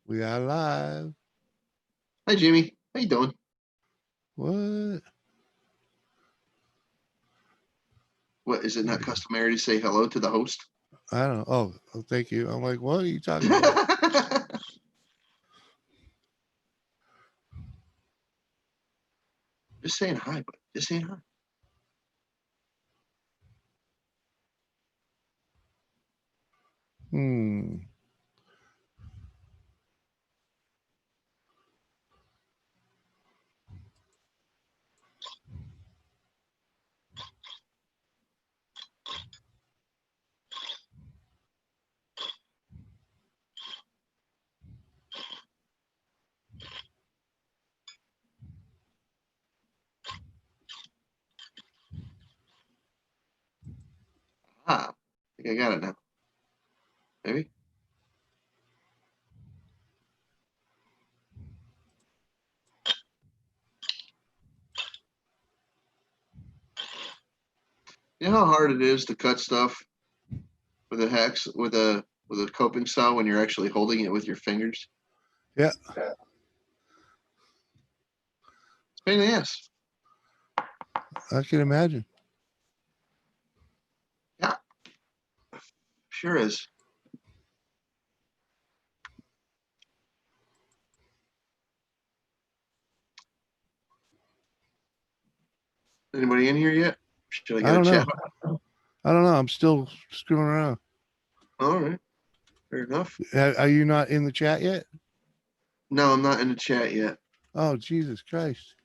We are live. Hi, Jimmy. How you doing? What? What is it not customary to say hello to the host? I don't know. Oh, thank you. I'm like, what are you talking about? Just saying hi, but just saying hi. Hmm. Ah, I think I got it now. Maybe. You know how hard it is to cut stuff with a hex with a coping saw when you're actually holding it with your fingers? Yeah, It's a pain in the ass. I can imagine. Yeah, sure is. Anybody in here yet? Should I I get a don't chat? know. I don't know. I'm still screwing around. All right, fair enough. Are you not in the chat yet? No, I'm not in the chat yet. Oh, Jesus Christ.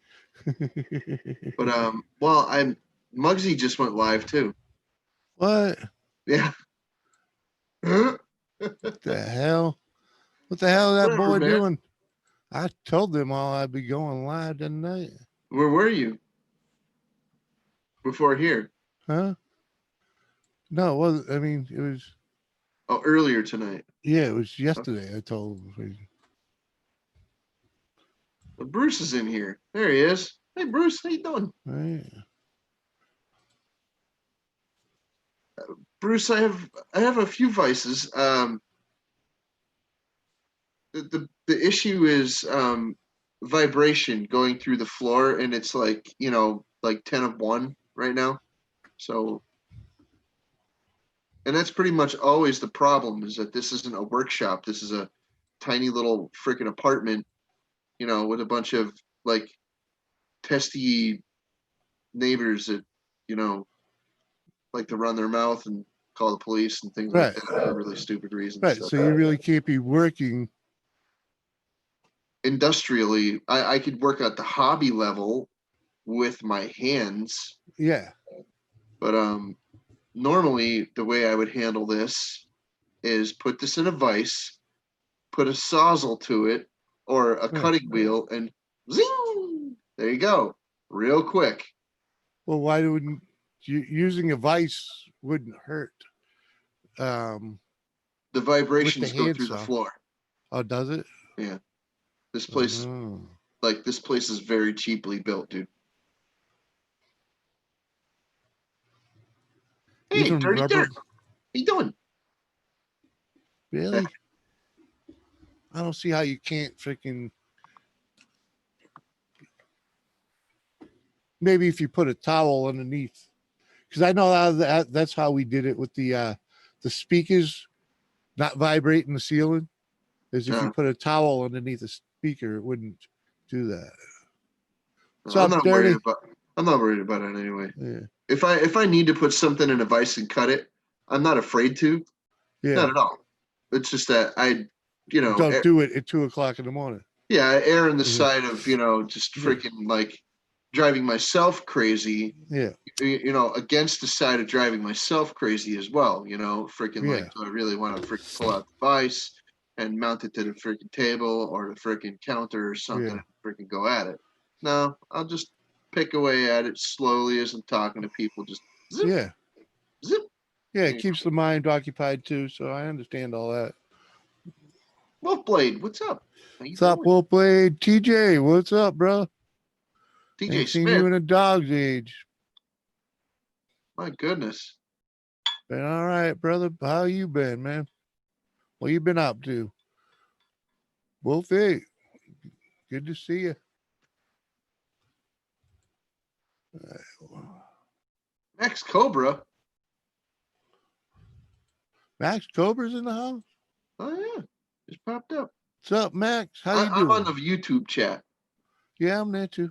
But well, I'm Muggsy just went live too. What Yeah. the hell? What the hell is that Whatever, boy man. doing? I told them all I'd be going live tonight. Where were you before here? Huh? No, it wasn't. I mean, it was, Oh, earlier tonight. yeah, it was yesterday. I told them. Bruce is in here. There he is. Hey, Bruce, how you doing? Right. Bruce, I have a few vices. The issue is vibration going through the floor, and it's like like 10 of 1 right now. So, and that's pretty much always the problem. Is that this isn't a workshop. This is a tiny little freaking apartment. With a bunch of like testy neighbors that you know like to run their mouth and call the police and things like Right. that for really stupid reasons. Right. So So you really can't be working. industrially, I could work at the hobby level with my hands, Yeah. but normally the way I would handle this is put this in a vise, put a sawzall to it or a Right. cutting wheel, and zing! There you go, real quick. Well, why wouldn't using a vice wouldn't hurt um, The with the vibrations go through the handsaw? floor. Oh, does it? Yeah, this place, Oh. this place is very cheaply built, dude. Hey, Even Dirty rubber? Dirt, how you doing? Really? I don't see how you can't freaking. Maybe if you put a towel underneath, because I know that's how we did it with the speakers not vibrating the ceiling. Is if you No, put a towel underneath the speaker, it wouldn't do that. What's I'm up, not worried Dirty? about. I'm not worried about it anyway. Yeah. If I need to put something in a vise and cut it, I'm not afraid to. Yeah. Not at all. It's just that Don't do it at 2 o'clock in the morning. yeah, I err on the Mhm. side of just Yeah. freaking like driving myself crazy. Yeah. Against the side of driving myself crazy as well. Freaking like, Yeah. do I really want to freaking pull out the vise and mount it to the freaking table or the freaking counter or something Yeah. and freaking go at it? No, I'll just pick away at it slowly as I'm talking to people. Just zip, Yeah. zip. Yeah. It keeps the mind occupied too. So I understand all that. Wolfblade, what's up? How you What's up, doing? Wolf Blade? TJ, what's up, bro? TJ Ain't seen Smith. you in a dog's age. My goodness. Been all right, brother. How you been, man? What you been up to? Wolfie, good to see you. Max Cobra. Max Cobra's in the house. Oh yeah, just popped up. What's up, Max? How you I'm on doing? the YouTube chat. Yeah, I'm there too.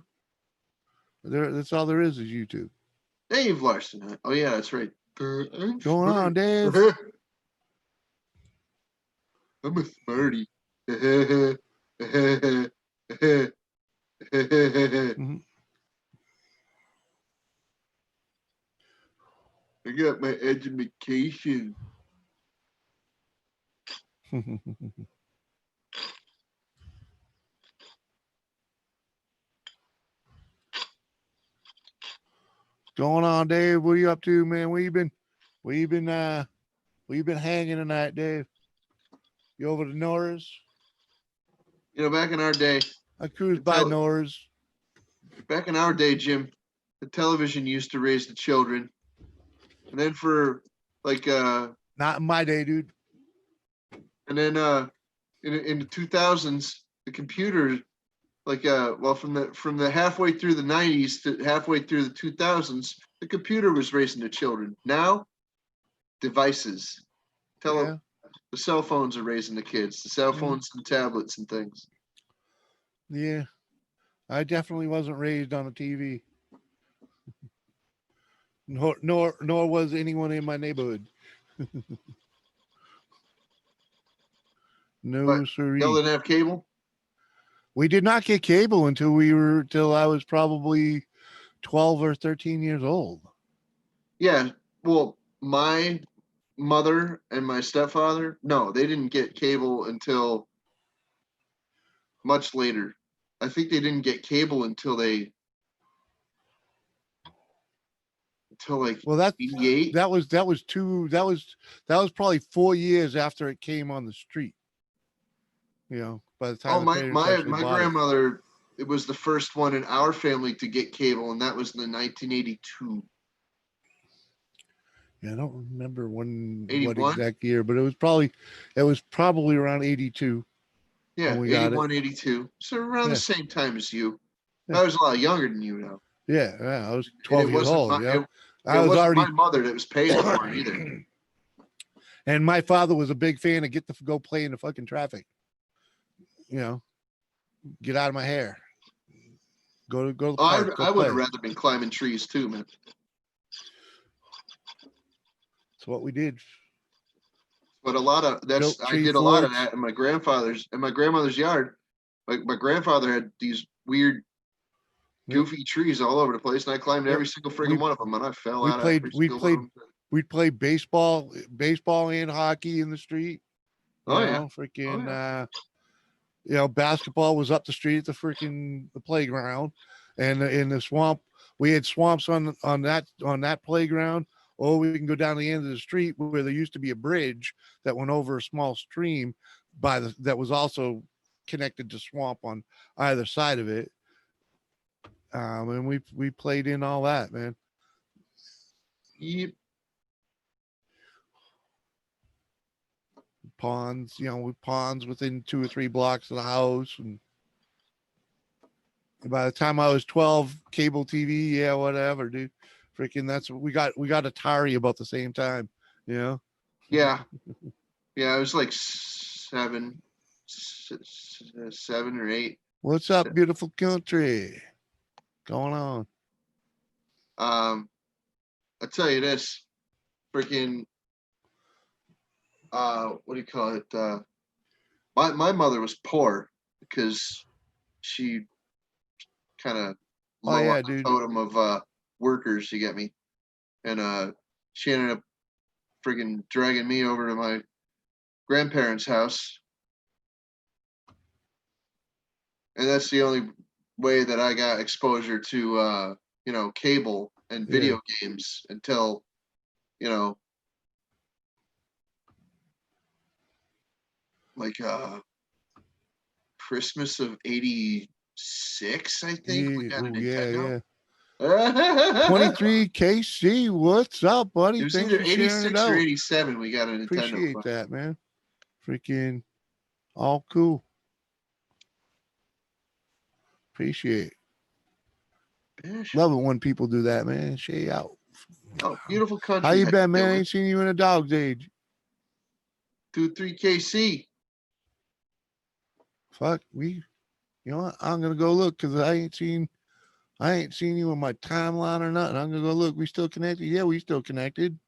That's all there is YouTube. Dave Larson. Oh yeah, that's right. Going on, Dave? I'm a smarty. Mhm. I got my education. Going on, Dave? What are you up to, man? Where you been hanging tonight, Dave? You over to Norris? You know, back in our day, I cruised by Norris. back in our day, Jim, the television used to raise the children. And then for like Not in my day, dude. and then in the 2000s, the computer well from the halfway through the 90s to halfway through the 2000s, the computer was raising the children. Now, devices. Yeah. The cell phones are raising the kids. The cell phones and tablets and things. Yeah. I definitely wasn't raised on a TV. Nor was anyone in my neighborhood. No, But sirree. y'all didn't have cable? We did not get cable until I was probably 12 or 13 years old. Yeah. Well, my mother and my stepfather, no, they didn't get cable until much later. I think they didn't get cable until like Well, that 88. was probably 4 years after it came on the street. By the time the parents actually my bought grandmother, it was the first one in our family to get cable, and that was in 1982. Yeah, I don't remember what 81? exact year, but it was probably around 82. Yeah, when we got 81, 82. So around Yeah. the same time as you. Yeah. I was a lot younger than you now. Yeah, I was 12 years old. It wasn't my mother that was paying for it either. And my father was a big fan of get to go play in the fucking traffic. Get out of my hair. Go to the park. I would have rather been climbing trees too, man. That's what we did. But I did a lot of that in my grandmother's yard. Like my grandfather had these weird, goofy trees all over the place, and I climbed every single friggin' one of them, and I fell out. We'd play baseball and hockey in the street. Basketball was up the street at the playground, and in the swamp. We had swamps on that playground. Or we can go down the end of the street where there used to be a bridge that went over a small stream that was also connected to swamp on either side of it. And we played in all that, man. Yep. Ponds, ponds within 2 or 3 blocks of the house. And by the time I was 12, cable TV, yeah, whatever, dude. Freaking, that's what we got Atari about the same time. Yeah. I was like 7 or 8. What's up, beautiful country? Going on? I tell you this, freaking, what do you call it? My mother was poor because she kind of low on the totem of workers, you get me? And she ended up friggin' dragging me over to my grandparents' house. And that's the only way that I got exposure to cable and video games until Christmas of '86, I think. We got a Nintendo. 23 KC, what's up, buddy? It was Thanks either for sharing 86 it out. or 87. We got a Nintendo. Appreciate that, man. Freaking all cool. Appreciate it. Bishop. Love it when people do that, man. Shay out. Oh, beautiful country. How you How been, man? I doing? ain't seen you in a dog's age. 2-3 KC. Fuck, you know what? I'm gonna go look because I ain't seen you on my timeline or nothing. I'm gonna go look. We still connected? Yeah, we still connected.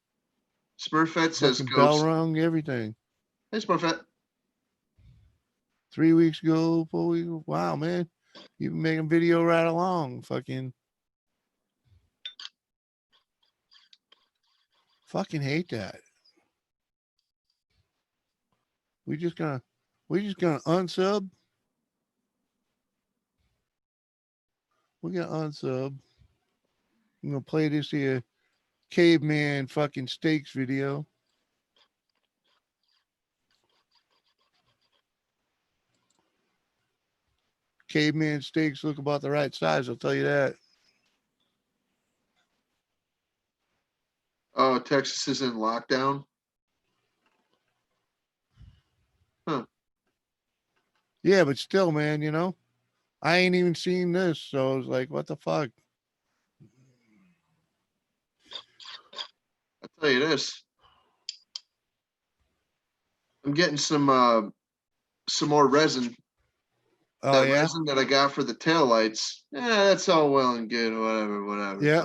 Smurfette says Fucking bell ghost. rung, everything. Hey, Smurfette. 3 weeks ago, 4 weeks. Wow, man. You've been making video right along. Fucking hate that. We just gonna unsub. We're gonna unsub. I'm gonna play this here caveman fucking steaks video. Caveman steaks look about the right size, I'll tell you that. Oh, Texas is in lockdown. Yeah, but still, man, I ain't even seen this. So I was like, what the fuck? I'll tell you this. I'm getting some more resin. Oh, That yeah? resin that I got for the taillights. Yeah, that's all well and good, whatever. Yeah.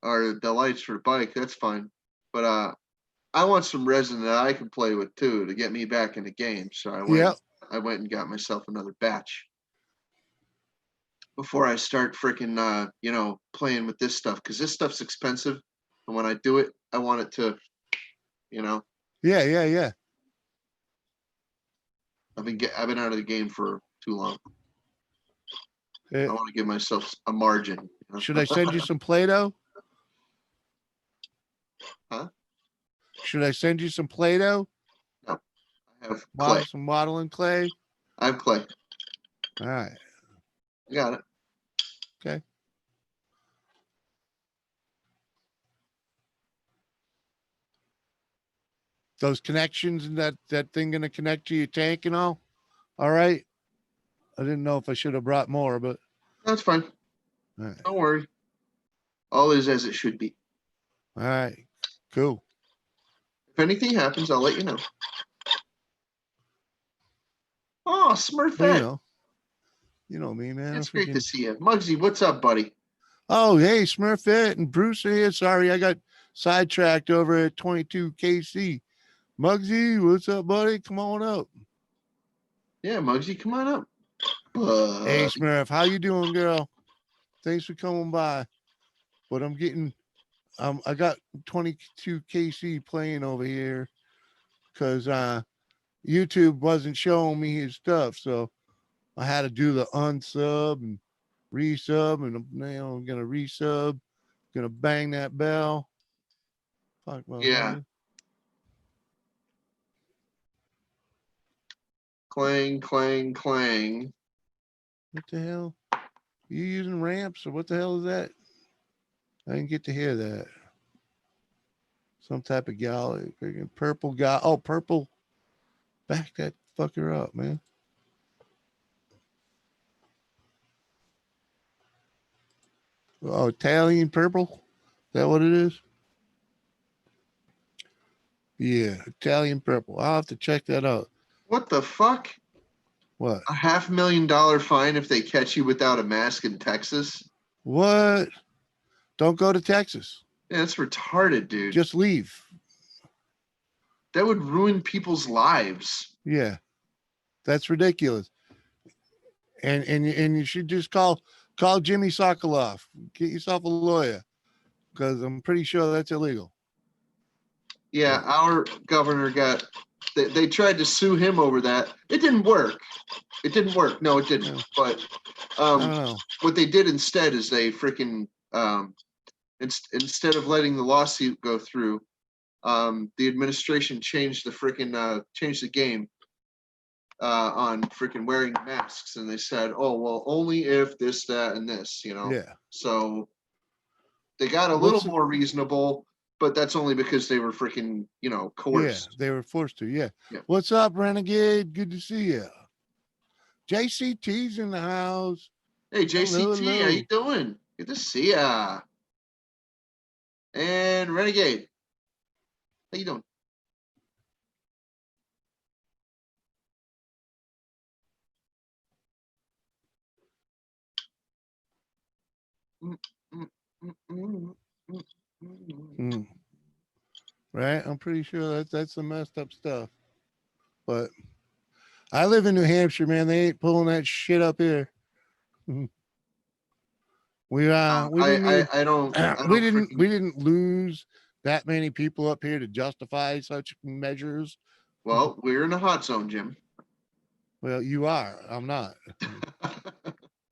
Or the lights for the bike, that's fine. But I want some resin that I can play with too to get me back in the game. So I went and got myself another batch before I start freaking playing with this stuff, because this stuff's expensive, and when I do it, I want it to, Yeah. I've been out of the game for too long. I Uh, want to give myself a margin. Should I send you some Play-Doh? Huh? Should I send you some Play-Doh? No, I have clay. Some modeling clay? I have clay. All right. I got it. Okay. Those connections and that thing going to connect to your tank and all? All right. I didn't know if I should have brought more, but. That's fine. All right. Don't worry. All is as it should be. All right. Cool. If anything happens, I'll let you know. Oh, Smurfette. Well, you know me, man. It's great to see you. Muggsy, what's up, buddy? Oh, hey, Smurfette and Bruce here. Sorry, I got sidetracked over at 22 KC. Muggsy, what's up, buddy? Come on up. Yeah, Muggsy, come on up. Hey, Smurf, how you doing, girl? Thanks for coming by. But I'm getting, I got 22 KC playing over here because YouTube wasn't showing me his stuff, so I had to do the unsub and resub, and I'm gonna resub, gonna bang that bell. Fuck, Yeah. Clang, clang, clang. What the hell? You using ramps or what the hell is that? I didn't get to hear that. Some type of gal, purple guy. Oh, purple. Back that fucker up, man. Oh, Italian purple? Is that what it is? Yeah, Italian purple. I'll have to check that out. What the fuck? What? A $500,000 fine if they catch you without a mask in Texas? What? Don't go to Texas. Yeah, that's retarded, dude. Just leave. That would ruin people's lives. Yeah. That's ridiculous. And you should just call Jimmy Sokoloff. Get yourself a lawyer, because I'm pretty sure that's illegal. Yeah, our governor they tried to sue him over that. It didn't work. No, it didn't. Yeah. But I don't know. what they did instead is they freaking instead of letting the lawsuit go through, the administration changed the game on freaking wearing masks, and they said, oh well, only if this, that, and this, Yeah. So they got a little more reasonable, but that's only because they were freaking coerced. Yeah, they were forced to. Yeah. Yeah. What's up, Renegade? Good to see you. JCT's in the house. Hey, Hello, JCT, how hello. you doing? Good to see ya. And Renegade, how you doing? Mm, mm, mm, mm, mm, mm. Mm, right? I'm pretty sure that's some messed up stuff. But I live in New Hampshire, man. They ain't pulling that shit up here. Mhm. We didn't even I don't we freaking. didn't lose that many people up here to justify such measures. Well, we're in a hot zone, Jim. Well, you are. I'm not.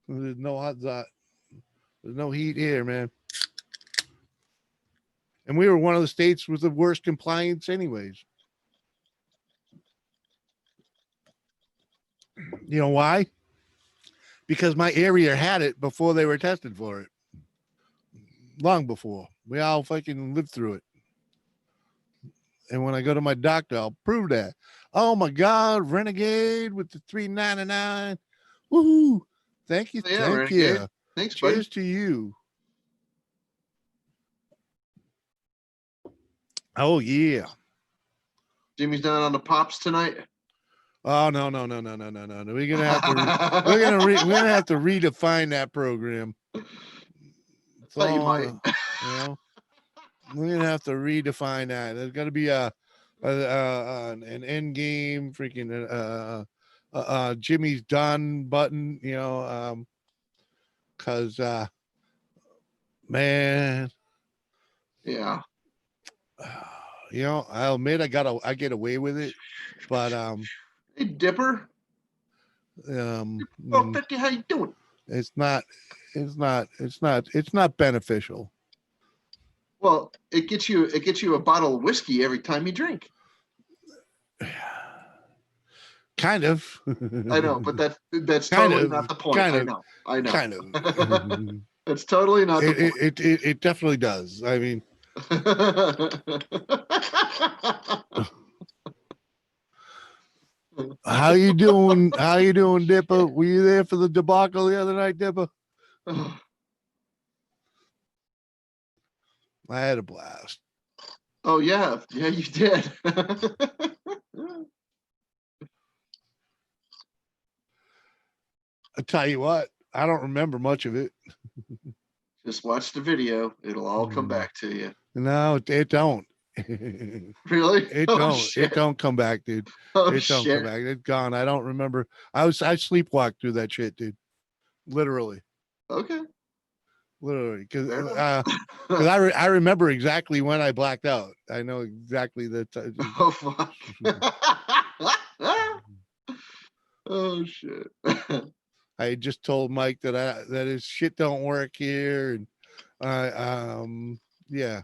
There's no hot zone. There's no heat here, man. And we were one of the states with the worst compliance, anyways. You know why? Because my area had it before they were tested for it. Long before. We all fucking lived through it. And when I go to my doctor, I'll prove that. Oh my God, Renegade with the $3.99. Woohoo. Thank you. Oh, yeah, Thank Renegade. you. Thanks, Cheers buddy. to you. Oh yeah. Jimmy's not on the pops tonight. Oh no. We're gonna have to we're gonna have to redefine that program. It's Thought you might. all you know. We're gonna have to redefine that. There's got to be an end game, freaking Jimmy's done button, because man, Yeah. I'll admit I get away with it, but Hey, Dipper. um, Oh, mm, 50, how you doing? it's not it's not beneficial. Well, it gets you a bottle of whiskey every time you drink. Kind of. I know, but that's kind totally of, not the point. kind I of, know. I know. kind of. That's totally not the point. It definitely does. I mean, how you doing? How you doing, Dipper? Were you there for the debacle the other night, Dipper? I had a blast. Oh yeah, yeah, you did. I tell you what, I don't remember much of it. Just watch the video; it'll all come back to you. No, it don't. it Really? Oh don't. It shit! don't come back, dude. Oh It don't come shit! back. It's gone. I don't remember. I sleepwalked through that shit, dude. Literally. Okay, Literally, because fair enough. I remember exactly when I blacked out. I know exactly the Oh fuck! Oh shit! I just told Mike that his shit don't work here, and yeah,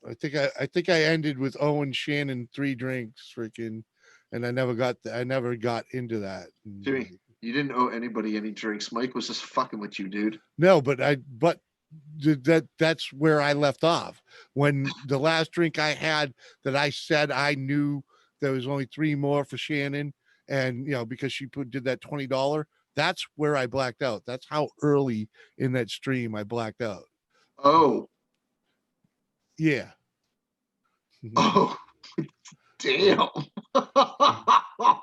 I think I ended with Owen Shannon 3 drinks, freaking, and I never got into that. Jimmy, you didn't owe anybody any drinks. Mike was just fucking with you, dude. No, but that's where I left off when the last drink I had that I said I knew there was only 3 more for Shannon, and because she did that $20, that's where I blacked out. That's how early in that stream I blacked out. Oh, Yeah. oh, damn!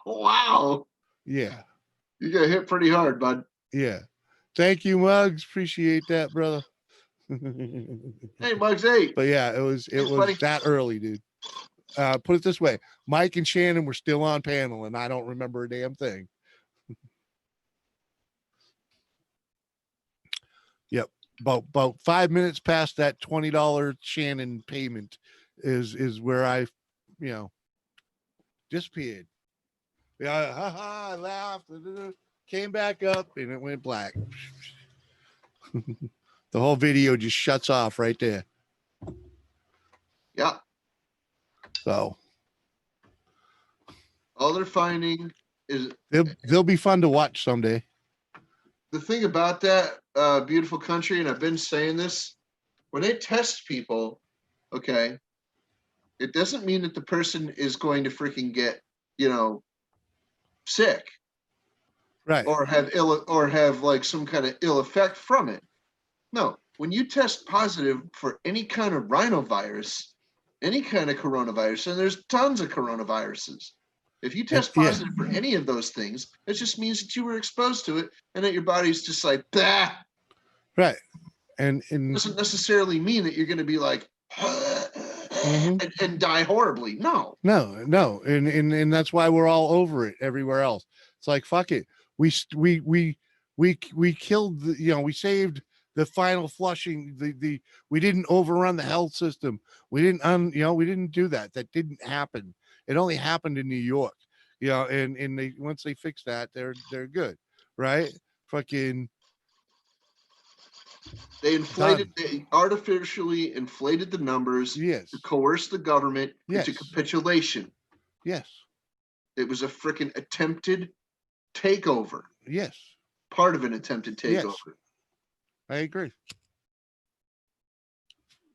Wow, Yeah. you got hit pretty hard, bud. Yeah. Thank you, Muggs. Appreciate that, brother. Hey, Muggs, hey. But yeah, it was buddy. that early, dude. Put it this way, Mike and Shannon were still on panel, and I don't remember a damn thing. Yep. About 5 minutes past that $20 Shannon payment is where I, disappeared. Yeah, I laughed, came back up, and it went black. The whole video just shuts off right there. Yeah. So all they're finding is they'll be fun to watch someday. The thing about that beautiful country, and I've been saying this, when they test people, okay, it doesn't mean that the person is going to freaking get, sick. Right. or have like some kind of ill effect from it. No, when you test positive for any kind of rhinovirus, any kind of coronavirus, and there's tons of coronaviruses. If you And test yeah, positive for any of those things, it just means that you were exposed to it and that your body's just like, bah. right. It doesn't necessarily mean that you're going to be like, mhm. and die horribly. No. No. And that's why we're all over it everywhere else. It's like, fuck it. We killed the, we saved the final flushing, we didn't overrun the health system. We didn't we didn't do that. That didn't happen. It only happened in New York. And they, once they fix that, they're good. Right? Fucking done. They artificially inflated the numbers Yes. to coerce the government Yes. into capitulation. Yes. It was a freaking attempted takeover. Yes. Part of an attempted takeover. Yes. I agree.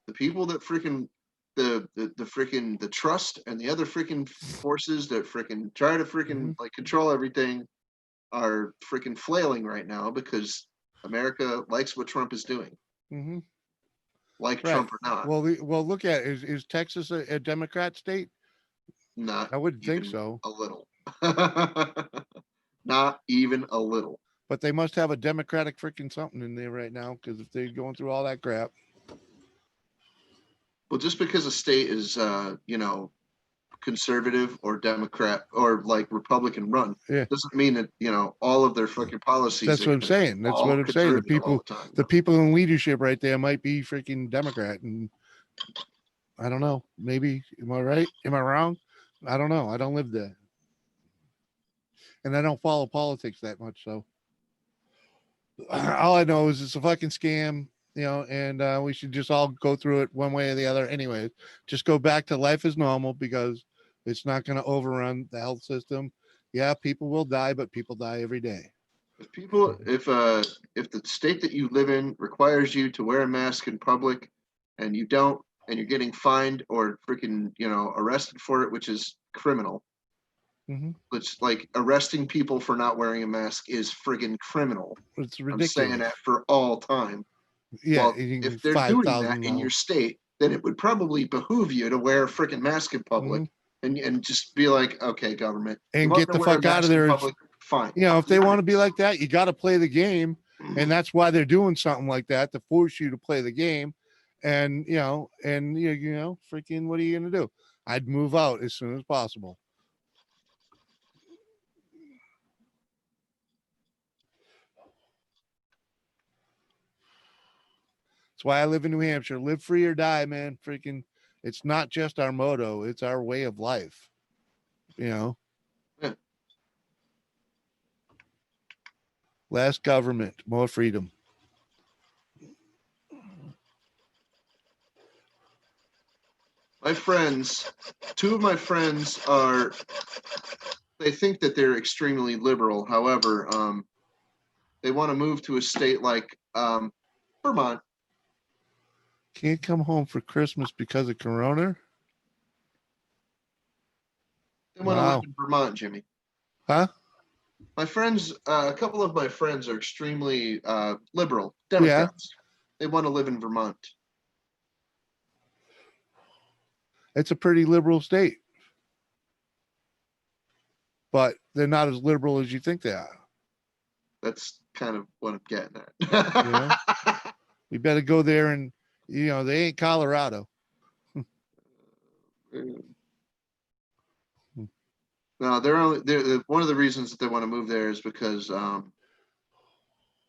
The people that freaking the trust and the other freaking forces that freaking try to freaking like control everything are freaking flailing right now because America likes what Trump is doing. Mm-hmm. Like Right. Trump or not. Well, look at it. Is Texas a Democrat state? Not I wouldn't think even so. a little. Not even a little. But they must have a Democratic freaking something in there right now, because if they're going through all that crap. Well, just because a state is conservative or Democrat or like Republican run Yeah. doesn't mean that all of their fucking policies. That's what I'm saying. That's what I'm saying. The people in leadership right there might be freaking Democrat, and I don't know. Maybe, am I right? Am I wrong? I don't know. I don't live there, and I don't follow politics that much. So all I know is it's a fucking scam, and we should just all go through it one way or the other. Anyways, just go back to life as normal, because it's not going to overrun the health system. Yeah, people will die, but people die every day. If the state that you live in requires you to wear a mask in public and you don't, and you're getting fined or freaking arrested for it, which is criminal. Mm-hmm. It's like arresting people for not wearing a mask is friggin' criminal. It's ridiculous. I'm saying that for all time. Yeah, well, if they're doing that in your state, then it would probably behoove you to wear a freaking mask in public. And just be like, okay, government, and get the fuck out of there. Public, fine. If they want to be like that, you got to play the game, and that's why they're doing something like that, to force you to play the game. And freaking, what are you gonna do? I'd move out as soon as possible. That's why I live in New Hampshire. Live free or die, man. Freaking, it's not just our motto, it's our way of life. Yeah. Less government, more freedom. My friends, two of my friends they think that they're extremely liberal. However, they want to move to a state like Vermont. Can't come home for Christmas because of Corona? They want to live in Vermont, Jimmy. Huh? My friends, a couple of my friends are extremely liberal Democrats. Yeah. They want to live in Vermont. It's a pretty liberal state, but they're not as liberal as you think they are. That's kind of what I'm getting at. We better go there, and they ain't Colorado. No, they're one of the reasons that they want to move there is because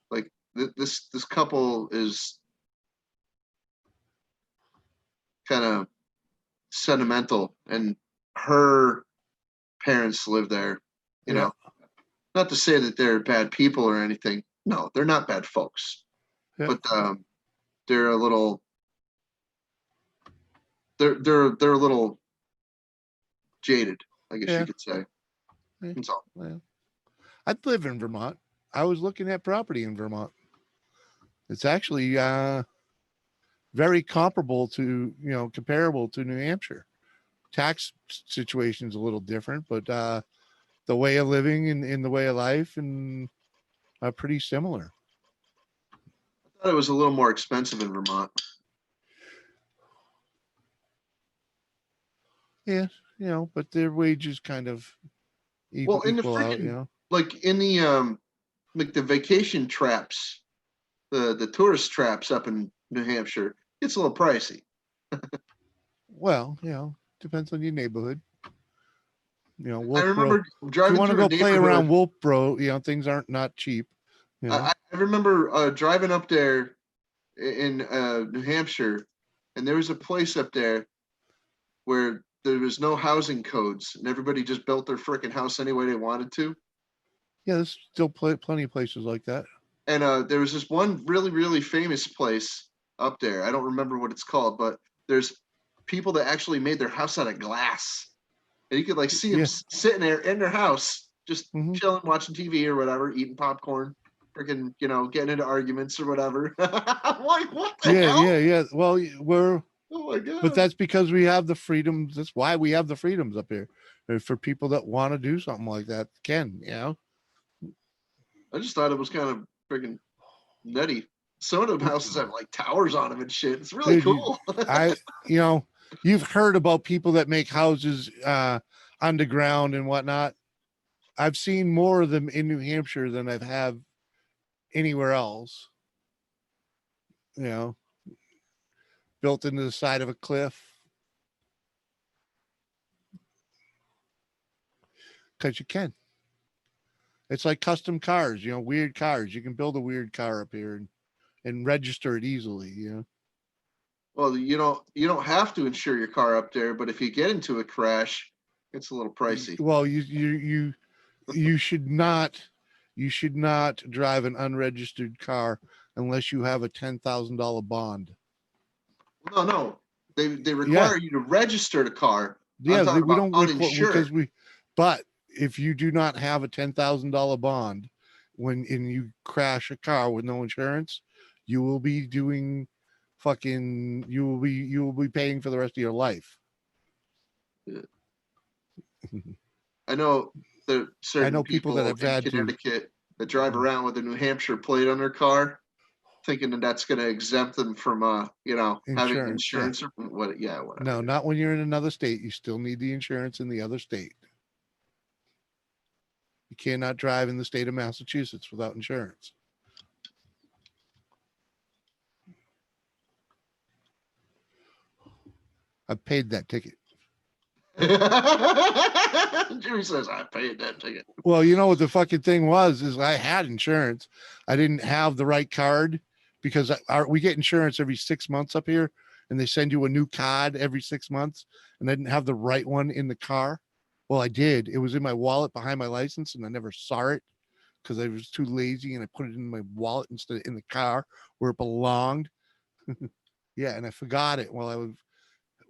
like this couple is kind of sentimental, and her parents live there. You know, not to say that they're bad people or anything. No, they're not bad folks. Yeah. But they're a little they're a little jaded, I guess you could say. That's all. Well, I'd live in Vermont. I was looking at property in Vermont. It's actually very comparable to, comparable to New Hampshire. Tax situation's a little different, but the way of living and in the way of life and are pretty similar. I thought it was a little more expensive in Vermont. Yeah, but their wages kind of Well, in the equal out, freaking like in the like the vacation traps, the tourist traps up in New Hampshire, it's a little pricey. Well, depends on your neighborhood. I Wolfboro. remember If you driving want to through a go play neighborhood. around Wolfboro, things aren't not cheap. I remember driving up there in New Hampshire, and there was a place up there where there was no housing codes, and everybody just built their freaking house any way they wanted to. Yeah, there's still plenty of places like that. And there was this one really, really famous place up there. I don't remember what it's called, but there's people that actually made their house out of glass. And you could like see them Yeah. sitting there in their house, just Mhm. chilling, watching TV or whatever, eating popcorn, freaking, getting into arguments or whatever. I'm like, what the hell? Yeah. Well, Oh my God. but that's because we have the freedoms. That's why we have the freedoms up here. For people that want to do something like that, I just thought it was kind of freaking nutty. Some of the houses have like towers on them and shit. It's really Dude, cool. you've heard about people that make houses underground and whatnot. I've seen more of them in New Hampshire than I've had anywhere else. Built into the side of a cliff. Because you can. It's like custom cars, weird cars. You can build a weird car up here and register it easily, Well, you don't have to insure your car up there, but if you get into a crash, it's a little pricey. Well, you should not drive an unregistered car unless you have a $10,000 bond. No. They require you to register the car. Yeah, we don't uninsured. but if you do not have a $10,000 bond when you crash a car with no insurance, you will be doing you will be paying for the rest of your life. Yeah. I know there are certain people that have in had Connecticut that drive around with a New Hampshire plate on their car, thinking that that's going to exempt them from having insurance or what. Yeah, whatever. No, not when you're in another state. You still need the insurance in the other state. You cannot drive in the state of Massachusetts without insurance. I paid that ticket. Jimmy says I paid that ticket. Well, you know what the fucking thing was is I had insurance. I didn't have the right card because we get insurance every 6 months up here, and they send you a new card every 6 months, and I didn't have the right one in the car. Well, I did. It was in my wallet behind my license, and I never saw it because I was too lazy, and I put it in my wallet instead of in the car where it belonged. Yeah, and I forgot it while I was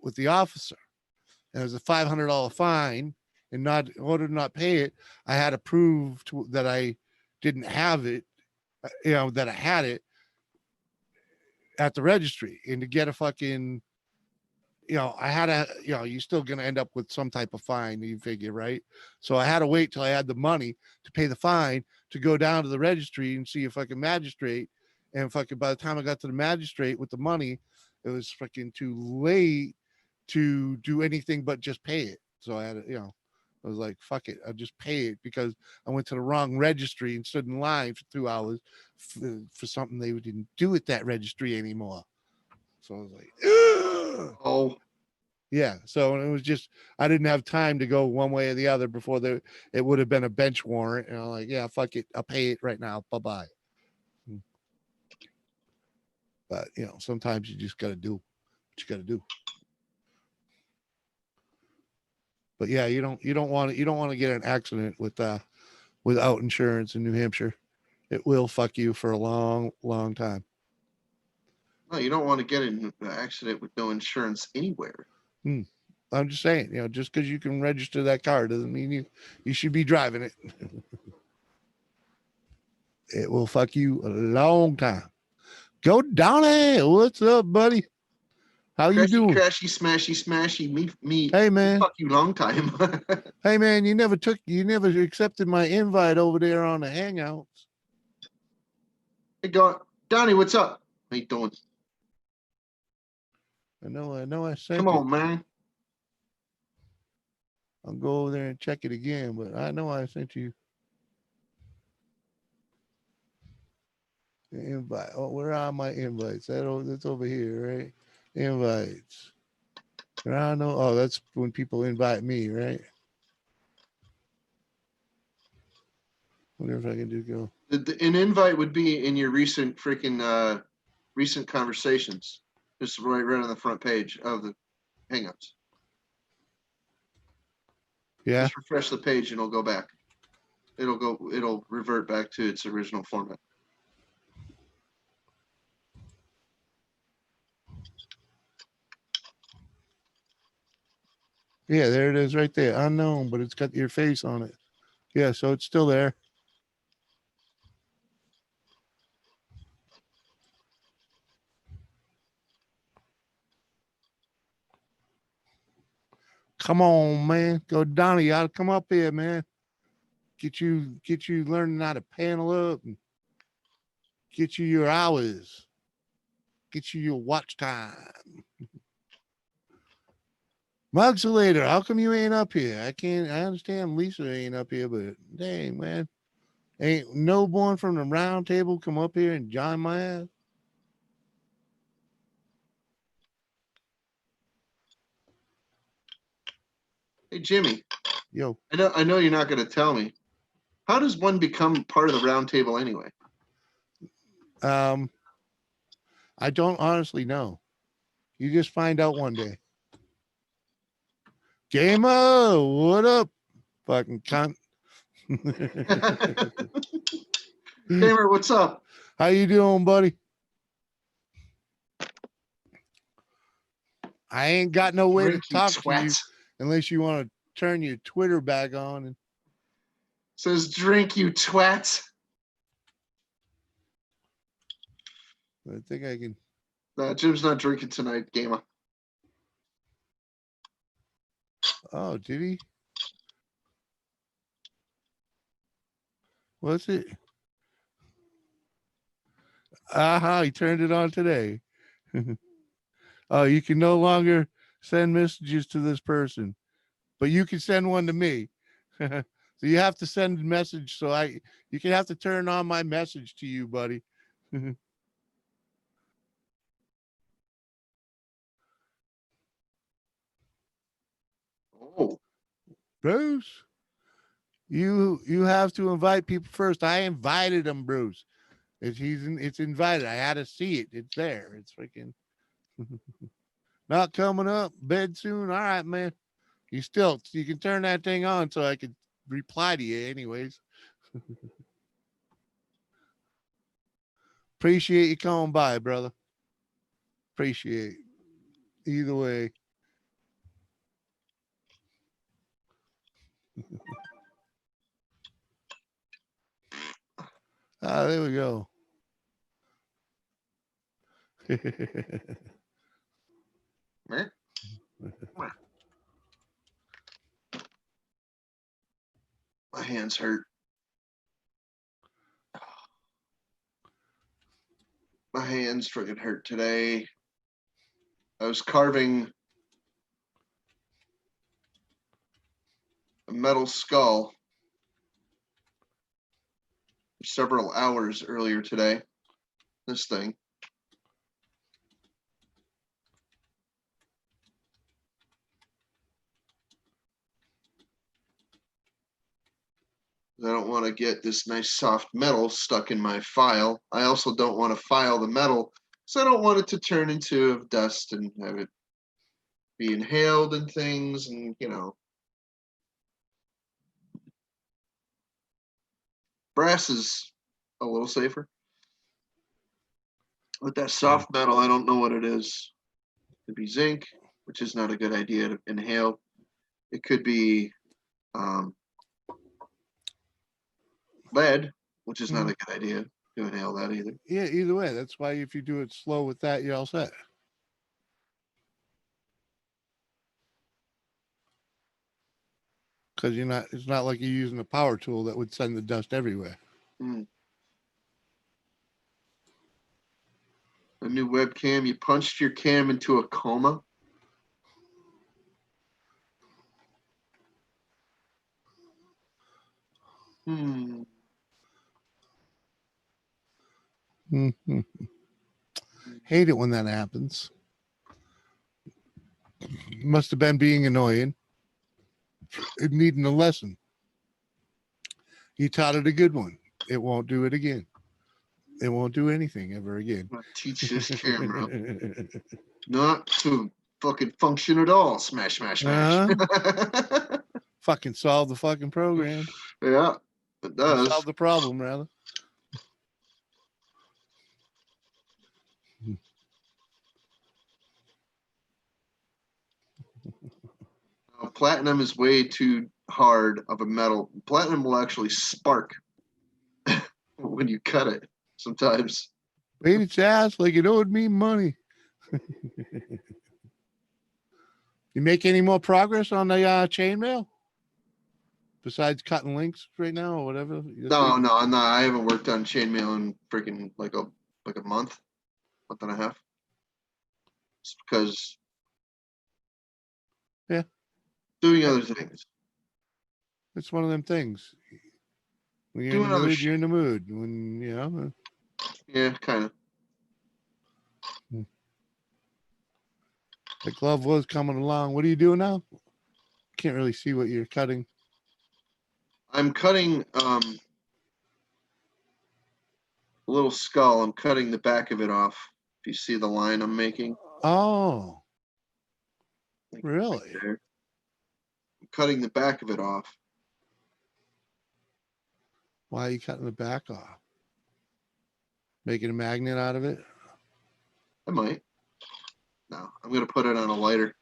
with the officer. And it was a $500 fine, and in order to not pay it, I had to prove that I didn't have it, that I had it at the registry. And to get a fucking, I had a, you're still going to end up with some type of fine, you figure, right? So I had to wait till I had the money to pay the fine to go down to the registry and see a fucking magistrate. And fucking by the time I got to the magistrate with the money, it was fucking too late to do anything but just pay it. So I had to, I was like, fuck it, I'll just pay it because I went to the wrong registry and stood in line for 2 hours for something they didn't do at that registry anymore. So I was like, ugh. Oh, yeah. So it was just, I didn't have time to go one way or the other before it would have been a bench warrant. And I'm like, yeah, fuck it, I'll pay it right now. Bye-bye. But sometimes you just got to do what you got to do. But yeah, you don't want to get an accident without insurance in New Hampshire. It will fuck you for a long, long time. No, you don't want to get in an accident with no insurance anywhere. I'm just saying, just because you can register that car doesn't mean you should be driving it. It will fuck you a long time. Go Donnie, what's up, buddy? How you Crashy, doing? crashy, smashy, smashy. Me. Hey man. Fuck you, long time. Hey man, you never accepted my invite over there on the Hangouts. Hey, Donnie, what's up? How you doing? I know I sent Come it. on, man. I'll go over there and check it again, but I know I sent you the invite. Oh, where are my invites? That's over here, right? Invites. I don't know. Oh, that's when people invite me, right? Wonder if I can do go. An invite would be in your recent freaking recent conversations. Just right on the front page of the Hangouts. Yeah. Just refresh the page and it'll go back. It'll revert back to its original format. Yeah, there it is right there. Unknown, but it's got your face on it. Yeah, so it's still there. Come on, man. Go Donnie, you gotta come up here, man. Get you learning how to panel up and get you your hours. Get you your watch time. Mugsulator, how come you ain't up here? I understand Lisa ain't up here, but dang, man. Ain't no one from the round table come up here and join my ass? Hey, Jimmy. Yo. I know you're not going to tell me. How does one become part of the round table anyway? I don't honestly know. You just find out one day. Gamer, what up? Fucking cunt. Gamer, what's up? How you doing, buddy? I ain't got no way Drink, to talk to you twats. unless you want to turn your Twitter back on. And Says drink, you twats. I think I can. Jim's not drinking tonight, Gamer. Oh, did he? What's it? Aha, he turned it on today. Oh, you can no longer send messages to this person, but you can send one to me. So you have to send a message. So you can have to turn on my message to you, buddy. Oh, Bruce, you have to invite people first. I invited him, Bruce. It's invited. I had to see it. It's there. It's freaking not coming up. Bed soon. All right, man. You can turn that thing on so I could reply to you anyways. Appreciate you coming by, brother. Appreciate either way. There we go. man. My hands hurt. My hands freaking hurt today. I was carving a metal skull for several hours earlier today. This thing. I don't want to get this nice soft metal stuck in my file. I also don't want to file the metal, so I don't want it to turn into dust and have it be inhaled and things, and brass is a little safer. With that soft metal, I don't know what it is. It could be zinc, which is not a good idea to inhale. It could be lead, which is not a good idea to inhale that either. Yeah, either way. That's why if you do it slow with that, you're all set. because it's not like you're using a power tool that would send the dust everywhere. Mm. A new webcam. You punched your cam into a coma. Hmm. Mhm. Hate it when that happens. Must have been being annoying. It needing a lesson. You taught it a good one. It won't do it again. It won't do anything ever again. I'm gonna teach this camera not to fucking function at all. Smash, smash, smash. Fucking solve the fucking program. Yeah, it does. Solve the problem, rather. Platinum is way too hard of a metal. Platinum will actually spark when you cut it sometimes. Paid its ass like it owed me money. You make any more progress on the chainmail? Besides cutting links right now or whatever? No, I'm not. I haven't worked on chainmail in freaking like a month and a half. It's because Yeah. Doing other things. It's one of them things. When you're Doing in the other mood, shit. you're in the mood. When Yeah, kind of. the glove was coming along. What are you doing now? Can't really see what you're cutting. I'm cutting a little skull. I'm cutting the back of it off. If you see the line I'm making. Oh, Like, really? right there. I'm cutting the back of it off. Why are you cutting the back off? Making a magnet out of it? I might. No, I'm gonna put it on a lighter.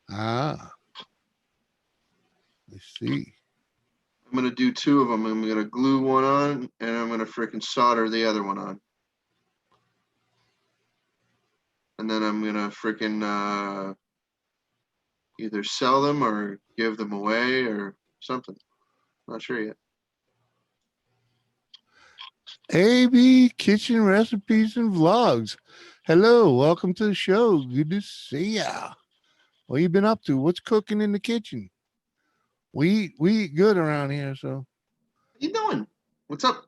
Ah, I see. I'm gonna do two of them. I'm gonna glue one on, and I'm gonna freaking solder the other one on. And then I'm gonna freaking either sell them or give them away or something. Not sure yet. AB Kitchen Recipes and Vlogs. Hello, welcome to the show. Good to see ya. What you been up to? What's cooking in the kitchen? We eat good around here, so. How you doing? What's up?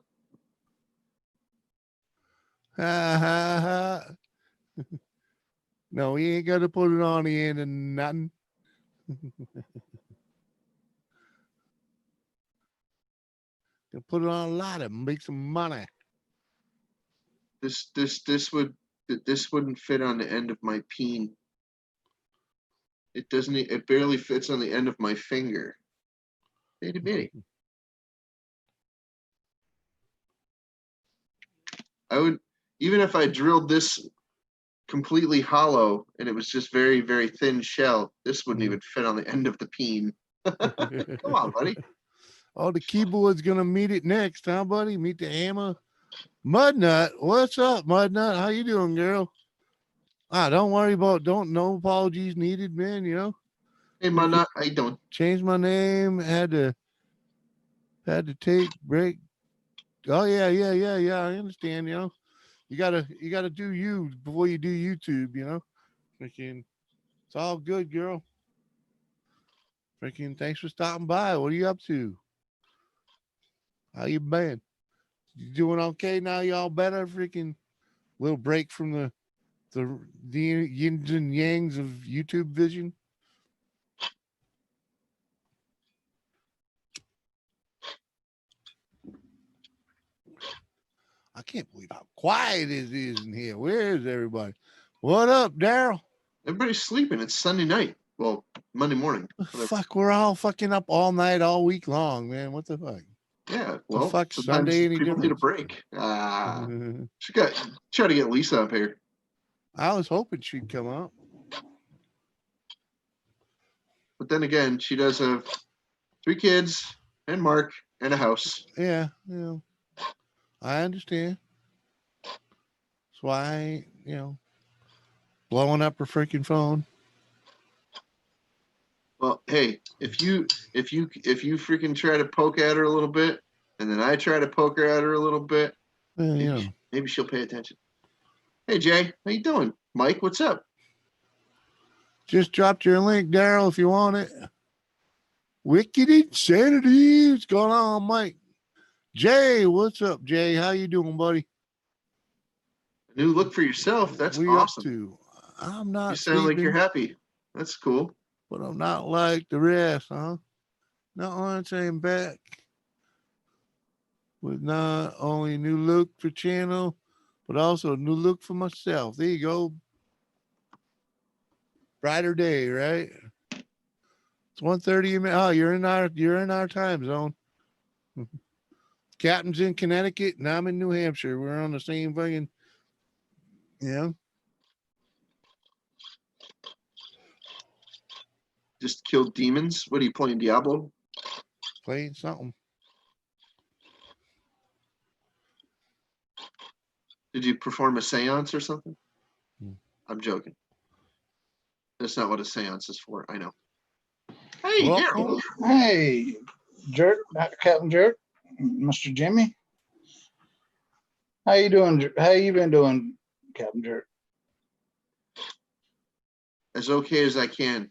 Ha ha ha. No, we ain't got to put it on the end of nothing. Gonna put it on a lot and make some money. This wouldn't fit on the end of my peen. It doesn't. It barely fits on the end of my finger. Itty bitty. I would, even if I drilled this completely hollow and it was just very, very thin shell, this wouldn't even fit on the end of the peen. Come on, buddy. Oh, the keyboard's gonna meet it next, huh, buddy? Meet the hammer. Mudnut, what's up, Mudnut? How you doing, girl? Don't worry about. Don't no apologies needed, man. Hey, Mudnut, how you doing? Changed my name. Had to take break. Oh yeah. I understand. You gotta do you before you do YouTube. Freaking, it's all good, girl. Freaking, thanks for stopping by. What are you up to? How you been? You doing okay now? Y'all better? Freaking, little break from the yins and yangs of YouTube vision. I can't believe how quiet it is in here. Where is everybody? What up, Daryl? Everybody's sleeping. It's Sunday night. Well, Monday morning. Fuck, we're all fucking up all night, all week long, man. What the fuck? Yeah, well, fuck, sometimes Sunday any people need a difference? break. Try to get Lisa up here. I was hoping she'd come out. But then again, she does have 3 kids and Mark and a house. Yeah, I understand. That's why, blowing up her freaking phone. Well, hey, if you freaking try to poke at her a little bit, and then I try to poke her at her a little bit, Well, you know, maybe she'll pay attention. Hey Jay, how you doing? Mike, what's up? just dropped your link, Daryl, if you want it. Wicked Insanity. What's going on, Mike? Jay, what's up, Jay? How you doing, buddy? A new look for yourself. That's We awesome. up to? I'm You not sound like you're sleeping, happy. That's cool. but I'm not like the rest, huh? Not only saying back with not only a new look for channel, but also a new look for myself. There you go. Brighter day, right? It's 1:30. Oh, you're in our time zone. Captain's in Connecticut and I'm in New Hampshire. We're on the same fucking, yeah. Just killed demons. What are you playing, Diablo? Playing something. Did you perform a seance or something? Hmm. I'm joking. That's not what a seance is for. I know. Hey, Welcome. Daryl. Hey, Jerk, Captain Jerk, Mr. Jimmy. How you doing? How you been doing, Captain Jerk? As okay as I can.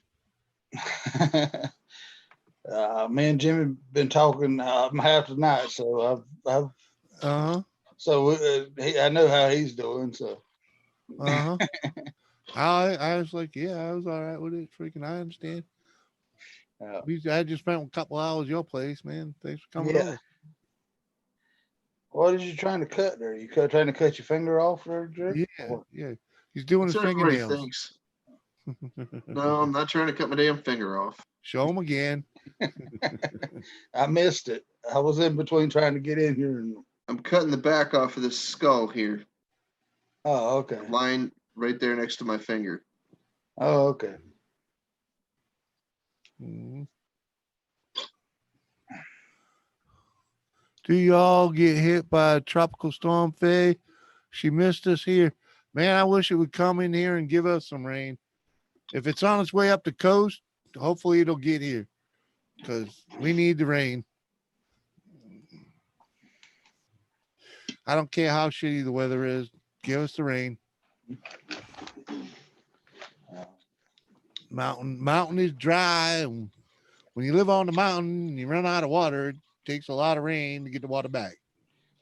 Me and Jimmy been talking half the night, so I've Uh-huh. so I know how he's doing. So Uh-huh. I was like, yeah, I was all right with it. Freaking, I understand. I just spent a couple hours at your place, man. Thanks for coming over. What are you trying to cut there? You trying to cut your finger off there, Jerk? Yeah, yeah. He's doing That's his what everybody fingernails. thinks. No, I'm not trying to cut my damn finger off. Show him again. I missed it. I was in between trying to get in here. I'm cutting the back off of this skull here. Oh, okay. Line right there next to my finger. Oh, okay. Mhm. Do y'all get hit by a tropical storm, Faye? She missed us here. Man, I wish it would come in here and give us some rain. If it's on its way up the coast, hopefully it'll get here because we need the rain. I don't care how shitty the weather is. Give us the rain. Mountain is dry. And when you live on the mountain and you run out of water, it takes a lot of rain to get the water back.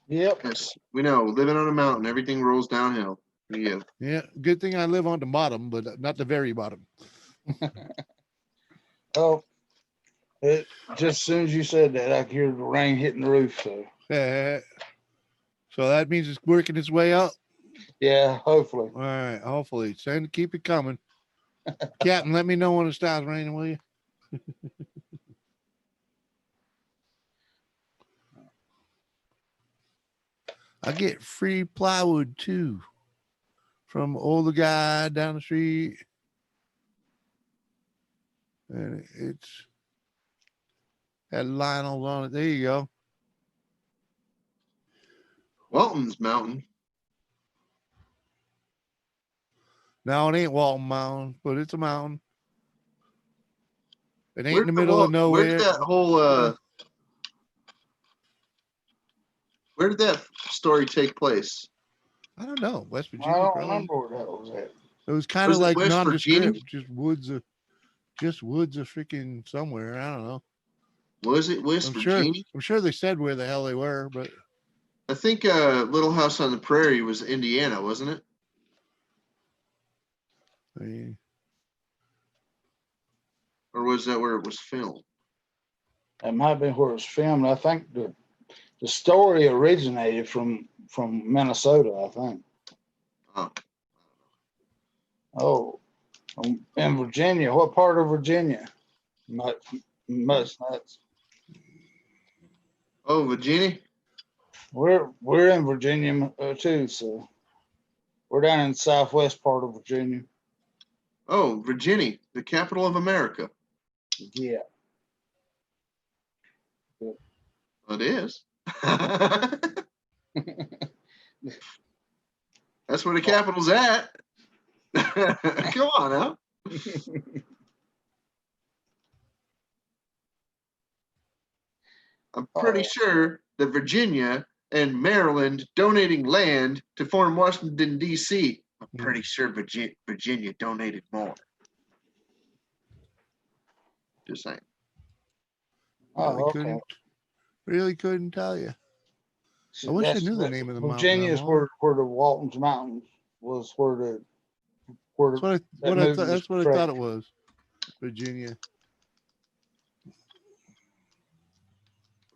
Yep. Yes, we know. Living on a mountain, everything rolls downhill. Yeah. Yeah, good thing I live on the bottom, but not the very bottom. Oh, it just as soon as you said that, I could hear the rain hitting the roof. So So that means it's working its way up. yeah, hopefully. All right, hopefully. Keep it coming. Captain, let me know when it starts raining, will you? I get free plywood too from older guy down the street. And it's had Lionel's on it. There you go. Walton's Mountain. No, it ain't Walton Mountain, but it's a mountain. It ain't Where in the middle of nowhere. Where did that whole where did that story take place? I don't know. West Virginia. I don't probably. remember where that was at. It was kind Was of it like West nondescript, Virginia? just woods of freaking somewhere. I don't know. Was it West Virginia? I'm sure they said where the hell they were, but I think Little House on the Prairie was Indiana, wasn't it? I mean, Or was that where it was filmed? That might have been where it was filmed. I think the story originated from Minnesota, I think. Oh. Oh, in Virginia. What part of Virginia? Most nuts. Oh, Virginia? We're in Virginia too, so we're down in the southwest part of Virginia. Oh, Virginia, the capital of America. Yeah. It is. That's where the capital's at. Come on now. I'm pretty sure that Virginia and Maryland donating land to form Washington, D.C. I'm pretty sure Virginia donated more. Just saying. Oh, okay. Really couldn't tell you. I wish I knew the name of the mountain. Virginia is where the Walton's Mountains was where That's what I thought it was. Virginia.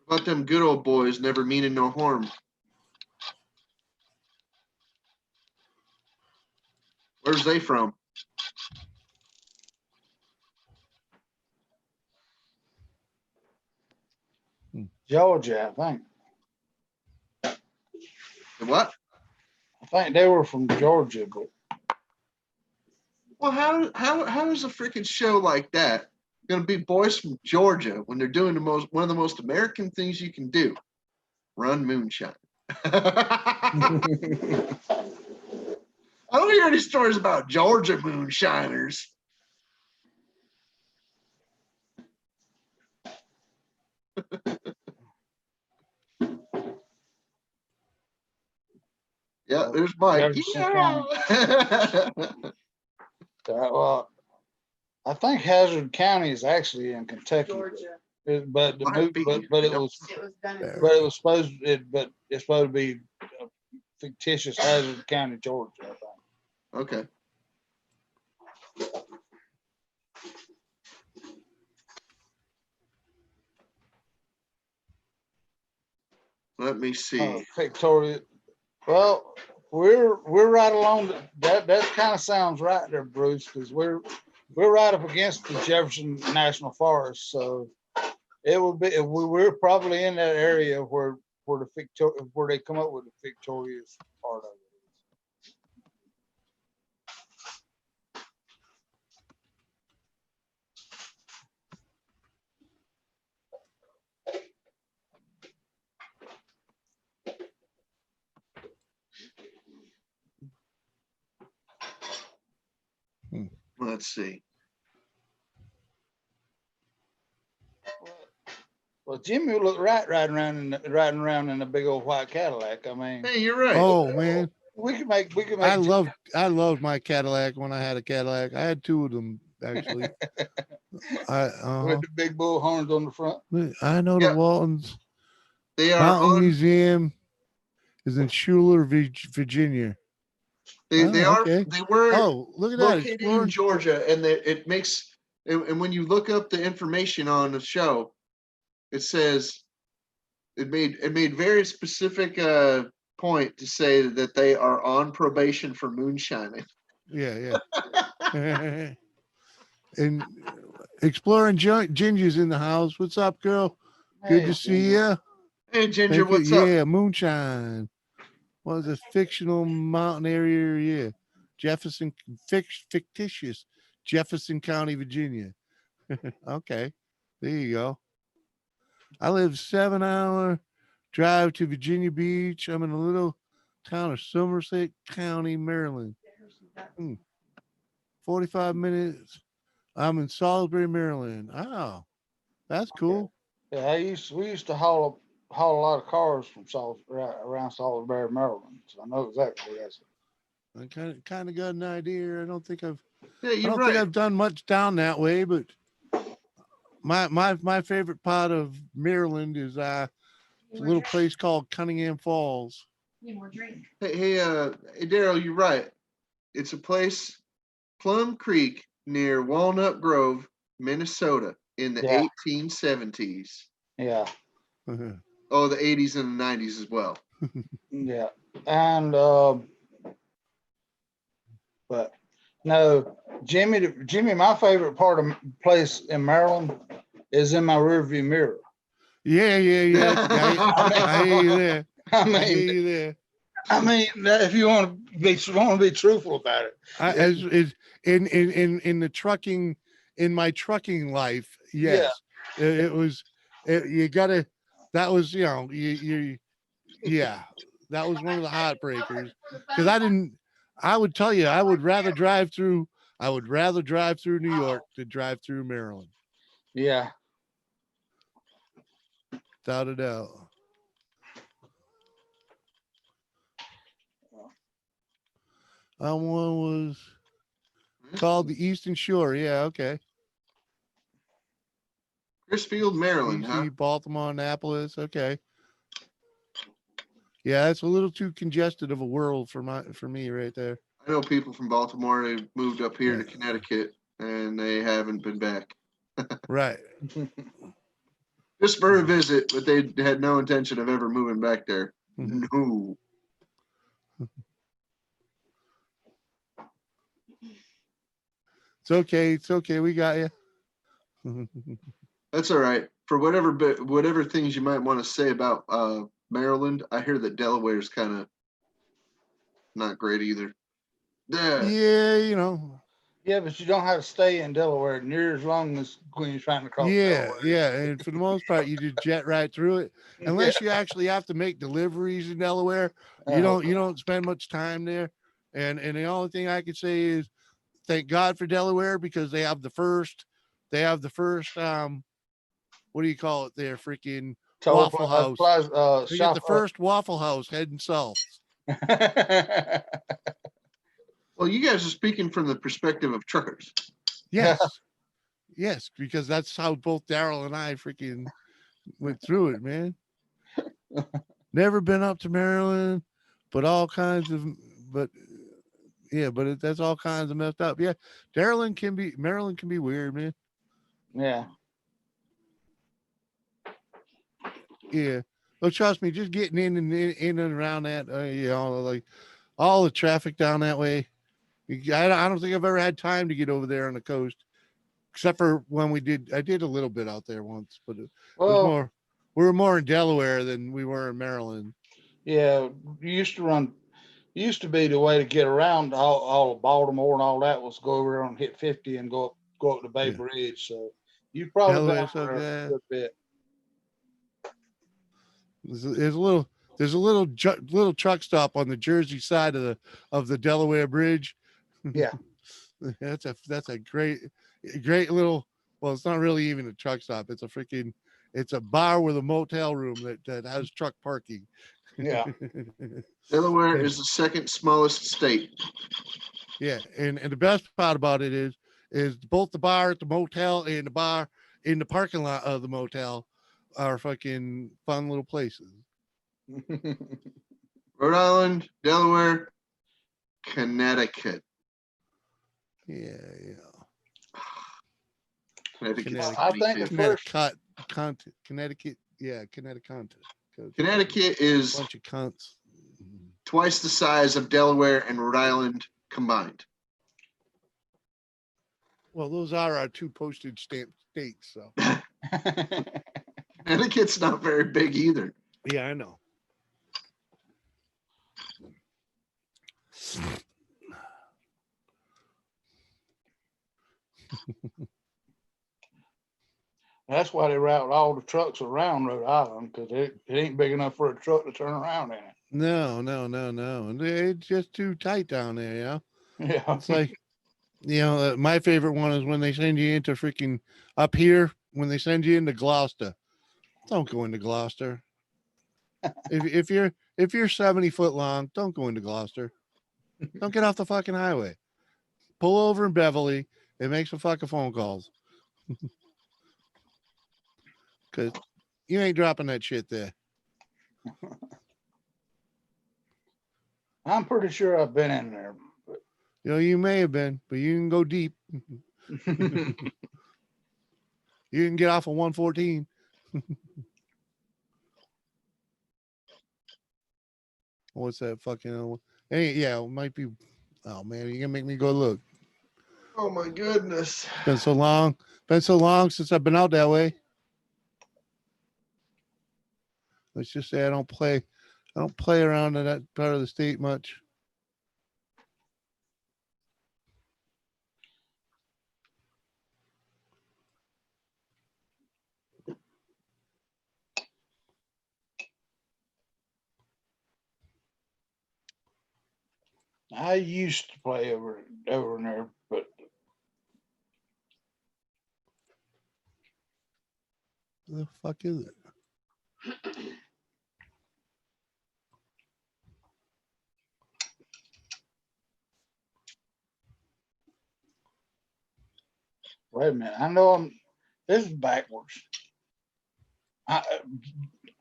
What about them good old boys never meaning no harm? Where's they from? Georgia, I think. The what? I think they were from Georgia, but Well, how is a freaking show like that gonna be boys from Georgia when they're doing one of the most American things you can do? Run moonshine. I don't hear any stories about Georgia moonshiners. Yeah, there's Mike. Yeah. well, I think Hazard County is actually in Kentucky. Georgia. But the Might be. but it was done in but it was supposed but it's supposed to be fictitious Hazard County, Georgia. I think. Okay. Let me see. Victoria. Well, we're right along that kind of sounds right there, Bruce, because we're right up against the Jefferson National Forest, so it will be we're probably in that area where they come up with the Victoria's part of it. Let's see. Well, Jimmy looked riding around in a big old white Cadillac. I mean, Hey, you're right. Oh man, we can make. I loved my Cadillac when I had a Cadillac. I had two of them actually. with the big bull horns on the front. I know Yeah. the Waltons They are Mountain on. Museum is in Schuler, Virginia. They Oh, are. okay. They were Oh, look at that! located in Exploring. Georgia, and it makes. And when you look up the information on the show, it says it made very specific point to say that they are on probation for moonshining. Yeah. And exploring Ginger's in the house. What's up, girl? Good to see you. Hey Ginger, what's up? Yeah, moonshine. Was a fictional mountain area? Yeah, Jefferson, fictitious Jefferson County, Virginia. Okay, there you go. I live 7-hour drive to Virginia Beach. I'm in a little town of Somerset County, Maryland. 45 minutes. I'm in Salisbury, Maryland. Oh, that's cool. Yeah, we used to haul a lot of cars from around Salisbury, Maryland. So I know exactly where that's. I kind of got an idea. I don't think I've Right. done much down that way, but my favorite part of Maryland is a little place called Cunningham Falls. Need more drink. Hey, Daryl, you're right. It's a place, Plum Creek, near Walnut Grove, Minnesota, in the 1870s. Yeah. Oh, the 80s and the 90s as well. Yeah. And but no, Jimmy, my favorite part of place in Maryland is in my rearview mirror. Yeah. I hear you there. I I hear mean, you there. if you want to be truthful about it. As in the trucking, in my trucking life, yes, it was. You gotta. That was yeah. That was one of the heartbreakers because I would tell you I would rather drive through New York to drive through Maryland. Yeah. without a doubt. One was called the Eastern Shore. Yeah, okay. Chrisfield, Maryland, huh? DC, Baltimore, Annapolis. Okay. Yeah, it's a little too congested of a world for me right there. I know people from Baltimore. They moved up here to Right. Connecticut, and they haven't been back. Right. Just for a visit, but they had no intention of ever moving back there. Mhm. No. It's okay. It's okay. We got you. That's all right. For whatever things you might want to say about Maryland, I hear that Delaware's kind of not great either. Yeah. Yeah, you know. Yeah, but you don't have to stay in Delaware near as long as when you're trying to cross Yeah, Delaware. yeah. And for the most part, you just jet right through it. Unless you actually have to make deliveries in Delaware, you don't spend much time there. And the only thing I could say is thank God for Delaware because they have the first what do you call it there? Freaking Waffle House. They get the first Waffle House heading south. Well, you guys are speaking from the perspective of truckers. Yes. Yes, because that's how both Daryl and I freaking went through it, man. Never been up to Maryland, but all kinds of, but yeah, but that's all kinds of messed up. Yeah, Maryland can be weird, man. Yeah. Yeah. Well, trust me, just getting in and around that, like all the traffic down that way. I don't think I've ever had time to get over there on the coast, except for when I did a little bit out there once, but it was Well, more. We were more in Delaware than we were in Maryland. yeah, used to be the way to get around all of Baltimore and all that was go over there and hit 50 and go up the Bay Yeah. Bridge. So you probably been Delaware, up so there a yeah. good bit. There's a little truck stop on the Jersey side of the Delaware Bridge. Yeah. that's a great little. Well, it's not really even a truck stop. It's a bar with a motel room that has truck parking. Yeah. Delaware is the second smallest state. Yeah, and the best part about it is both the bar at the motel and the bar in the parking lot of the motel are fucking fun little places. Rhode Island, Delaware, Connecticut. Yeah. Connecticut's I think the first Connecticut. Yeah, Connecticut. Connecticut is bunch of cunts. twice the size of Delaware and Rhode Island combined. Well, those are our two postage stamp states. So Connecticut's not very big either. yeah, I know. That's why they route all the trucks around Rhode Island because it ain't big enough for a truck to turn around in it. No. And it's just too tight down there, yeah. Yeah. It's like, my favorite one is when they send you into freaking up here, when they send you into Gloucester. Don't go into Gloucester. if you're 70 foot long, don't go into Gloucester. Don't get off the fucking highway. Pull over in Beverly and make some fucking phone calls. Because you ain't dropping that shit there. I'm pretty sure I've been in there. You may have been, but you can go deep. You can get off of 114. What's that fucking? Hey, yeah, it might be. Oh man, you're gonna make me go look. Oh my goodness. It's been so long. Been so long since I've been out that way. Let's just say I don't play around in that part of the state much. I used to play over in there, but Who the fuck is it? Wait a minute. I know this is backwards.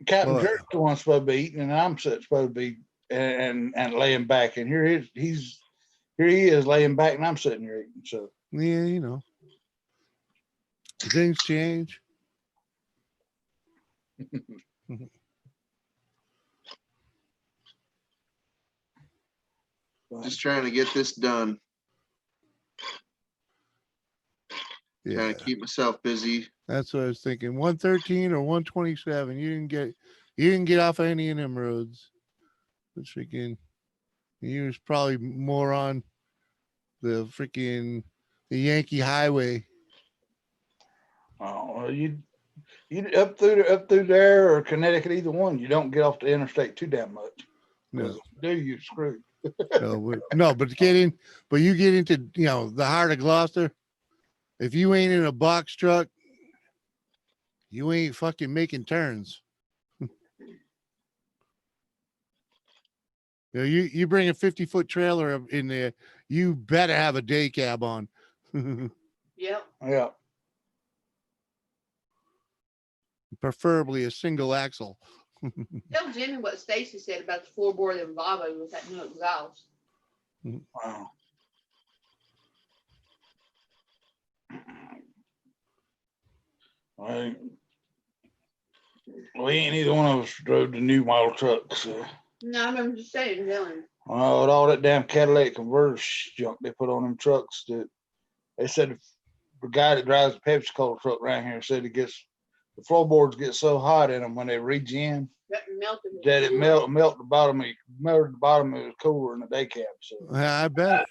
Captain What? Jerk's the one supposed to be eating, and I'm supposed to be and laying back. And here he is laying back, and I'm sitting here eating. So Yeah, you know, things change. Just trying to get this done. Yeah, Trying to keep myself busy. that's what I was thinking. 113 or 127. You didn't get off any of them roads. But freaking, you was probably more on the freaking the Yankee Highway. oh, well, you up through there or Connecticut, either one. You don't get off the interstate too damn much. 'Cause No, if you do, you're screwed. but you get into the heart of Gloucester. If you ain't in a box truck, you ain't fucking making turns. You bring a 50-foot trailer in there, you better have a day cab on. Yep. Yeah. Preferably a single axle. Tell Jimmy what Stacy said about the floorboard of the Volvo with that new exhaust. Wow. Well, we ain't either one of us drove the new model truck, so No, I'm just saying, Dylan. well, with all that damn catalytic converter junk they put on them trucks, that they said the guy that drives the Pepsi Cola truck around here said the floorboards get so hot in them when they regen That melted. that it melt the bottom. It melted the bottom. It was cooler in the day cab. So I bet.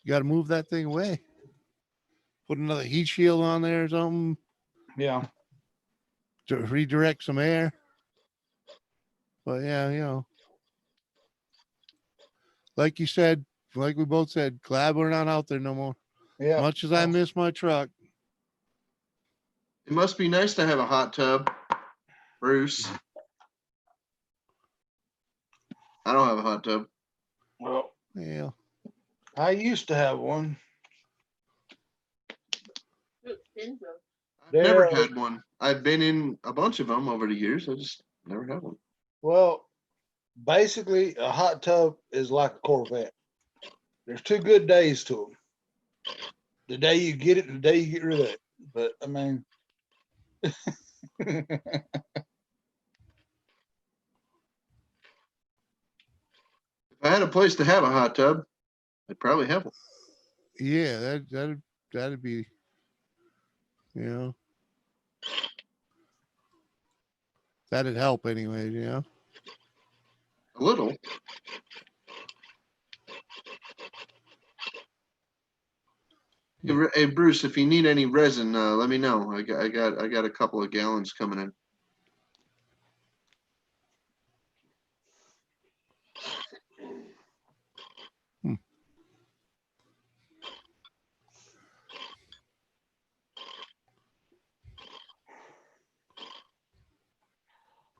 You got to move that thing away. Put another heat shield on there or something yeah, to redirect some air. But yeah, like you said, like we both said, glad we're not out there no more. yeah. Much as I miss my truck. It must be nice to have a hot tub, Bruce. I don't have a hot tub. Well, Yeah. I used to have one. Too expensive. I've never There- had one. I've been in a bunch of them over the years. I just never had one. Well, basically, a hot tub is like a Corvette. There's two good days to them. The day you get it, and the day you get rid of it. But I mean, If I had a place to have a hot tub, I'd probably have one. Yeah, that'd be, that'd help anyways, A little. Hey, Bruce, if you need any resin, let me know. I got a couple of gallons coming in.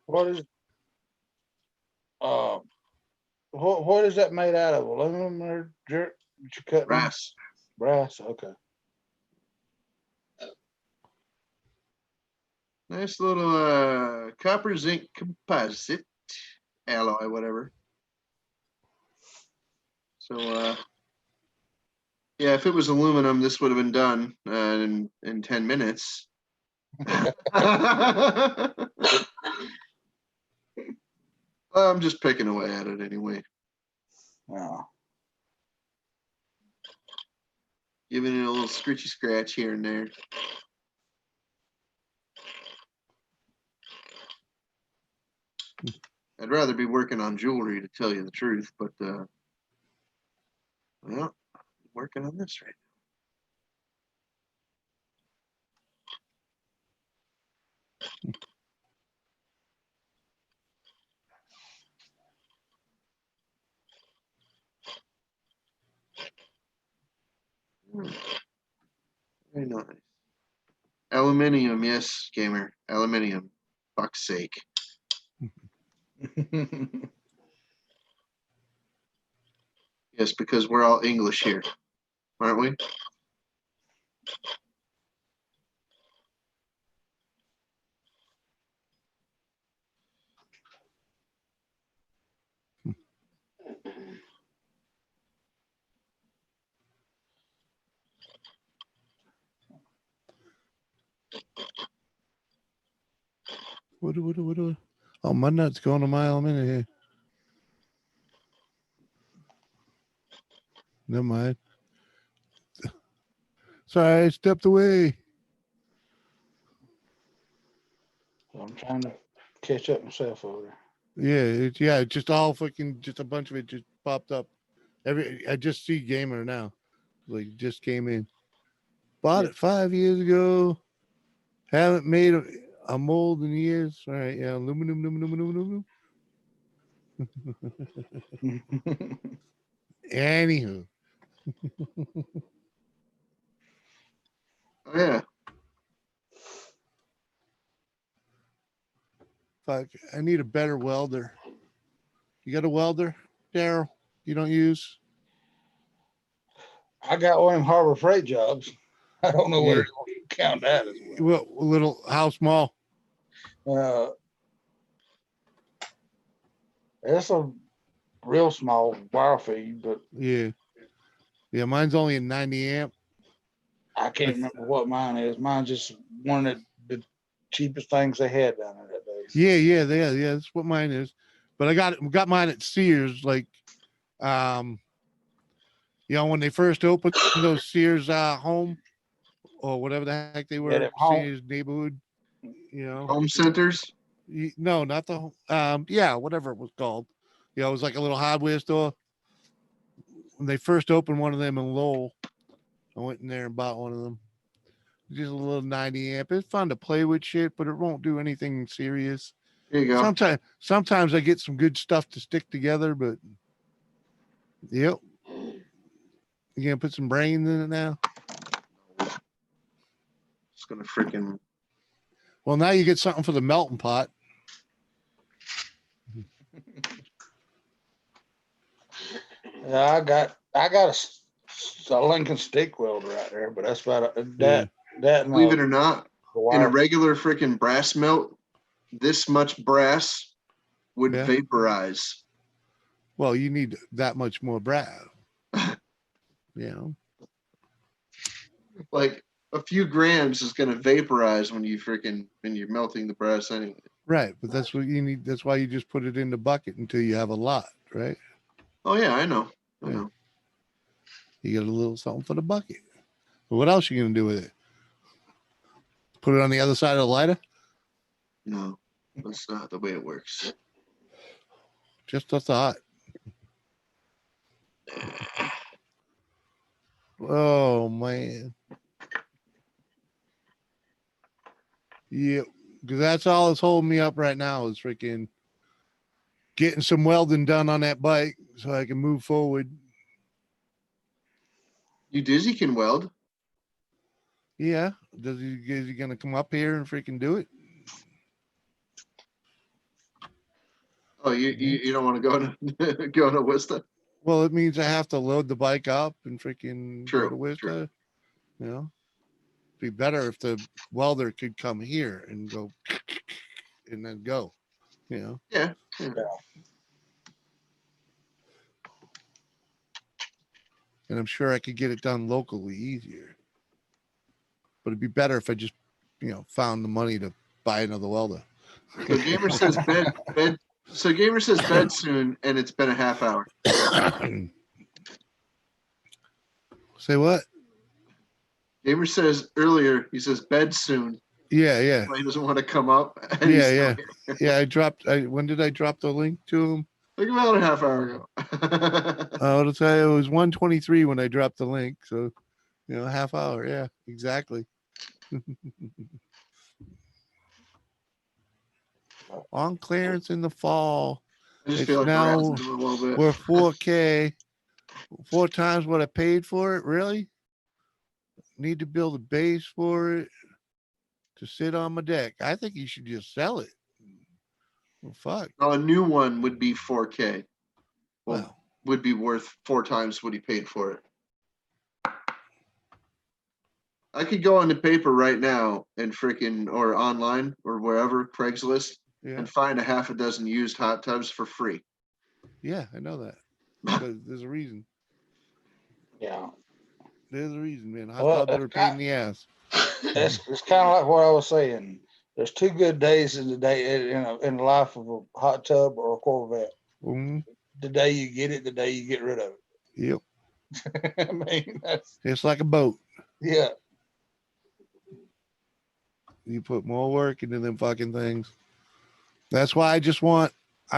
what is uh, what is that made out of? Aluminum or dirt? That you cut? Brass. Brass. Okay. Nice little copper zinc composite alloy, whatever. So yeah, if it was aluminum, this would have been done in 10 minutes. I'm just picking away at it anyway, Wow. giving it a little scritchy scratch here and there. I'd rather be working on jewelry, to tell you the truth, but well, I'm working on this right now. Very nice. Aluminium, yes, gamer. Aluminium. Fuck's sake. Yes, because we're all English here, aren't we? What? Oh, my nut's going a mile a minute here. Never mind. Sorry, I stepped away. I'm trying to catch up myself over there. Yeah, it's just all fucking, just a bunch of it just popped up. I just see gamer now. Like, just came in. Bought Yeah. it 5 years ago. Haven't made a mold in years. All right, yeah, aluminum. Anywho, Oh, yeah. fuck, I need a better welder. You got a welder, Daryl? You don't use? I got one of them Harbor Freight jobs. I don't know whether you count that as Well, little, how small? well. It's a real small wire feed, but Yeah, mine's only a 90 amp. I can't remember what mine is. Mine's just one of the cheapest things they had down there that day. Yeah. That's what mine is. But I got mine at Sears. Like, when they first opened those Sears home or whatever the heck they were, them home- Sears neighborhood. Home centers. No, not the whatever it was called. It was like a little hardware store. When they first opened one of them in Lowell, I went in there and bought one of them. Just a little 90 amp. It's fun to play with shit, but it won't do anything serious. There you go. Sometimes I get some good stuff to stick together, but yep. You gonna put some brains in it now? It's gonna freaking. Well, now you get something for the melting pot. Yeah, I got a Lincoln stick welder right there, but that's about that. That and Believe it or not, the in a wire. regular freaking brass melt, this much brass would Yeah. vaporize. Well, you need that much more brass. Like a few grams is gonna vaporize when you're melting the brass anyway. Right, but that's what you need. That's why you just put it in the bucket until you have a lot, right? Oh yeah, I know. I Yeah. know. You get a little something for the bucket. But what else are you gonna do with it? Put it on the other side of the lighter? No, that's not the way it works. Just a thought. Oh man. Yeah, because that's all that's holding me up right now is freaking getting some welding done on that bike so I can move forward. You Dizzy can weld. Yeah. Is he gonna come up here and freaking do it? Oh, you don't want to go to go to Wista? Well, it means I have to load the bike up and freaking go True, to Wista. true. Be better if the welder could come here and go and then go. Yeah. And I'm sure I could get it done locally easier. But it'd be better if I just, found the money to buy another welder. So Gamer says bed. So Gamer says bed soon, and it's been a half hour. Say what? Gamer says earlier, he says bed soon. Yeah. He doesn't want to come up. And he's still Yeah. here. Yeah, when did I drop the link to him? Like about a half hour ago. I'll tell you, it was 1:23 when I dropped the link. So, half hour. Yeah, exactly. On clearance in the fall. I just It's feel like now- we're asking him a little bit. We're 4K, 4 times what I paid for it. Really? Need to build a base for it. to sit on my deck. I think you should just sell it. Well, fuck. Now, a new one would be 4K. Well, Well, would be worth 4 times what he paid for it. I could go on the paper right now and or online or wherever, Craigslist, yeah, and find a half a dozen used hot tubs for free. yeah, I know that. Because there's a reason. Yeah. There's a reason, man. Hot Well, tubs are a pain in the ass. It's kind of like what I was saying. There's 2 good days in the day in the life of a hot tub or a Corvette. Mhm. The day you get it, the day you get rid of Yep. it. I mean, that's, It's like a boat. yeah. You put more work into them fucking things. That's why I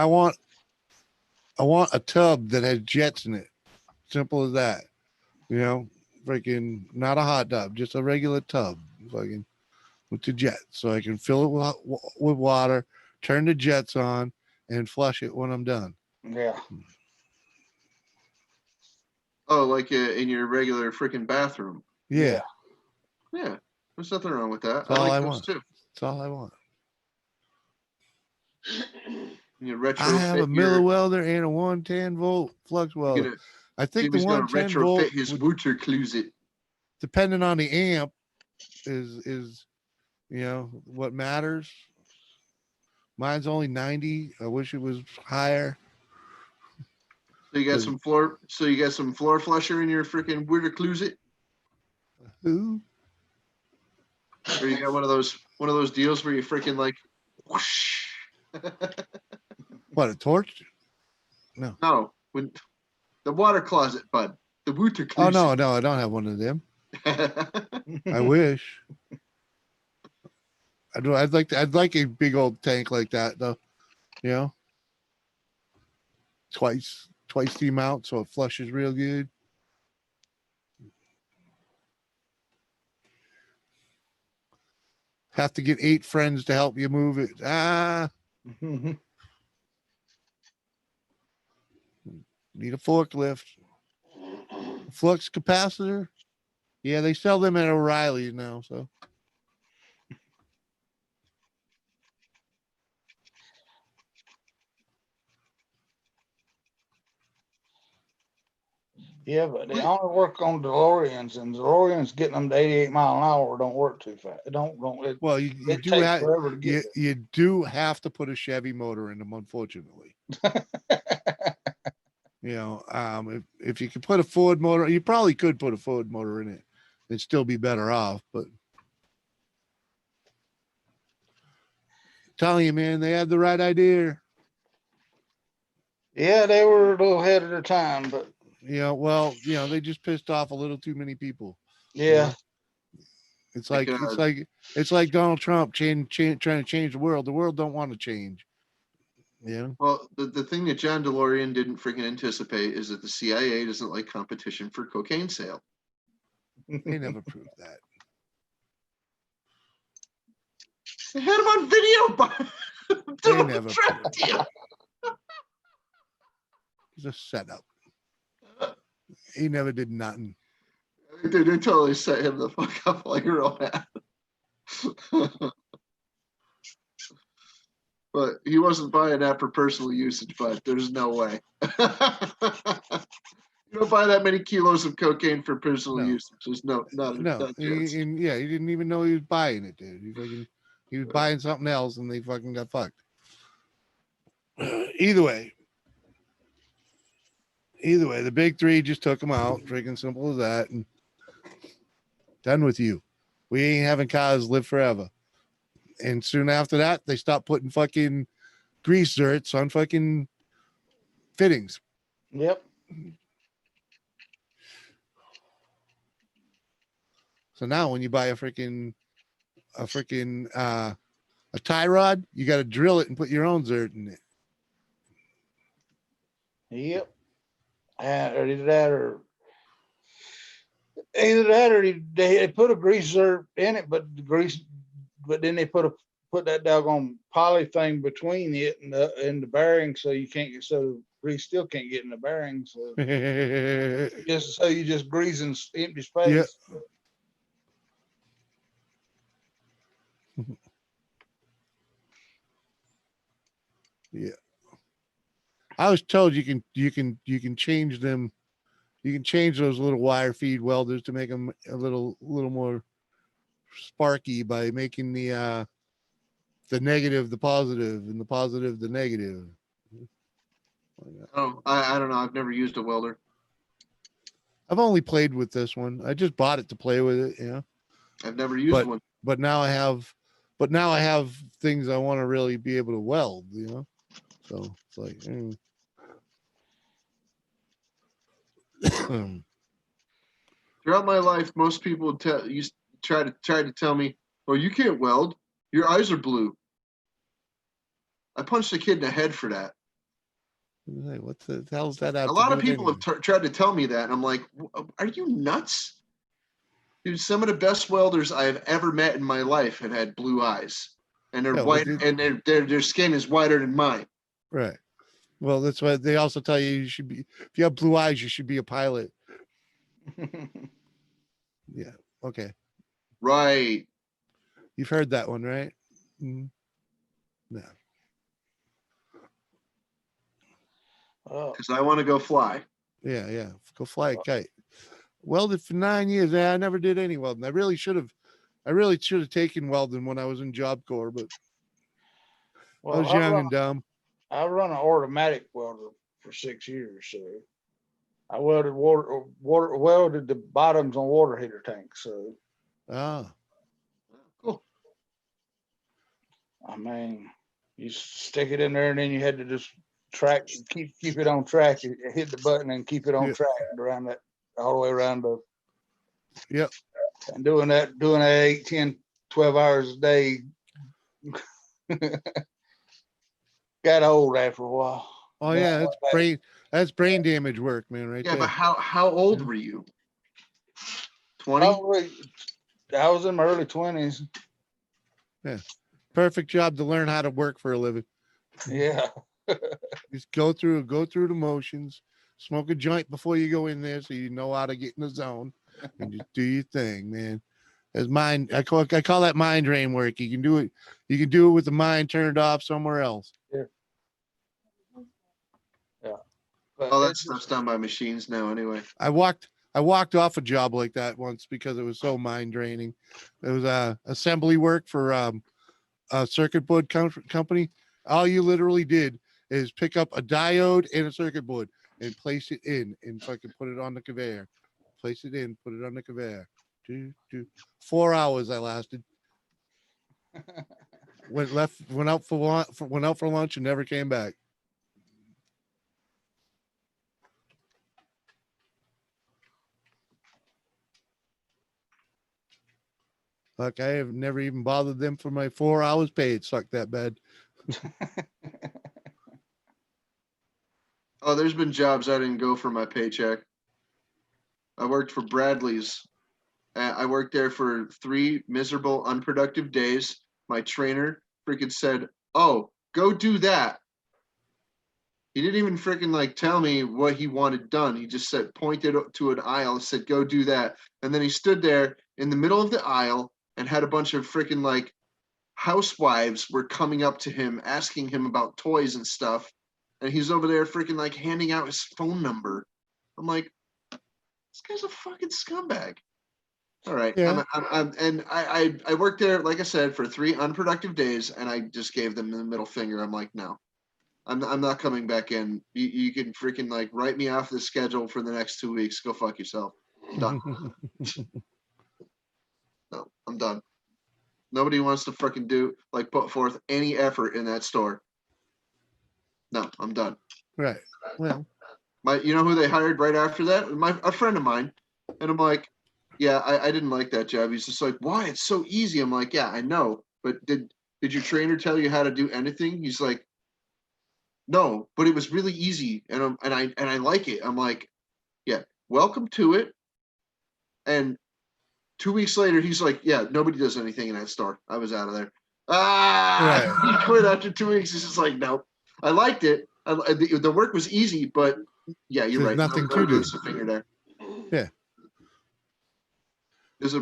want a tub that has jets in it. Simple as that. You know, freaking not a hot tub, just a regular tub, fucking with the jets, so I can fill it with water, turn the jets on, and flush it when I'm done. Yeah. Oh, like in your regular freaking bathroom. Yeah, Yeah, there's nothing wrong with that. That's all I those want. too. that's all I want. You I have a retrofit Miller your. welder and a 110-volt flux You're welder. gonna, I think Jimmy's the gonna 110 volt, retrofit his would, water closet. depending on the amp, is what matters. Mine's only 90. I wish it was higher. So you got Does- some floor. So you got some floor flusher in your freaking water closet, Who? or you got one of those deals where you freaking like, whoosh. What, a torch? No, when the water closet, bud, the water Oh closet. no, I don't have one of them. I wish. I do. I'd like a big old tank like that though. You know, twice the amount, so it flushes real good. Have to get 8 friends to help you move it. Need a forklift. Flux capacitor. Yeah, they sell them at O'Reilly's now. So Yeah, but they only work on DeLoreans, and DeLoreans getting them to 88 mile an hour don't work too fast. It don't. well, you It do takes have forever to get you do have to put a Chevy motor in them, unfortunately. If you could put a Ford motor, you probably could put a Ford motor in it and still be better off. But telling you, man, they had the right idea. Yeah, they were a little ahead of their time, but They just pissed off a little too many people. yeah. It's Like, like Donald Trump trying to change the world. The world don't want to change. Well, the thing that John DeLorean didn't freaking anticipate is that the CIA doesn't like competition for cocaine sale. They never proved that. They had him on video. They doing never a drug proved deal. It's a setup. He never did nothing. Dude, they totally set him the fuck up like real bad. But he wasn't buying that for personal usage, but there's no way. You don't buy that many kilos of cocaine for personal No. usage. There's not a chance. He didn't even know he was buying it, dude. He was buying something else, and they fucking got fucked. Either way, the big 3 just took him out. Freaking simple as that, and done with you. We ain't having cars live forever. And soon after that, they stopped putting fucking grease zerts on fucking fittings. Yep. So now when you buy a tie rod, you got to drill it and put your own zert in it. Yep. And or either that or they put a greaser in it, but then they put that doggone poly thing between it and the bearing, so the grease still can't get in the bearing. So you just greasing empty space. Yeah. I was told you can change them. You can change those little wire feed welders to make them a little more sparky by making the negative the positive and the positive the negative. Oh, I don't know. I've never used a welder. I've only played with this one. I just bought it to play with it, I've never used But one. but now I have things I want to really be able to weld, So it's like Throughout my life, most people would try to tell me, "Oh, you can't weld. Your eyes are blue." I punched a kid in the head for that. hey, what the hell's that have A to lot do of with people have anything? tried to tell me that, and I'm like, "Are you nuts?" Dude, some of the best welders I have ever met in my life have had blue eyes, and they're Yeah, well, white, and their skin is whiter than mine. right. Well, that's why they also tell you should be, if you have blue eyes, you should be a pilot. Yeah. Okay. Right. You've heard that one, right? Mm, no. Oh, Because I want to go fly. Yeah. Yeah. Go fly a kite. Welded for 9 years. I never did any welding. I really should have taken welding when I was in Job Corps, but I well, was young and dumb. I run an automatic welder for 6 years, so I welded welded the bottoms on water heater tanks. So Ah, Cool. I mean, you stick it in there, and then you had to just keep it on track. You hit the button and keep it on Yeah. track around that all the way around the. Yep. And doing that 8, 10, 12 hours a day got old after a while. Oh yeah, that's brain damage work, man, right Yeah, there. but how old were you? 20? Probably, I was in my early 20s. Perfect job to learn how to work for a living. Yeah. Just go through the motions, smoke a joint before you go in there so you know how to get in the zone and just do your thing, man. As mind, I call that mind drain work. You can do it with the mind turned off somewhere else. But Oh, that it's stuff's just, done by machines now anyway. I walked off a job like that once because it was so mind draining. It was assembly work for a circuit board company. All you literally did is pick up a diode and a circuit board and place it in and fucking put it on the conveyor. Place it in, put it on the conveyor. 4 hours I lasted. Went out for lunch and never came back. Like I have never even bothered them for my 4 hours paid. Suck that bad. Oh, there's been jobs I didn't go for my paycheck. I worked for Bradley's. I worked there for 3 miserable, unproductive days. My trainer freaking said, "Oh, go do that." He didn't even freaking like tell me what he wanted done. He just said, pointed to an aisle, said, "Go do that." And then he stood there in the middle of the aisle and had a bunch of freaking like housewives were coming up to him, asking him about toys and stuff. And he's over there freaking like handing out his phone number. I'm like, this guy's a fucking scumbag. All right. Yeah. I worked there, like I said, for 3 unproductive days, and I just gave them the middle finger. I'm like, no, I'm not coming back in. You can freaking like write me off the schedule for the next 2 weeks. Go fuck yourself. Done. No, I'm done. Nobody wants to freaking put forth any effort in that store. No, I'm done. Right. Well, You know who they hired right after that? A friend of mine. And I'm like, yeah, I didn't like that job. He's just like, why? It's so easy. I'm like, yeah, I know. But did your trainer tell you how to do anything? He's like, no, but it was really easy, and I like it. I'm like, yeah, welcome to it. And 2 weeks later, he's like, yeah, nobody does anything in that store. I was out of there. He quit after 2 weeks. He's just like, nope. I liked it. The work was easy, but yeah, you're There's right. nothing No to do. finger there. Yeah. There's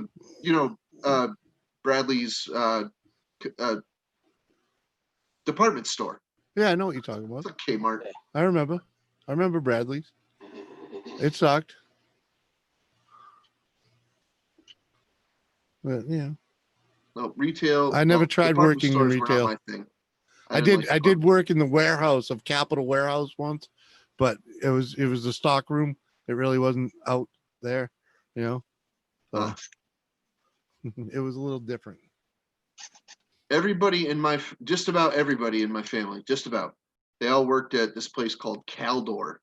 Bradley's department store. Yeah, I know what you're talking about. It's a Kmart. I remember. I remember Bradley's. It sucked. But yeah, No, retail. I never well, tried department working in stores were not retail. my thing. I didn't did. like I did department- work in the warehouse of Capital Warehouse once, but it was the stock room. It really wasn't out there, you know. So Ugh. it was a little different. Everybody in my just about everybody in my family, just about, they all worked at this place called Caldor.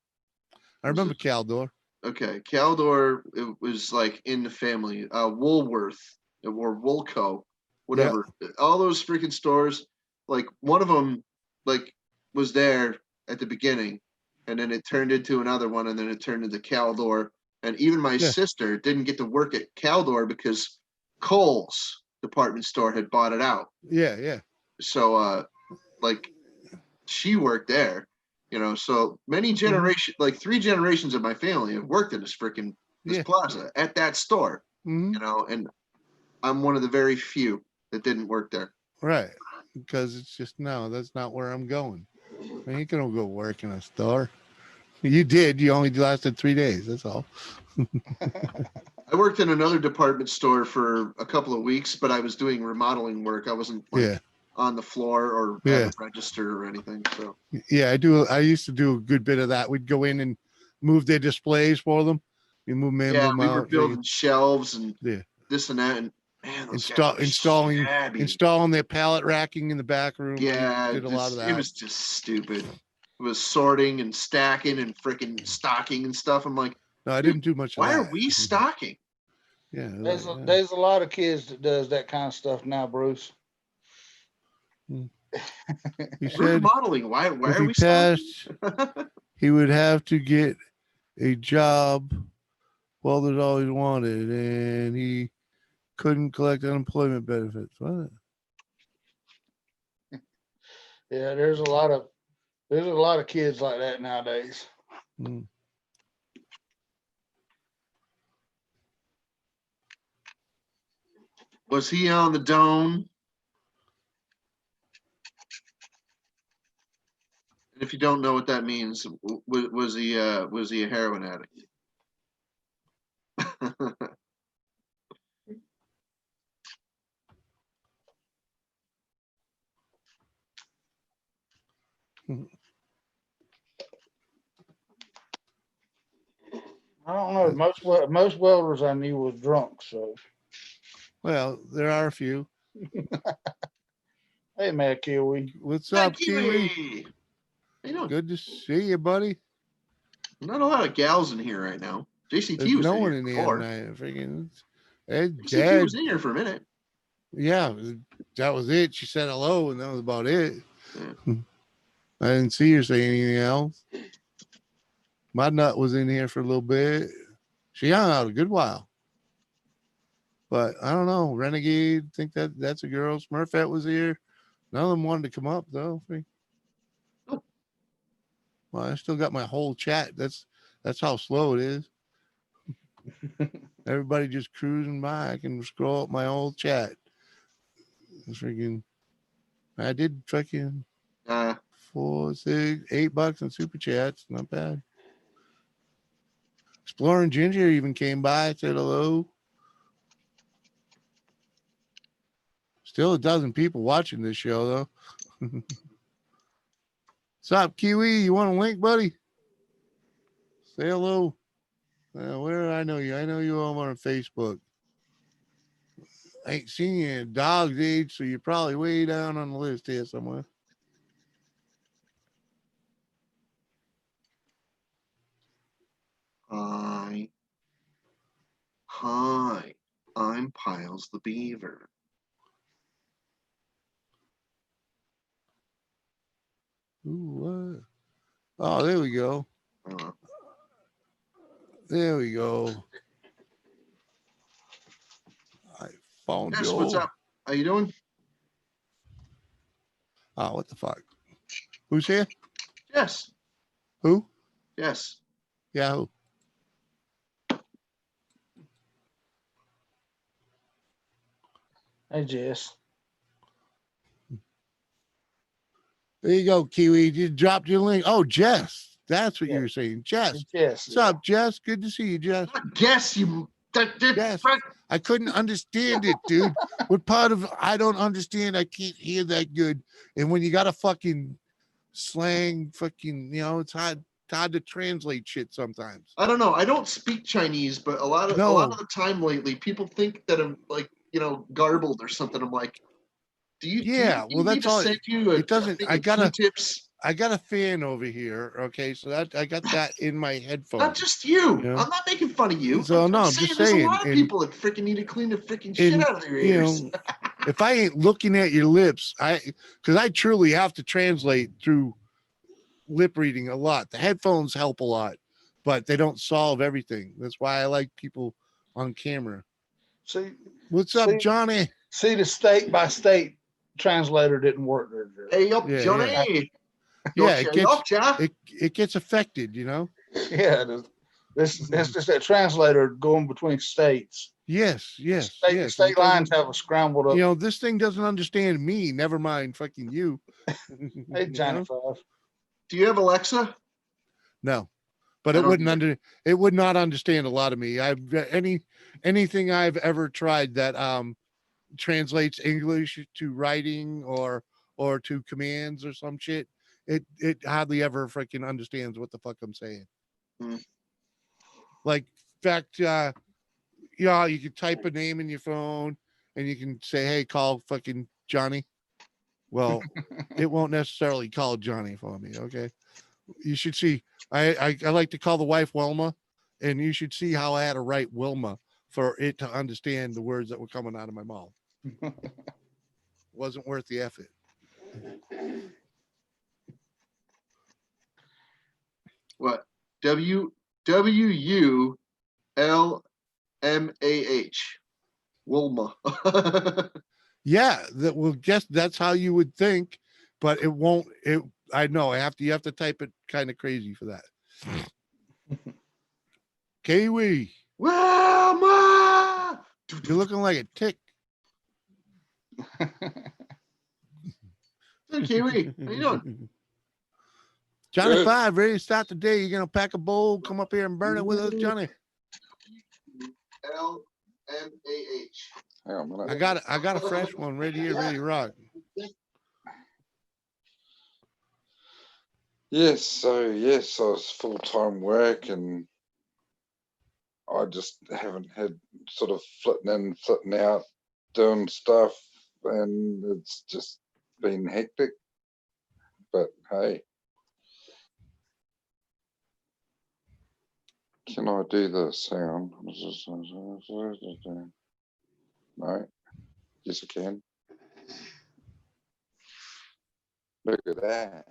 I remember Caldor. Okay, Caldor, it was like in the family. Woolworth or Woolco, whatever. All those freaking stores. Like one of them, like was there at the beginning, and then it turned into another one, and then it turned into Caldor. And even my Yeah. sister didn't get to work at Caldor because Kohl's department store had bought it out. Yeah, yeah. So like she worked there, so many generation like 3 generations of my family have worked in this freaking Yeah. plaza at that store, Hmm. and I'm one of the very few that didn't work there. Right. Because it's just no, that's not where I'm going. I ain't gonna go work in a store. You did. You only lasted 3 days. That's all. I worked in another department store for a couple of weeks, but I was doing remodeling work. I wasn't like Yeah. on the floor or Yeah. at a register or anything. So Yeah, I do. I used to do a good bit of that. We'd go in and move their displays for them. You move them in, yeah, move them we were out. building shelves and Yeah. this and that, and man, those guys were Installing shabby. installing their pallet racking in the back room. We Yeah, did a lot of that. it was just stupid. It was sorting and stacking and freaking stocking and stuff. I'm like, No, I didn't do much of why that. are we stocking? Yeah. There's like, there's a lot of kids that does that kind of stuff now, Bruce. He We're said remodeling. Why if are he we stocking? passed, he would have to get a job. Well, there's all he wanted, and he couldn't collect unemployment benefits. What? Yeah, there's a lot of kids like that nowadays. Mm. Was he on the dome? And if you don't know what that means, was he a heroin addict? I don't know. Most welders I knew was drunk. So Well, there are a few. hey, man, Kiwi. What's up, Kiwi? Kiwi. You know, Good to see you, buddy. not a lot of gals in here right now. JCT There's was no in one here in here before. tonight. Freaking Ed, JCT Dad. was in here for a minute. Yeah, that was it. She said hello, and that was about it. Yeah. I didn't see her say anything else. My nut was in here for a little bit. She hung out a good while. But I don't know. Renegade, think that's a girl. Smurfette was here. None of them wanted to come up though. Oh. Well, I still got my whole chat. That's how slow it is. Everybody just cruising by. I can scroll up my whole chat. Freaking, I did fucking $4, $6, $8 in super chats. Not bad. Exploring Ginger even came by, said hello. Still a dozen people watching this show though. What's up, Kiwi? You want a link, buddy? Say hello. Where I know you? I know you all on Facebook. I ain't seen you in a dog's age, so you're probably way down on the list here somewhere. Hi, I'm Piles the Beaver. Ooh, what? Oh, there we go. There we go. I found Yes, you. what's up? How you doing? Oh, what the fuck? Who's here? Yes, Who? yes. Yahoo. Hey, Jess. There you go, Kiwi. You dropped your link. Oh, Jess. That's what Yeah. you were saying. Jess. Yes. What's up, Jess? Good to see you, Jess. I guess you. Yes. I couldn't understand it, dude. What part of I don't understand? I can't hear that good. And when you got a fucking slang, fucking, it's hard to translate shit sometimes. I don't know. I don't speak Chinese, but a lot of No. the time lately, people think that I'm like garbled or something. I'm like, do you? Yeah, Do you well, need that's to all. send you a It doesn't. thing I of got a Q-tips? fan over here. Okay, so that I got that in my headphones. Not just you. Yeah. I'm not making fun of you. So, no, I'm saying just there's saying, a lot of and- people that freaking need to clean the freaking shit And out of their ears. if I ain't looking at your lips, because I truly have to translate through lip reading a lot. The headphones help a lot, but they don't solve everything. That's why I like people on camera. See, What's up, See? Johnny? see, the state by state translator didn't work there. Hey up, Yeah, Johnny. Yeah, it gets Gotcha. it gets affected, Yeah, this that's just that translator going between states. Yes, yes, State, yes. state It lines doesn't- have a scrambled up. This thing doesn't understand me. Never mind, fucking you. Hey, You Johnny know? Five. Do you have Alexa? No, but I it don't wouldn't either. it would not understand a lot of me. Anything I've ever tried that translates English to writing or to commands or some shit, it hardly ever freaking understands what the fuck I'm saying. Hmm. Like, in fact, you can type a name in your phone and you can say, "Hey, call fucking Johnny." Well, it won't necessarily call Johnny for me. Okay, you should see. I like to call the wife Wilma, and you should see how I had to write Wilma for it to understand the words that were coming out of my mouth. Wasn't worth the effort. What? WULMAH. Wilma. Yeah, that will guess that's how you would think, but it won't. I know. You have to type it kind of crazy for that. Kiwi, Wilma. you're looking like a tick. Hey, Kiwi. How you doing? Johnny Good. Five, ready to start the day. You're gonna pack a bowl, come up here and burn it with us, Johnny. LMAH. Hang on a minute. I got a fresh one right here, ready to rock. Yes, I was full-time work and I just haven't had sort of flitting in, flitting out, doing stuff, and it's just been hectic. But hey, can I do this? Hang on. No. Yes, I can. Look at that.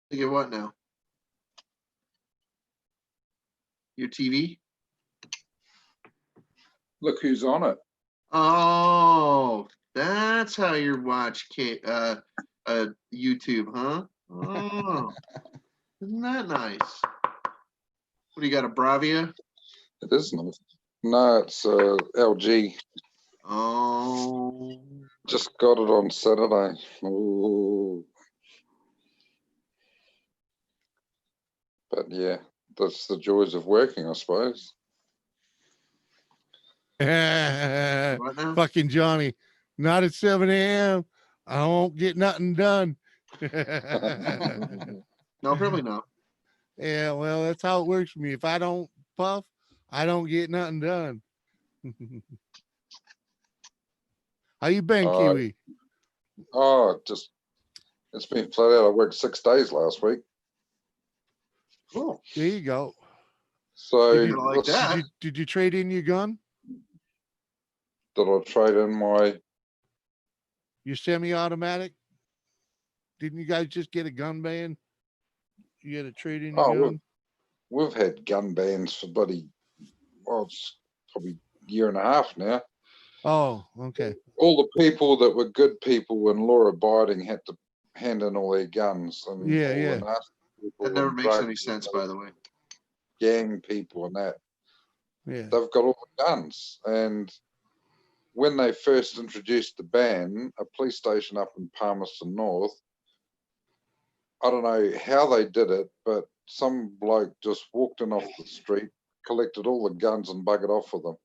Think of what now? Your TV? Look who's on it. Oh, that's how you watch YouTube, huh? Oh, isn't that nice? What do you got, a Bravia? It is nice. No, it's LG. Oh, Just got it on Saturday. Ooh. But yeah, that's the joys of working, I suppose. what now? Fucking Johnny, not at 7 a.m. I won't get nothing done. No, probably not. Yeah, well, that's how it works for me. If I don't puff, I don't get nothing done. How you been, Kiwi? Oh, just it's been flat out. I worked 6 days last week. Cool. There you go. So Did you, like that. did you trade in your gun, did I trade in my your semi-automatic? Didn't you guys just get a gun ban? You had to trade in your Oh, gun. we've had gun bans for bloody it's probably a year and a half now. Oh, okay. All the people that were good people and law abiding had to hand in all their guns, and Yeah, all the yeah. nasty people That never and makes drug any sense, people, by the way. gang people and that, Yeah. they've got all the guns, and when they first introduced the ban, a police station up in Palmerston North, I don't know how they did it, but some bloke just walked in off the street, collected all the guns and buggered off with them.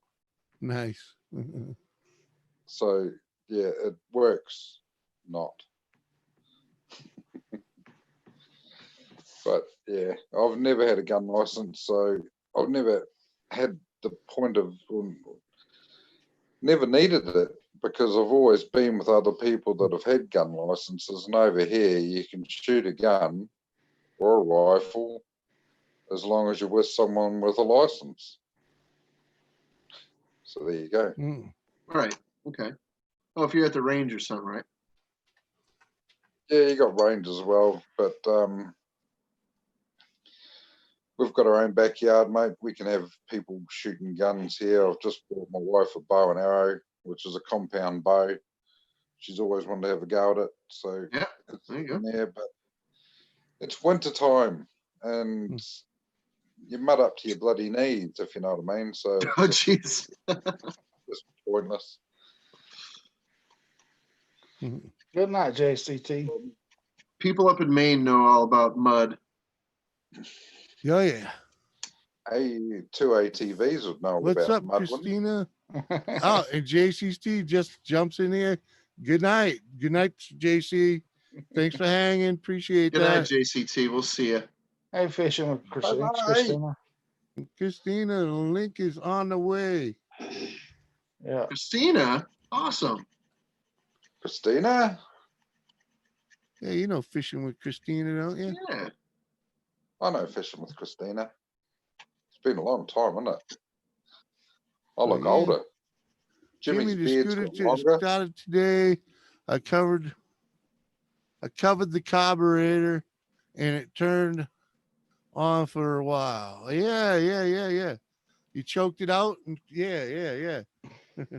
Nice. So yeah, it works not. But yeah, I've never had a gun license, so I've never had the point of, never needed it because I've always been with other people that have had gun licenses. And over here, you can shoot a gun or a rifle as long as you're with someone with a license. So there you go. Mm. Right. Okay. Oh, if you're at the range or something, right? Yeah, you got range as well, but we've got our own backyard, mate. We can have people shooting guns here. I've just bought my wife a bow and arrow, which is a compound bow. She's always wanted to have a go at it, so Yeah, it's there you go. in there. But it's winter time, and you mud up to your bloody knees, if you know what I mean. So Oh, it's jeez. just pointless. Good night, JCT. People up in Maine know all about mud. Oh yeah. Two ATVs would know What's about up, mud, wouldn't you? Christina? Oh, and JCT just jumps in here. Good night. Good night, JC. Thanks for hanging. Appreciate Good night, that. JCT. We'll see you. Hey, fishing with Christina. Bye-bye. Christina. Christina, the link is on the way. Yeah. Christina, awesome. Christina? Yeah, you know fishing with Christina, don't you? Yeah. I know fishing with Christina. It's been a long time, hasn't it? I look Yeah. older. Jimmy, Jimmy's the beard's scooter got longer. started today. I covered the carburetor and it turned on for a while. Yeah. You choked it out and yeah. You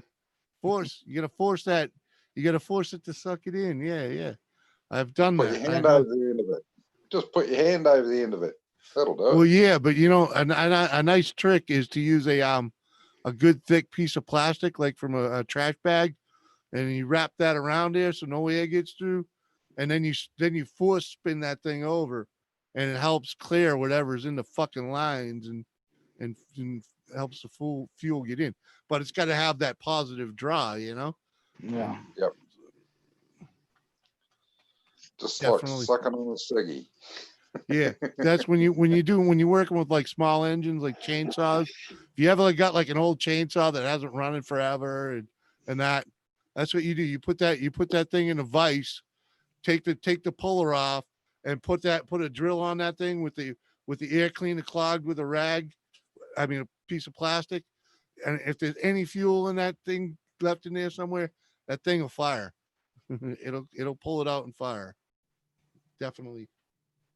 gotta force that. You gotta force it to suck it in. Yeah. I've done Put that. your hand over the end of it. Just put your hand over the end of it. That'll do Well, it. yeah, but you know, a nice trick is to use a good thick piece of plastic, like from a trash bag, and you wrap that around there so no air gets through, and then you force spin that thing over, and it helps clear whatever's in the fucking lines and helps the fuel get in. But it's got to have that positive draw, you know. Yeah. Just Definitely. like sucking on a ciggy. Yeah, that's when you're working with like small engines like chainsaws. If you ever like, got like an old chainsaw that hasn't run in forever and that's what you do. You put that thing in a vise, take the puller off, and put a drill on that thing with the air cleaner clogged with a rag. I mean a piece of plastic, and if there's any fuel in that thing left in there somewhere, that thing will fire. it'll pull it out and fire. Definitely.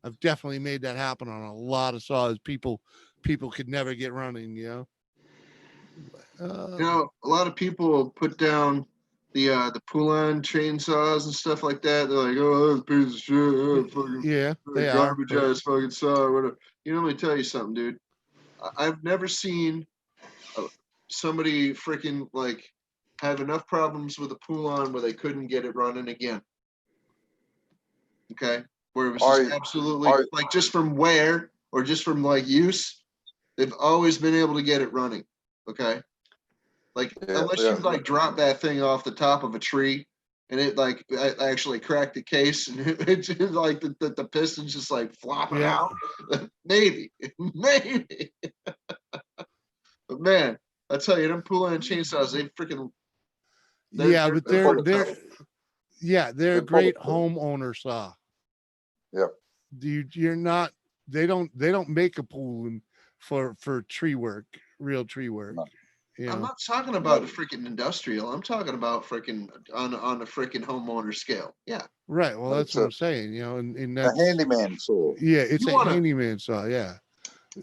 I've definitely made that happen on a lot of saws. People could never get running, you know. You know, a lot of people put down the Poulan chainsaws and stuff like that. They're like, oh, that's a piece of shit. Oh, fucking Yeah, they are. garbage but- ass fucking saw, whatever. You know, let me tell you something, dude. I've never seen somebody freaking like have enough problems with a Poulan where they couldn't get it running again. Okay, where it was just absolutely like just from wear or just from like use, they've always been able to get it running. Okay, like unless you like drop that thing off the top of a tree and it like actually cracked the case and it just like the piston's just like flopping out. Maybe. But man, I tell you, them Poulan chainsaws, they freaking but they're a great bulletproof. homeowner saw. Yep. You're not. They don't make a Poulan for tree work, real tree work. No. You I'm know? not talking about a freaking industrial. I'm talking about freaking on a freaking homeowner scale. Yeah. Right. Well, that's That's what a- I'm saying. You know, and A that's handyman saw. yeah, it's You a wanna- handyman saw. Yeah.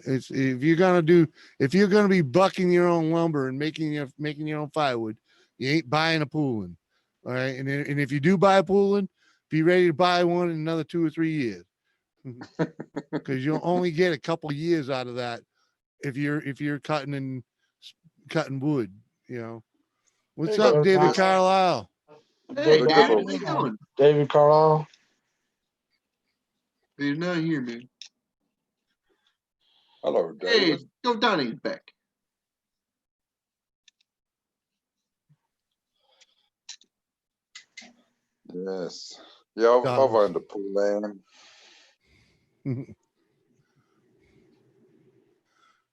It's if you're gonna be bucking your own lumber and making your own firewood, you ain't buying a Poulan. All right. And if you do buy a Poulan, be ready to buy one in another 2 or 3 years. Because you'll only get a couple of years out of that if you're cutting wood, you know. What's Hey, up, Coach David Mike. Carlisle? Hey, Good David, how morning. you doing? David Carlisle. He's not here, man. Hello, Hey, David. go Donnie back. Yes. Yeah, I've Dogs. owned a pool land.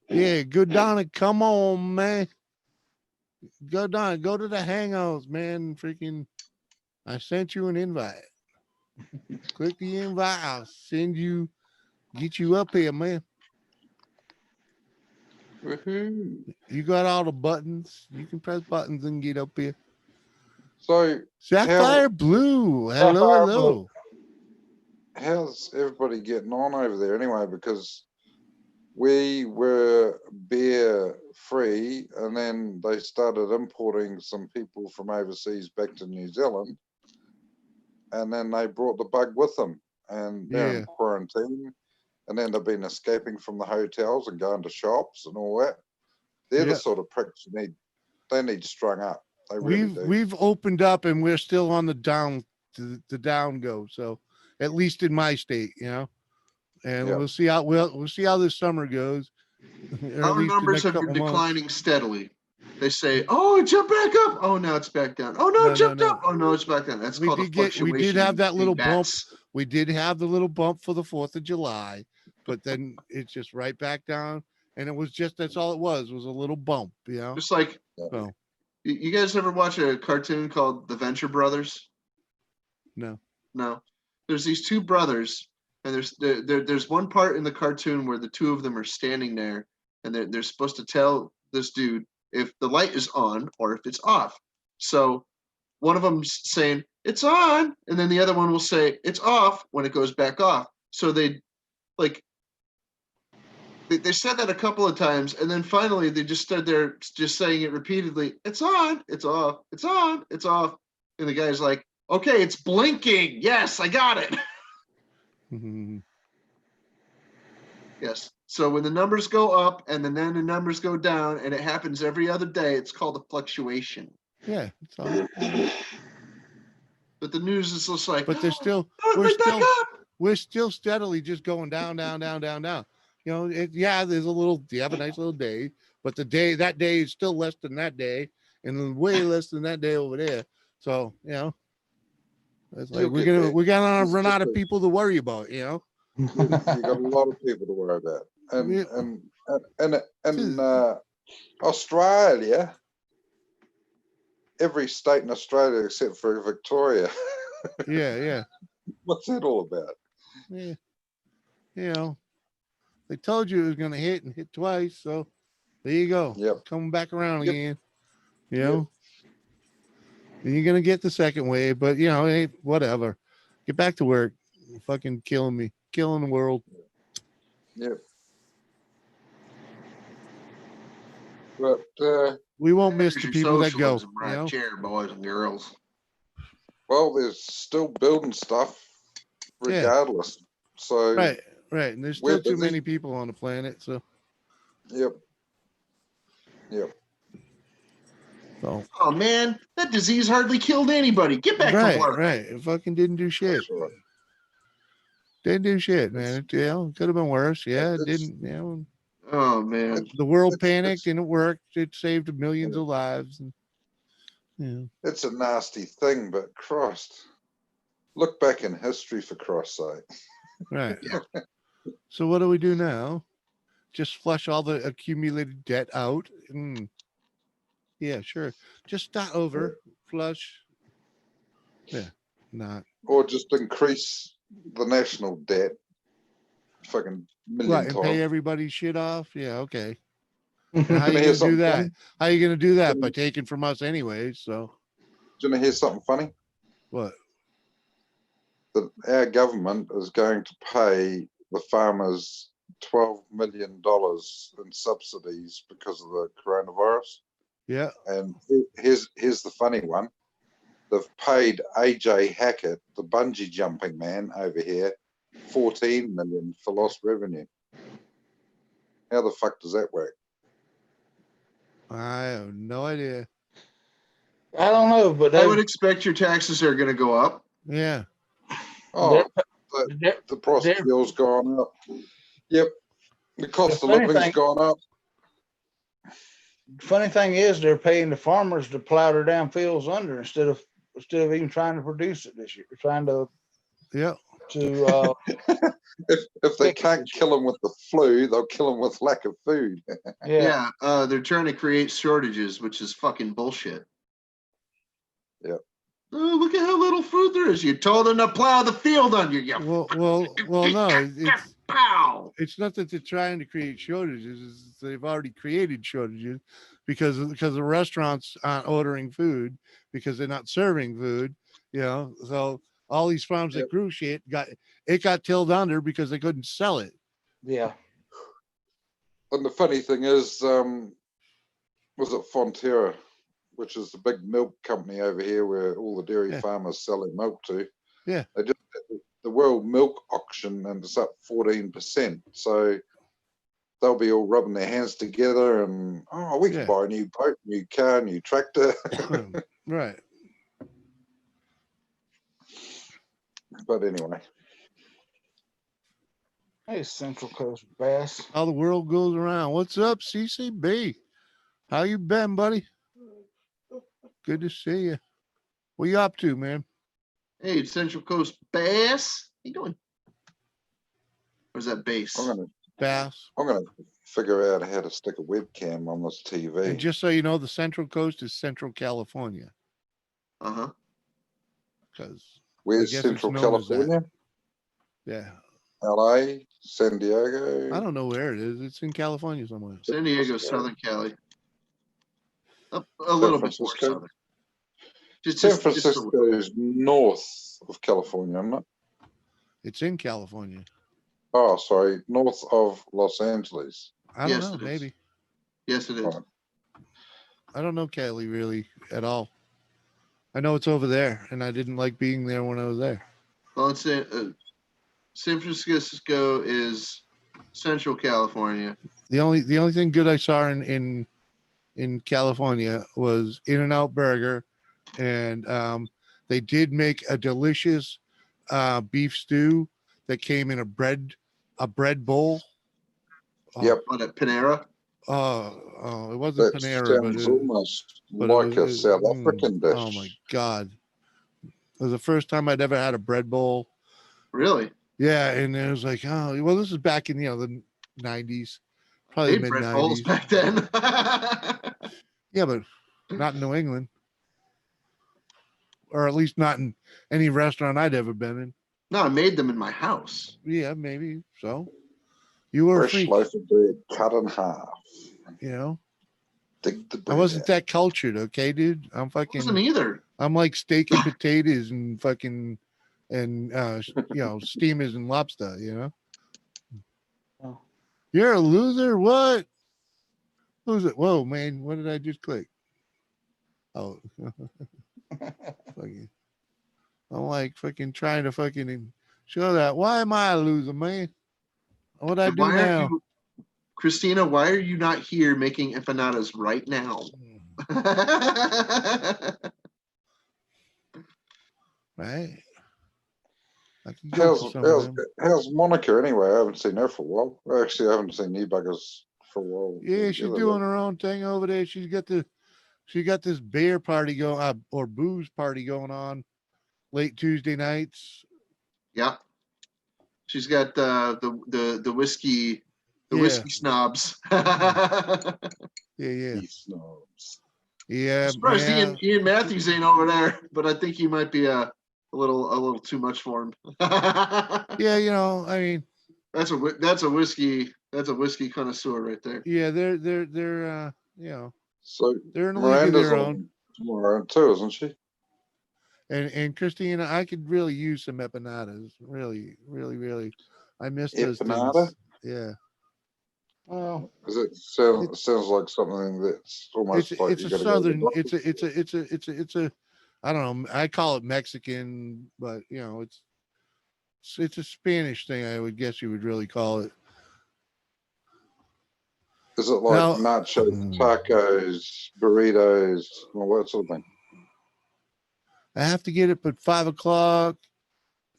Yeah, good Donna, come on, man. Go Donna, go to the hangouts, man. Freaking, I sent you an invite. Click the invite. I'll send you, get you up here, man. Woohoo. You got all the buttons. You can press buttons and get up here. So Sapphire Blue. Hello, Sapphire hello. how's everybody getting on over there anyway? Because we were beer free and then they started importing some people from overseas back to New Zealand. And then they brought the bug with them and they're Yeah. in quarantine. And then they've been escaping from the hotels and going to shops and all that. They're Yeah. the sort of pricks you need. They need strung up. They really do. We've opened up and we're still on the down the down go. So at least in my state, you know. And Yeah. we'll see how we'll see how this summer goes. Or at Our least the numbers next have been couple months. declining steadily. They say, "Oh, it jumped back up. Oh, now it's back down. Oh, no, No, it no, jumped no. up. Oh, no, it's back down." That's called a we fluctuation. did have that little big bump. bats. We did have the little bump for the 4th of July, but then it's just right back down. And it was just that's all it was a little bump, you know. Just like So you guys ever watch a cartoon called The Venture Brothers? no. No. There's these two brothers, and there's one part in the cartoon where the two of them are standing there, and they're supposed to tell this dude if the light is on or if it's off. So one of them's saying it's on, and then the other one will say it's off when it goes back off. So they like they said that a couple of times, and then finally they just stood there just saying it repeatedly. It's on, it's off, it's on, it's off. And the guy's like, okay, it's blinking. Yes, I got it. Mhm. Yes. So when the numbers go up and then the numbers go down, and it happens every other day, it's called a fluctuation. Yeah. It's all, But the news is just like, but there's still oh, we're it's back still up. we're still steadily just going down, down, down, down, down. You know, yeah, there's a little you have a nice little day, but that day is still less than that day, and then way less than that day over there. So, you know, it's like You'll get there. we're gonna It's run just out of a- people to worry about, you know. you got a lot of people to worry about. And Yeah. and Australia, every state in Australia except for Victoria. Yeah. What's that all about? Yeah. You know, they told you it was gonna hit and hit twice, so there you go. Yep. Coming back around Yep. again. You know. And you're gonna get the second wave, but you know, hey, whatever. Get back to work. You're fucking killing me, killing the world. Yep. But We won't miss There's the your people that go. socialism You right know, here, boys and girls. well, there's still building stuff Yeah. regardless. So right. And there's we're still too busy. many people on the planet, so Yep. so Oh man, that disease hardly killed anybody. Get back to work. right. It fucking didn't do shit. That's right. Didn't do shit, It's- man. You know, could have been worse. Yeah, it it's- didn't. You know, Oh man. the world it's- panicked and it worked. It saved millions of lives. And It's a nasty thing, but Christ, look back in history for Christ's sake. right. Yeah. So what do we do now? Just flush all the accumulated debt out. Yeah, sure. Just start over, flush. Yeah, not Or just increase the national debt fucking million right and pay times. everybody's shit off. Yeah, okay. Yeah. And how you Gonna hear gonna do something that? funny? How you gonna do that? By taking from us anyway. So Do you want to hear something funny? what? That our government is going to pay the farmers $12 million in subsidies because of the coronavirus. Yeah. And here's the funny one. They've paid AJ Hackett, the bungee jumping man over here, 14 million for lost revenue. How the fuck does that work? I have no idea. I don't know, but I would expect your taxes are gonna go up. Yeah. Oh, they're, the price of they're- fuel's gone up. Yep. The cost of funny living's thing- gone up. funny thing is they're paying the farmers to plow their damn fields under instead of even trying to produce it this year, trying to Yeah. If they Pick it can't this kill them with the flu, they'll kill them with lack of food. yeah. They're trying to create shortages, which is fucking bullshit. Yep. Oh, look at how little food there is. You told them to plow the field under you. Well, no, it's Pow. it's not that they're trying to create shortages. It's they've already created shortages because the restaurants aren't ordering food because they're not serving food. You know, so all these farms that grew shit got tilled under because they couldn't sell it. Yeah. And the funny thing is, was it Fonterra, which is the big milk company over here where all the dairy Yeah. farmers sell their milk to? Yeah. They just had the World Milk Auction and it's up 14%. So they'll be all rubbing their hands together and, oh, we can Yeah. buy a new boat, new car, new tractor. Right. But anyway, Hey, Central Coast Bass. How the world goes around. What's up, CCB? How you been, buddy? Good to see you. What you up to, man? Hey, Central Coast Bass. How you doing? Or is that bass? Bass. I'm gonna figure out how to stick a webcam on this TV. And just so you know, the Central Coast is Central California Uh-huh. because Where's guess it's Central known as that. California? yeah, LA, San Diego. I don't know where it is. It's in California somewhere. San Diego, Southern Cali. Up a little bit more Francisco? southern. Just, San just a Francisco little. is north of California, isn't it? It's in California. Oh, sorry, north of Los Angeles. I don't Yes, know. it is. Maybe Yes, it is. Right. I don't know Cali really at all. I know it's over there, and I didn't like being there when I was there. Well, it's San Francisco is Central California. The only thing good I saw in California was In-N-Out Burger, and they did make a delicious beef stew that came in a bread bowl. Oh, Yep. What, at Panera? Oh, it wasn't That Panera, but sounds it, almost but it like a was- South mm, African dish. oh my god! It was the first time I'd ever had a bread bowl. Really? Yeah, and it was like, oh, well, this is back in the 90s, They probably had mid bread bowls 90s. back then. Yeah, but not in New England, or at least not in any restaurant I'd ever been in. No, I made them in my house. Yeah, maybe so. You were a Fresh freak, loaf of bread cut in half. you know. Dig the I bread wasn't out. that cultured, okay, dude. Wasn't I'm either. like steak and potatoes and fucking and steamers and lobster, you know. Oh. You're a loser. What? Who's it? Whoa, man! What did I just click? Oh, fucking! I'm like fucking trying to fucking show that. Why am I a loser, man? What I do Why now? are you, Christina? Why are you not here making empanadas right now? Right? I can go for some of them. How's Monica anyway? I haven't seen her for a while. Actually, I haven't seen you buggers for a while. Yeah, she's doing her own thing over there. She got this beer party going or booze party going on late Tuesday nights. Yeah. She's got the whiskey, Yeah. whiskey snobs. Yeah. He snobs. Yeah. I'm surprised Yeah. Ian Matthews ain't over there, but I think he might be a little too much for him. Yeah, I mean, That's a whiskey connoisseur right there. yeah, they're So they're in a league of Miranda's their on own. tomorrow too, isn't she? And Christina, I could really use some empanadas. Really, really, really. I miss those Empanada? things. Yeah. Well, Because it sounds like something that's almost like It's you a gotta southern. go to the It's a. I don't know. I call it Mexican, but it's a Spanish thing. I would guess you would really call it. Is it like Now- nachos, tacos, burritos, all that sort of thing? I have to get up at 5 o'clock,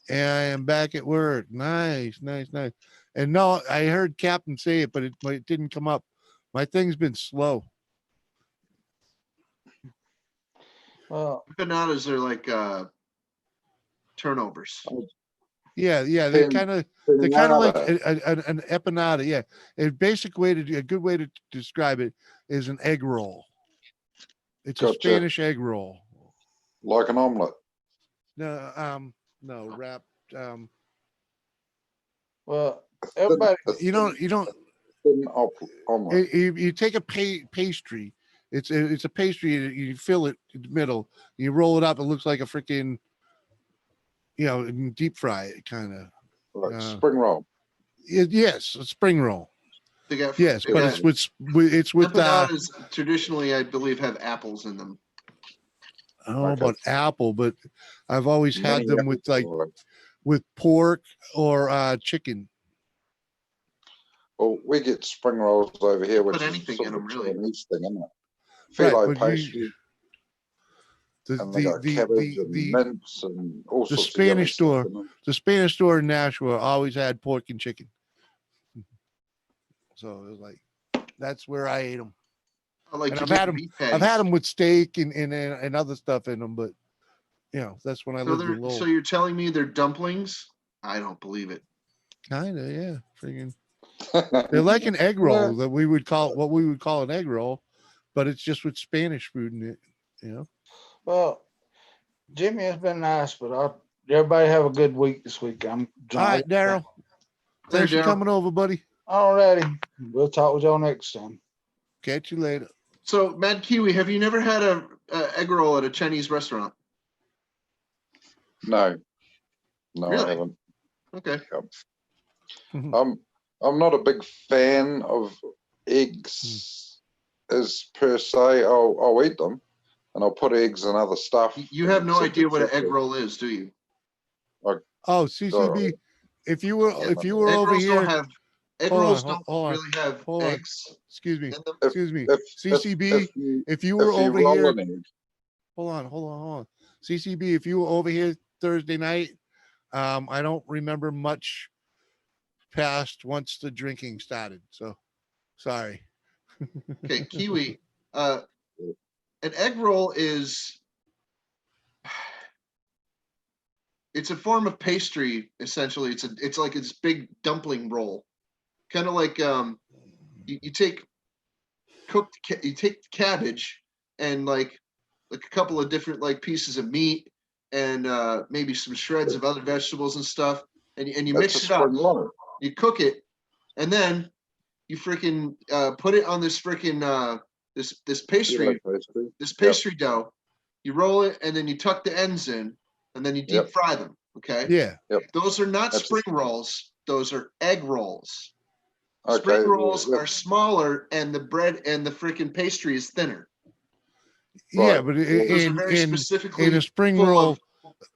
and I am back at work. Nice, nice, nice. And no, I heard Captain say it, but it didn't come up. My thing's been slow. Well, Empanadas are like turnovers. Yeah, they're Pin- kind of like Pinata. an empanada. Yeah, a basic way to a good way to describe it is an egg roll. It's a Gotcha. Spanish egg roll. Like an omelet. No, wrapped. well, everybody, You don't. Thin omelet. You take a pastry. It's a pastry. You fill it in the middle. You roll it up. It looks like a freaking, and deep fry it kind of. Like spring roll. Yes, a spring roll. They got Yes, but yeah. it's with Empanadas traditionally, I believe, have apples in them. I don't know Okay. about apple, but I've always had Many them with apples. with pork or chicken. Well, we get spring rolls over here, which Put anything is sort in of them, a really. Chinese thing, isn't it? Right, Phyllo but pastry, and they got cabbage and mince and all the sorts Spanish of yummy stuff store- in them. the Spanish store in Nashua always had pork and chicken. So it was like, that's where I ate them. I like And to I've get had 'em- meat I've patties. had them with steak and other stuff in them, but that's when I So, lived in they're, Lowell. so you're telling me they're dumplings? I don't believe it. Kinda, yeah. Freaking. They're like an egg roll that we would call what we would call an egg roll, but it's just with Spanish food in it. well, Jimmy, it's been nice, but everybody have a good week this week. All right, Daryl. Thanks for Daryl. coming over, buddy. Alrighty, we'll talk with y'all next time. Catch you later. So, Mad Kiwi, have you never had a egg roll at a Chinese restaurant? No, I Really? haven't. Okay. I'm not a big fan of eggs as per se. I'll eat them, and I'll put eggs and other stuff. You have no et idea cetera, what an et egg cetera. roll is, do you? Oh, CCB. If you were Egg over rolls here, don't have egg Hold on, rolls hold- don't hold on, really have hold on. eggs excuse me, in them. excuse me, If CCB. you, If you if were you over roll here, an egg, hold on. CCB, if you were over here Thursday night, I don't remember much past once the drinking started. So sorry. Okay, Kiwi. An egg roll is it's a form of pastry, essentially. It's like this big dumpling roll. Kind of like you take you take cabbage and like a couple of different like pieces of meat and maybe some shreds of other vegetables and stuff, and you that's mix a it up. spring roll. You cook it, and then you freaking put it on this freaking this pastry Phyllo pastry. this pastry dough. You roll it, and then you tuck the ends in, and then you deep Yep. fry them. Okay. Yeah. Those are not That's- spring rolls. Those are egg rolls. Okay, Spring rolls well, are smaller, and the bread and the freaking pastry is thinner. Yeah, Right. but Those are very in specifically a spring full roll, of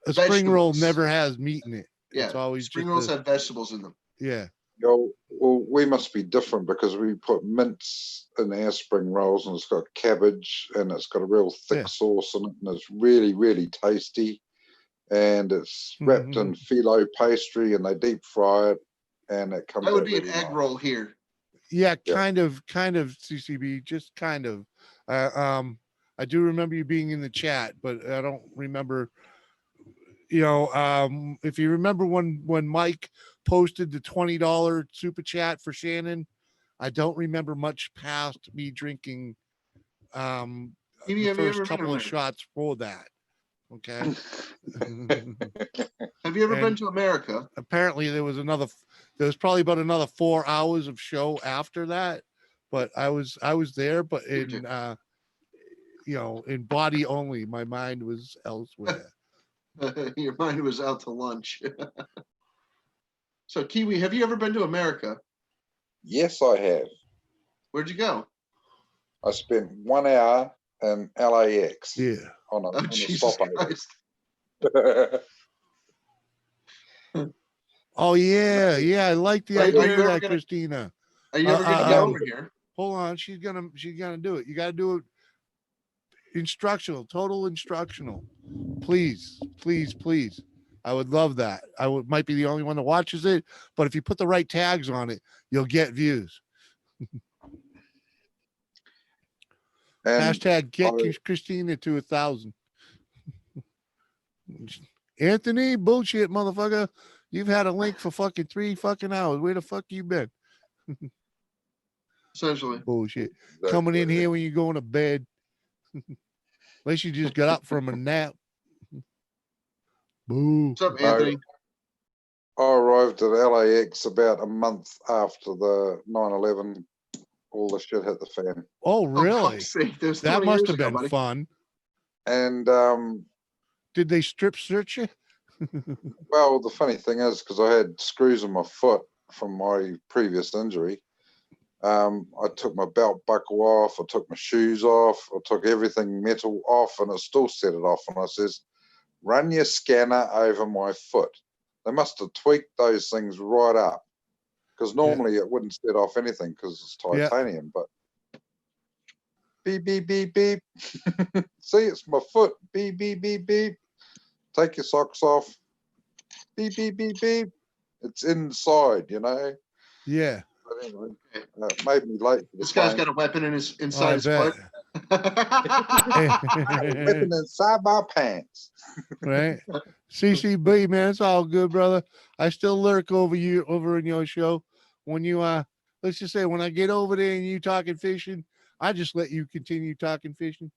a spring roll vegetables. never has meat in it. Yeah, It's always spring just rolls have vegetables in them. yeah. Well, we must be different because we put mince in our spring rolls, and it's got cabbage, and it's got a real thick Yeah. sauce in it, and it's really, really tasty. And it's wrapped in phyllo pastry, and they deep fry it, and it comes That would out be an really egg nice. roll here. Yeah, Yeah. kind of CCB, just kind of. I do remember you being in the chat, but I don't remember. If you remember when Mike posted the $20 super chat for Shannon, I don't remember much past me drinking Maybe the have you ever first been couple of America? shots for that. Okay. Have you ever been And- to America? Apparently there was probably about another 4 hours of show after that, but I was there, but in in body only. My mind was elsewhere. Your mind was out to lunch. So, Kiwi, have you ever been to America? Yes, I have. Where'd you go? I spent 1 hour in LAX Yeah. on Oh, a Jesus stopover. Christ. Oh yeah, I like the Are you idea of ever that, gonna- Christina. Are you ever going to Uh, get um, over here? Hold on, she's gonna do it. You gotta do it. instructional, total instructional. Please, please, please. I would love that. I would might be the only one that watches it, but if you put the right tags on it, you'll get views. And Hashtag get I- Christina to 1,000. Anthony, bullshit, motherfucker. You've had a link for fucking 3 fucking hours. Where the fuck you been? Essentially. Bullshit. Coming in exactly. here when you're going to bed. Unless you just got up from a nap. Boo. What's up, No. Anthony? I arrived at LAX about a month after the 9/11. All the shit hit the fan. Oh, Oh, really? fuck's sake, that was That 20 must years have ago, been buddy. fun. And Did they strip search you? well, the funny thing is, because I had screws in my foot from my previous injury, I took my belt buckle off, I took my shoes off, I took everything metal off, and it still set it off. And I says, run your scanner over my foot. They must have tweaked those things right up, because normally it wouldn't set off anything because it's Yeah. titanium. But beep, beep, beep, beep. See, it's my foot. Beep, beep, beep, beep. Take your socks off. Beep, beep, beep, beep. It's inside, you know. Yeah. But anyway, it made me late for the This guy's plane. got a weapon in his inside I his bet. foot. Weapon inside my pants. Right. CCB, man, it's all good, brother. I still lurk over in your show. When you let's just say when I get over there and you talking fishing, I just let you continue talking fishing.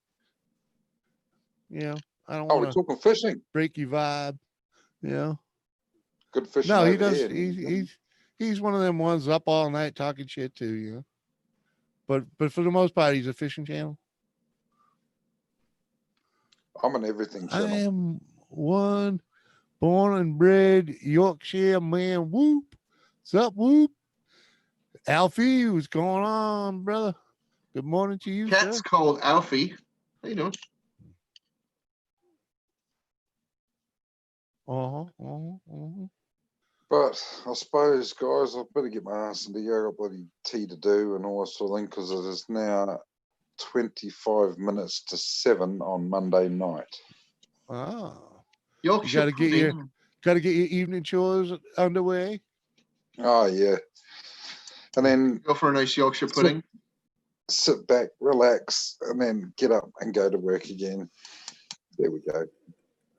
You know, I don't Oh, want we're to talking fishing. break your vibe. You know. Good fishing. No, he over does. here. He's one of them ones up all night talking shit too, you know. But for the most part, he's a fishing channel. I'm an everything I channel. am one born and bred Yorkshire man. Whoop. What's up, whoop? Alfie, what's going on, brother? Good morning to you, Cat's sir. called Alfie. How you doing? But I suppose, guys, I better get my ass into gear. I've got bloody tea to do and all that sort of thing, because it is now 25 minutes to 7 on Monday night. Oh, Yorkshire gotta get your- pudding. got to get your evening chores underway. Oh, yeah. And then Go for a nice Yorkshire pudding. sit back, relax, and then get up and go to work again. There we go.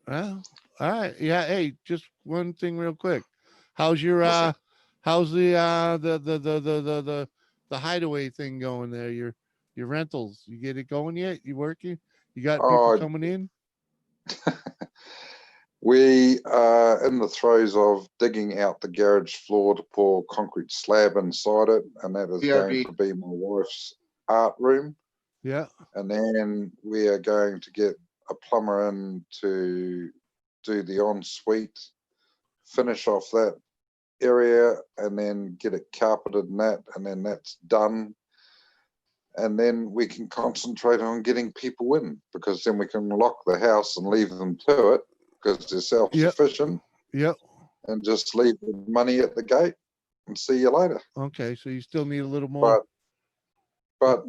Well, all right. Yeah. Hey, just one thing real quick. How's your Listen. how's the hideaway thing going there? Your rentals. You get it going yet? You working? You got people Oh, coming in? We are in the throes of digging out the garage floor to pour concrete slab inside it, and that is BRB. going to be my wife's art room. Yeah. And then we are going to get a plumber in to do the ensuite, finish off that area, and then get it carpeted and that, and then that's done. And then we can concentrate on getting people in, because then we can lock the house and leave them to it, because they're self-sufficient, Yep. and just leave the money at the gate and see you later. Okay. So you still need a little more. But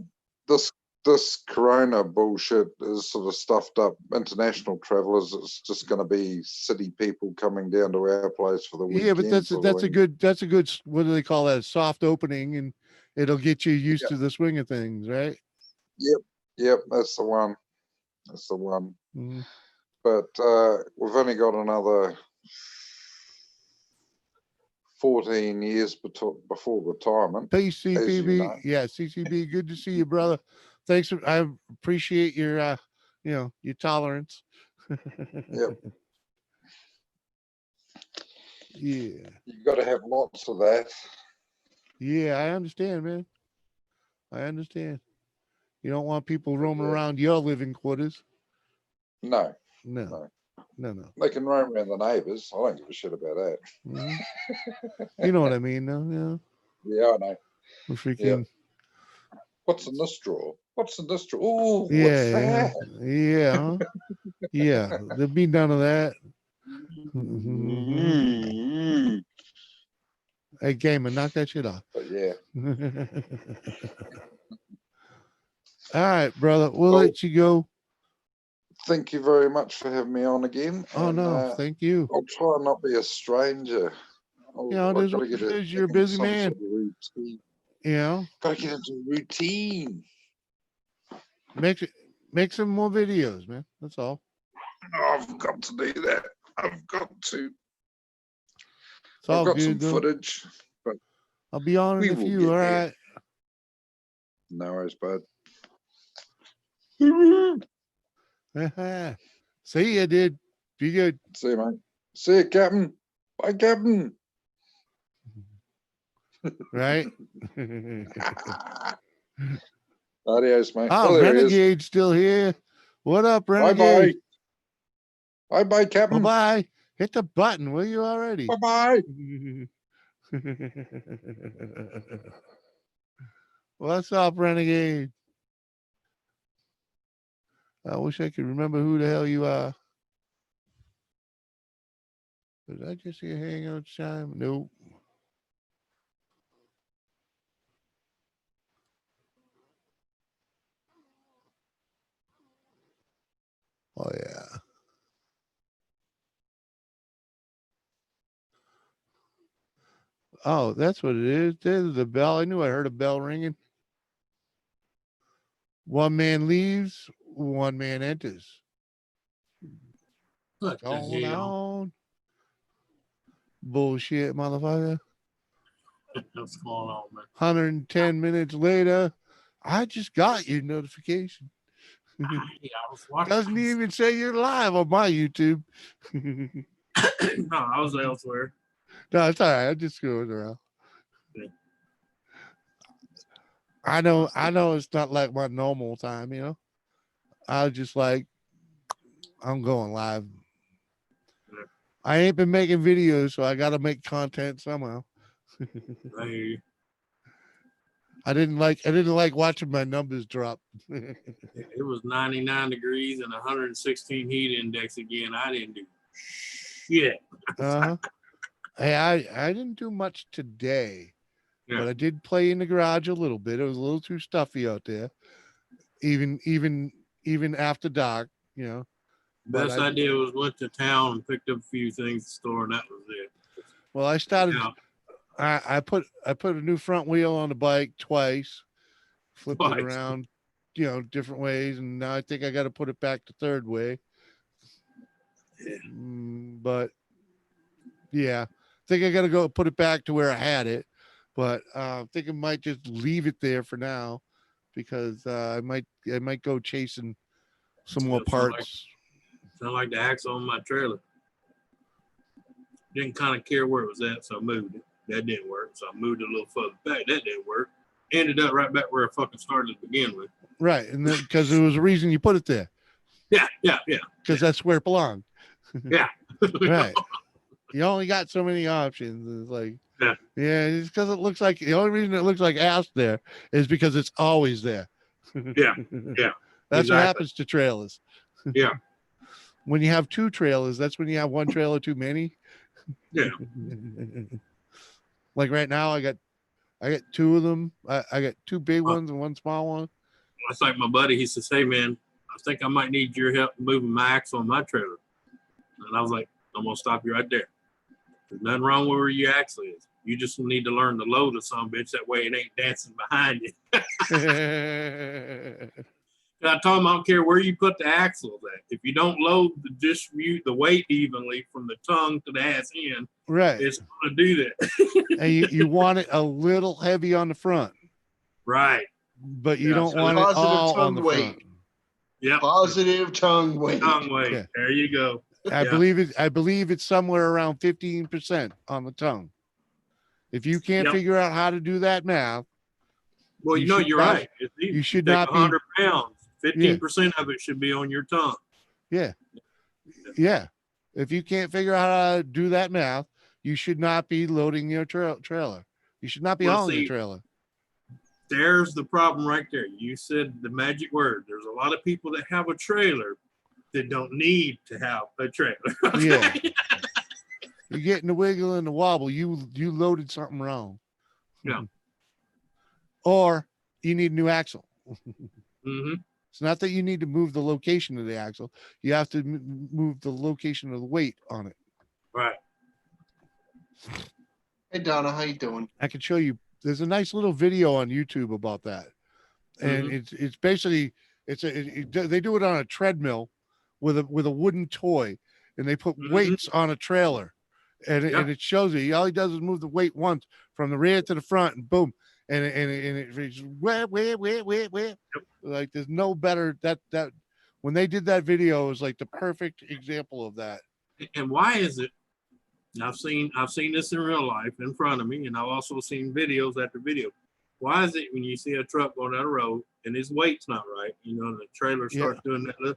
this corona bullshit is sort of stuffed up international travelers. It's just going to be city people coming down to our place for the weekend. Yeah, but that's sort of a thing. good what do they call that? Soft opening, and it'll get you used Yeah. to the swing of things, right? Yep, that's the one. That's the one. Mhm. But we've only got another 14 years before retirement. Peace, As you CCB. know. Yeah, CCB. Good to see you, brother. Thanks. I appreciate your your tolerance. Yep. Yeah. You've got to have lots of that. Yeah, I understand, man. I understand. You don't want people roaming Yeah. around your living quarters. No, No. No. they can roam around the neighbours. I don't give a shit about that. Mhm. You know what I mean, though. Yeah. Yeah, I know. We're freaking. What's in this drawer? What's in this drawer? Oh, what's Yeah. that? Yeah. Huh? Yeah. There'll be none of that. Mm. Hey, gamer, knock that shit off. But yeah, All right, brother. We'll Cool. let you go. thank you very much for having me on again. Oh and, no, thank you. I'll try and not be a stranger. Yeah, it I've is got what to get it it is. You're a back into busy some man. sort of routine. You know, Got to get into a routine. make some more videos, man. That's all. I've got to do that. I've got to. It's all I've got good some though. footage, but I'll be on we in a will few. get All there. right. No worries, bud. See ya, dude. Be good. See you, mate. See you, Captain. Bye, Captain. Right. Adios, mate. Oh, Oh, there he is. Renegade's still here. What up, Bye, Renegade? bye. Bye, bye, Captain. Bye bye. Hit the button, will you already? Bye, bye. What's up, Renegade? I wish I could remember who the hell you are. Did I just hear hangout chime? Nope. Oh yeah. Oh, that's what it is. There's the bell. I knew I heard a bell ringing. One man leaves, one man enters. What the Going hell? on. Bullshit, motherfucker. What's going on, man? 110 minutes later, I just got your notification. I was watching. Doesn't even say you're live on my YouTube. No, No, I was elsewhere. it's all right. I just screwing around. Yeah. I know it's not like my normal time, you know. I was just like, I'm going live. Yeah. I ain't been making videos, so I gotta make content somehow. I hear you. I didn't like watching my numbers drop. It was 99 degrees and 116 heat index again. I didn't do shit. Uh-huh. Hey, I didn't do much today, Yeah. but I did play in the garage a little bit. It was a little too stuffy out there, even after dark, you know. But Best I did was went to town and picked up a few things at the store, and that was it. well, I started. Now, I put a new front wheel on the bike twice, flipped it Twice. around, you know, different ways, and now I think I got to put it back the third way. Yeah. But yeah, I think I got to go put it back to where I had it. But I think I might just leave it there for now because I might go chasing some more Yeah, sound parts. sound like the axle on my trailer. Didn't kind of care where it was at, so I moved it. That didn't work, so I moved it a little further back. That didn't work. Ended up right back where I fucking started to begin with. Right, and then because there was a reason you put it there, Yeah. because that's where it belonged. Yeah. Right. You only got so many options. It's like, Yeah. it's because it looks like the only reason it looks like ass there is because it's always there. Yeah. That's Exactly. what happens to trailers. Yeah. When you have two trailers, that's when you have one trailer too many. Yeah. Like right now, I got two of them. I got two big ones and one small one. That's like my buddy. He says, "Hey man, I think I might need your help moving my axle on my trailer." And I was like, "I'm gonna stop you right there. There's nothing wrong with where your axle is. You just need to learn to load it, some bitch. That way it ain't dancing behind you." And I told him I don't care where you put the axle at. If you don't load the distribute the weight evenly from the tongue to the ass end, Right. it's gonna do that. And you want it a little heavy on the front, Right. but you Yeah, don't so want it positive all on tongue the weight. front. Yep. Positive tongue weight. Tongue weight. Yeah. There you go. I Yeah. believe it's somewhere around 15% on the tongue. If you can't Yep. figure out how to do that math, Well, You you know, should you're not- right. It's easy. you should take not be- 100 pounds. 15% of it should be on your tongue. yeah. If you can't figure out how to do that math, you should not be loading your trailer. You should not be Well, hauling your see, trailer. There's the problem right there. You said the magic word. There's a lot of people that have a trailer that don't need to have a trailer. Yeah. You're getting the wiggle and the wobble. You loaded something wrong. Yeah. Or you need a new axle. Mm-hmm. It's not that you need to move the location of the axle. You have to move the location of the weight on it. Right. Hey Donna, how you doing? I can show you. There's a nice little video on YouTube about that, and it's basically they do it on a treadmill with a wooden toy, and they put weights on a trailer, and it shows you. All he does is move the weight once from the rear to the front, and boom, and it reaches where. Like there's no better that when they did that video, it was like the perfect example of that. And why is it? I've seen this in real life in front of me, and I've also seen videos after video. Why is it when you see a truck going down the road and his weight's not right, you know, and the trailer starts doing that,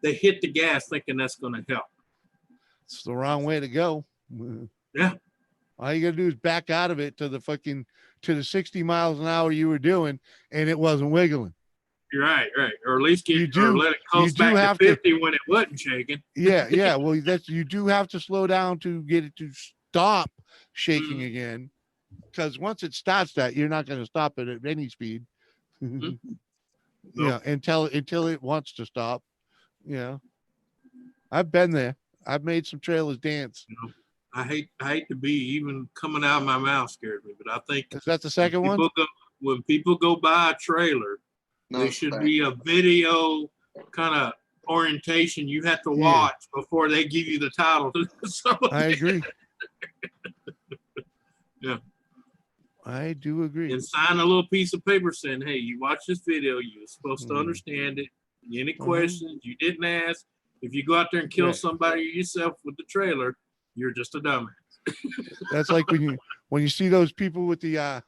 they hit the gas thinking that's going to help? It's the wrong way to go. Yeah. All you gotta do is back out of it to the 60 miles an hour you were doing, and it wasn't wiggling. You're right. Or at least You or do- let it coast you do back have to to- 50 when it wasn't shaking. Yeah. Well, you do have to slow down to get it to stop shaking again, because once it starts that, you're not going to stop it at any speed. Yeah, until it wants to stop. Yeah, I've been there. I've made some trailers dance. You know, I hate to be even coming out of my mouth scared me, but I think Is that the second one? when people go buy a trailer, No, there it's should back. be a video kind of orientation you have to watch before they give you the title. So, I agree. Yeah. I do agree. and sign a little piece of paper saying, hey, you watch this video, you're supposed to understand it. Any questions you didn't ask, if you go out there and kill Right. somebody or yourself with the trailer, you're just a dumbass. That's like when you see those people with the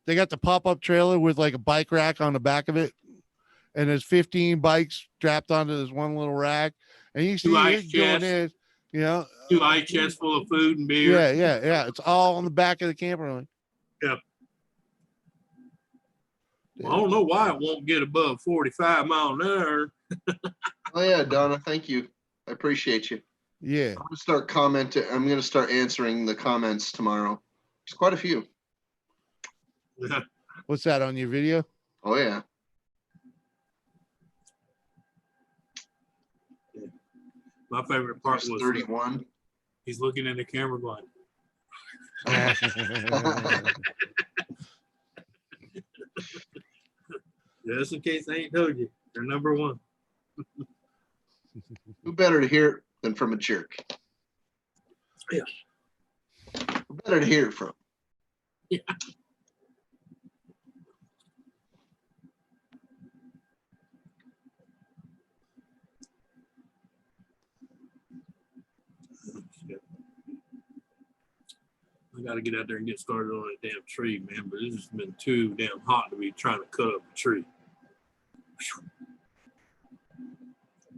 they got the pop-up trailer with like a bike rack on the back of it, and there's 15 bikes strapped onto this one little rack, and you see ice it doing chests. this, you know. 2 ice chests full of food and beer. Yeah. It's all on the back of the camper. Like, Well, I don't know why it won't get above 45 mile an hour. Oh yeah, Donna, thank you. I appreciate you. Yeah. I'm gonna start commenting. I'm gonna start answering the comments tomorrow. There's quite a few. What's that on your video? Oh yeah. My favorite part There's was 31. he's looking in the camera going, just in case I ain't told you, they're number one. Who better to hear it than from a jerk? Yeah. Who better to hear it from? Yeah. I gotta get out there and get started on that damn tree, man, but it's just been too damn hot to be trying to cut up a tree.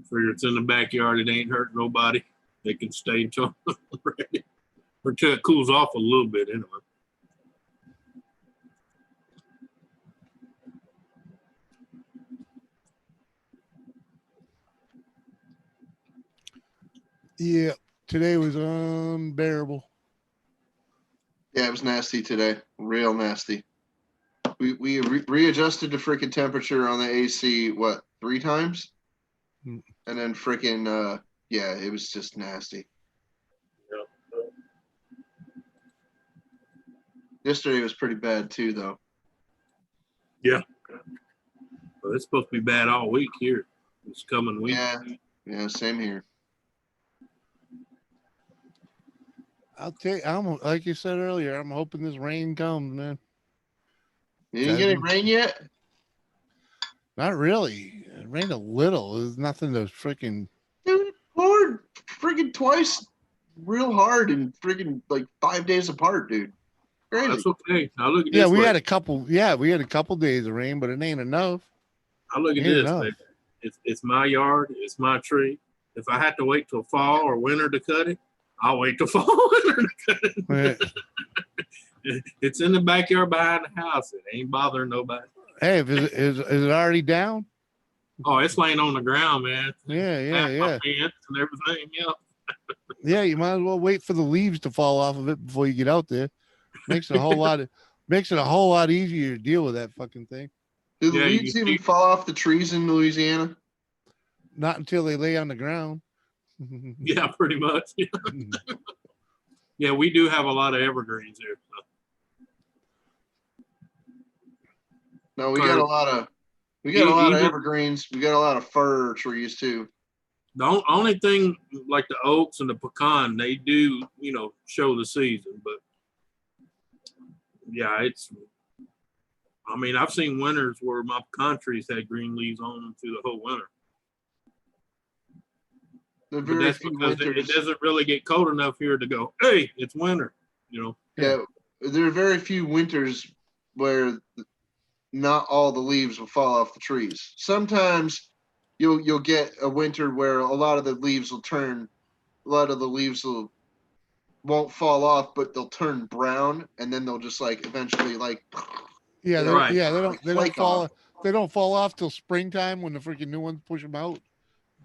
Figure it's in the backyard, it ain't hurt nobody. They can stay until ready. Or until it cools off a little bit anyway. Yeah. Today was unbearable. Yeah, it was nasty today. Real nasty. We readjusted the freaking temperature on the AC, what, 3 times? Mm. And then freaking, yeah, it was just nasty. Yesterday was pretty bad too, though. But it's supposed to be bad all week here. This coming week. Yeah, same here. I'll tell you, I'm like you said earlier, I'm hoping this rain comes, man. You didn't get any rain yet? Not really. It rained a little. There's nothing to freaking. Dude, it poured freaking twice real hard and freaking like 5 days apart, dude. Crazy. That's okay. I look at Yeah, this. we way. had a couple. Yeah, we had a couple days of rain, but it ain't enough. I look at Ain't this. enough. Baby. It's my yard. It's my tree. If I had to wait till fall or winter to cut it, I'll wait till fall or winter to cut it. It's in the backyard behind the house. It ain't bothering nobody. Hey, is it already down? Oh, it's laying on the ground, man. Yeah. My pants and everything. Yeah. Yeah, you might as well wait for the leaves to fall off of it before you get out there. Makes it a whole lot easier to deal with that fucking thing. Do the Yeah, you leaves even see- fall off the trees in Louisiana? Not until they lay on the ground. Yeah, pretty much. Yeah, we do have a lot of evergreens here. No, we got a Or- lot of Even- evergreens. We got a lot of fir trees too. The only thing like the oaks and the pecan, they do, show the season, but yeah, I mean, I've seen winters where my pecan trees had green leaves on them through the whole winter. The But very that's few because it winters. doesn't really get cold enough here to go, hey, it's winter, Yeah, there are very few winters where not all the leaves will fall off the trees. Sometimes you'll get a winter where a lot of the leaves will turn, a lot of the leaves won't fall off, but they'll turn brown, and then they'll just like eventually like Yeah, Yeah, right. yeah, they don't flake fall. off. They don't fall off till springtime when the freaking new ones push them out.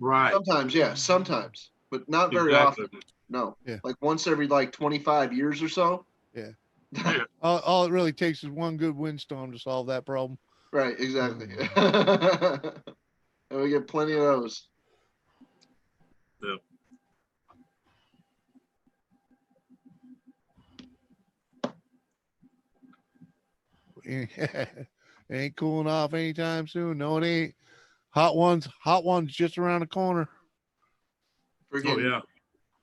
Right. sometimes, yeah, sometimes, but not very Exactly. often. No, Yeah. like once every like 25 years or so. Yeah. Yeah. All it really takes is one good windstorm to solve that problem. Right, exactly. Mm. And we get plenty of those. It ain't cooling off anytime soon. No, it ain't. Hot ones just around the corner. Oh Freaking, yeah.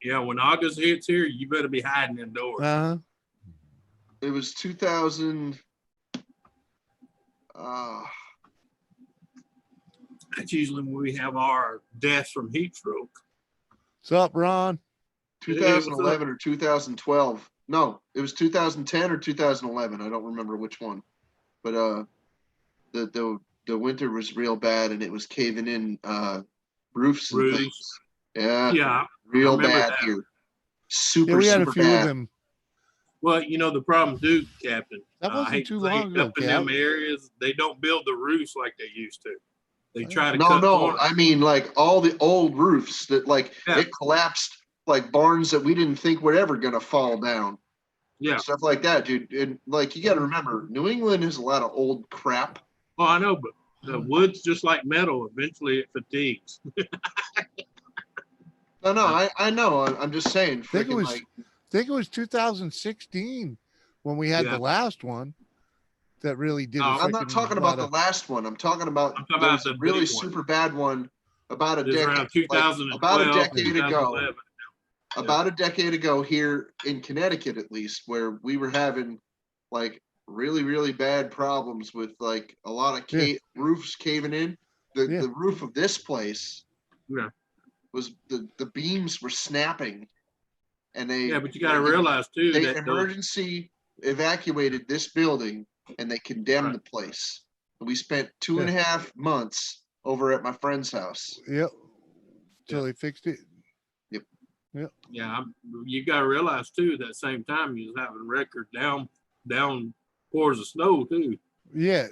Yeah, when August hits here, you better be hiding indoors. Uh-huh. it was 2000. That's usually when we have our deaths from heat stroke. What's up, Ron? Hey, what's up? 2011 or 2012. No, it was 2010 or 2011. I don't remember which one. But the winter was real bad and it was caving in roofs and Roofs. things. Yeah, Yeah. real remember bad that. here. Super, Yeah, we had a super few bad. of them. Well, the problem, too, Captain. That I wasn't hate too to say, long ago, up in Cap. them areas, they don't build the roofs like they used to. They try to No, cut no, corners. I mean like all the old roofs that like Yeah. it collapsed, like barns that we didn't think were ever gonna fall down. Yeah. Stuff like that, dude. And like you got to remember, New England has a lot of old crap. Well, I know, but the wood's just like metal. Eventually, it fatigues. No, I know. I'm just saying. Think it Freaking was- like, I think it was 2016 when we had Yeah. the last one that really did. No, a I'm not freaking talking lot about the of- last one. I'm talking about, I'm talking there about was a the really big one. super bad one about a It was decade, around like, 2012, about a decade ago. 2011. About a decade ago here in Connecticut, at least, where we were having like really, really bad problems with like a lot of roofs caving in. Yeah. The roof of this place Yeah. was the beams were snapping, and they Yeah, but you got to realize, too, they that those, emergency evacuated this building and they condemned Right. the place. We spent 2.5 months over at my friend's house. Yep. Till Yeah. they fixed it. yeah, you got to realize, too, that same time you was having record down pours of snow, too. Yeah.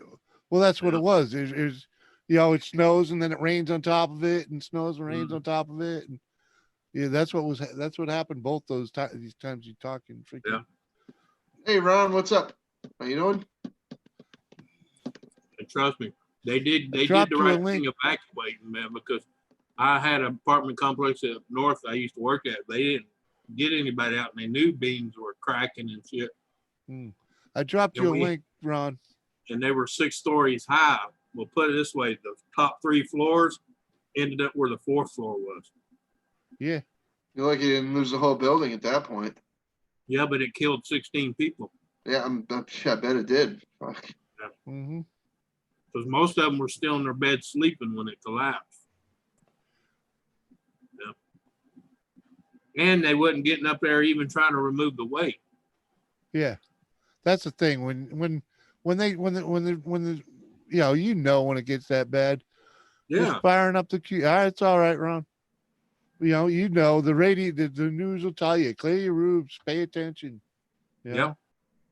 Well, that's what Yeah. it was. It it snows and then it rains on top of it, and snows and rains Mhm. on top of it. And yeah, that's what happened both these times you talking. Freaking, Yeah. Hey Ron, what's up? How you doing? And trust me, they did dropped the you a right link. thing evacuating, man, because I had an apartment complex up north I used to work at. They didn't get anybody out, and they knew beams were cracking and shit, I dropped Yeah, you a we- link, Ron. and they were 6 stories high. We'll put it this way: the top 3 floors ended up where the 4th floor was. Yeah. You're lucky you didn't lose the whole building at that point. Yeah, but it killed 16 people Yeah, I bet it did. Fuck. Mm-hmm. because most of them were still in their bed sleeping when it collapsed. Yeah. And they wasn't getting up there even trying to remove the weight. Yeah. That's the thing. When the when it gets that bad. Yeah. Just firing up the queue. All right, it's all right, Ron. The radio, the news will tell you, clear your roofs, pay attention. You know? Yep.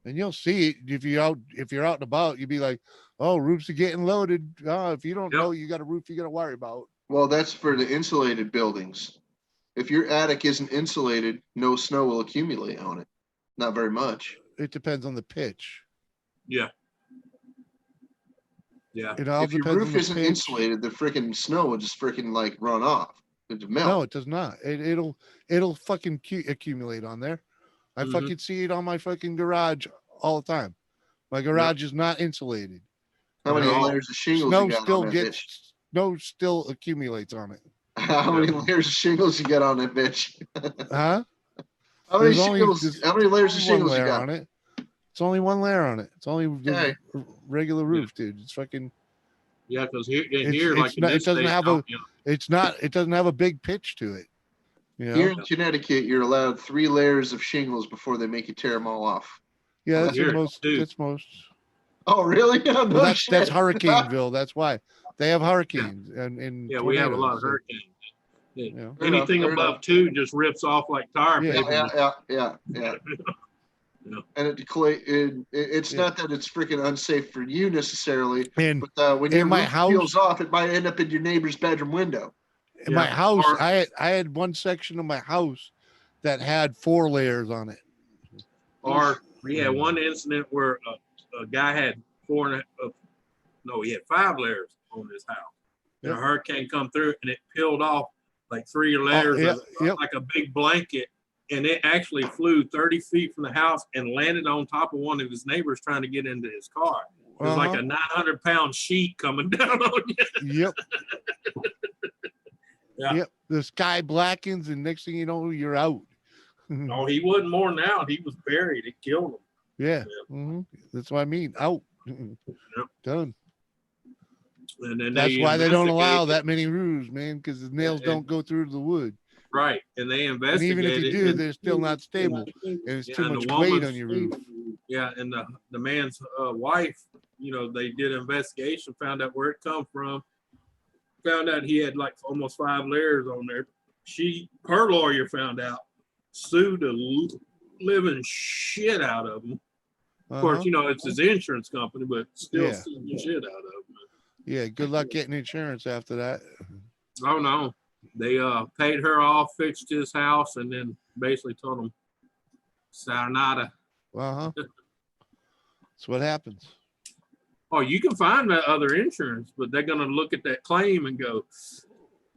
And you'll see it if you're out and about. You'd be like, "Oh, roofs are getting loaded." If you don't Yep. know, you got a roof you got to worry about. Well, that's for the insulated buildings. If your attic isn't insulated, no snow will accumulate on it. Not very much. It depends on the pitch. Yeah. Yeah. It all If your depends on roof the isn't pitch. insulated, the freaking snow will just freaking like run off. It'll melt. No, it does not. It'll fucking accumulate on there. I Mhm. fucking see it on my fucking garage all the time. My garage is not insulated. How many No. layers of shingles Snow you got still on that gets bitch? snow still accumulates on it. How many layers of shingles you got on that bitch? Huh? How many There's only shingles? there's How many layers of only one shingles you layer got? on it. It's only one layer on it. It's only the Okay. regular roof, dude. It's fucking. Yeah, because here, It's like in not. It this doesn't state, have oh, a. you know, It's not. It doesn't have a big pitch to it. You Here know. in Connecticut, you're allowed 3 layers of shingles before they make you tear them all off. Yeah, that's Here, in most. dude. That's most. Oh, really? No Well, that's shit. Hurricaneville. That's why they have hurricanes and yeah, we have a lot of tornadoes, so, hurricanes. you know. Fair enough, Anything fair above enough. 2 just rips off like tar Yeah. paper. Yeah. Yeah. And it's Yeah. not that it's freaking unsafe for you necessarily, And but when in your my roof house- peels off, it might end up in your neighbor's bedroom window. in my Yeah, house, or- I had one section of my house that had 4 layers on it. Or we had one incident where a guy had 5 layers on his house. And Yep. a hurricane come through and it peeled off like 3 layers yeah, of yep. like a big blanket. And it actually flew 30 feet from the house and landed on top of one of his neighbors trying to get into his car. It was like Uh-huh. a 900-pound sheet coming down on you. Yep. Yeah. Yep. The sky blackens, and next thing you know, you're out. No, he wasn't more than out. He was buried. It killed him. Yeah. Mhm. That's what I mean. Out. Done. And then That's why they don't allow investigated- that many roofs, man, because the nails and- don't go through the wood. Right. And they And investigated. even if you do, and- they're still not stable. And it's Yeah, too and much the weight woman's- on your roof. Yeah, and the man's wife, they did an investigation, found out where it come from, found out he had like almost 5 layers on there. Her lawyer found out, sued the living shit out of him. Of course, Uh-huh. it's his insurance company, but still Yeah. sued the shit out of him. Yeah. Good luck getting insurance after that. Oh no, they paid her off, fixed his house, and then basically told him, sayonara. Uh-huh. That's what happens. Oh, you can find that other insurance, but they're gonna look at that claim and go,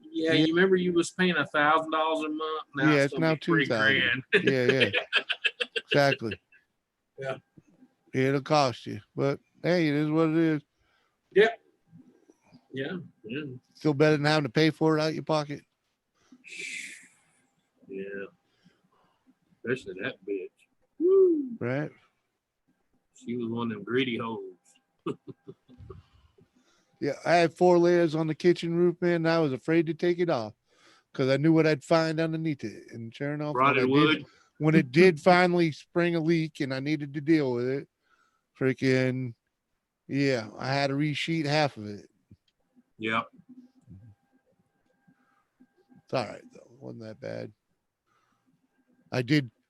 "Yeah, Yeah. you remember you was paying $1,000 a month? Now Yeah, it's it's now gonna be $3,000." Yeah. Exactly. Yeah. It'll cost you, but hey, it is what it is. Yeah, Still better than having to pay for it out your pocket. yeah. Especially that bitch. Woo. Right. She was one of them greedy hoes. Yeah, I had 4 layers on the kitchen roof, man. And I was afraid to take it off because I knew what I'd find underneath it. And sure enough, Rotted wood. when it did finally spring a leak and I needed to deal with it, freaking, yeah, I had to resheet half of it. Yep. It's all right though. Wasn't that bad.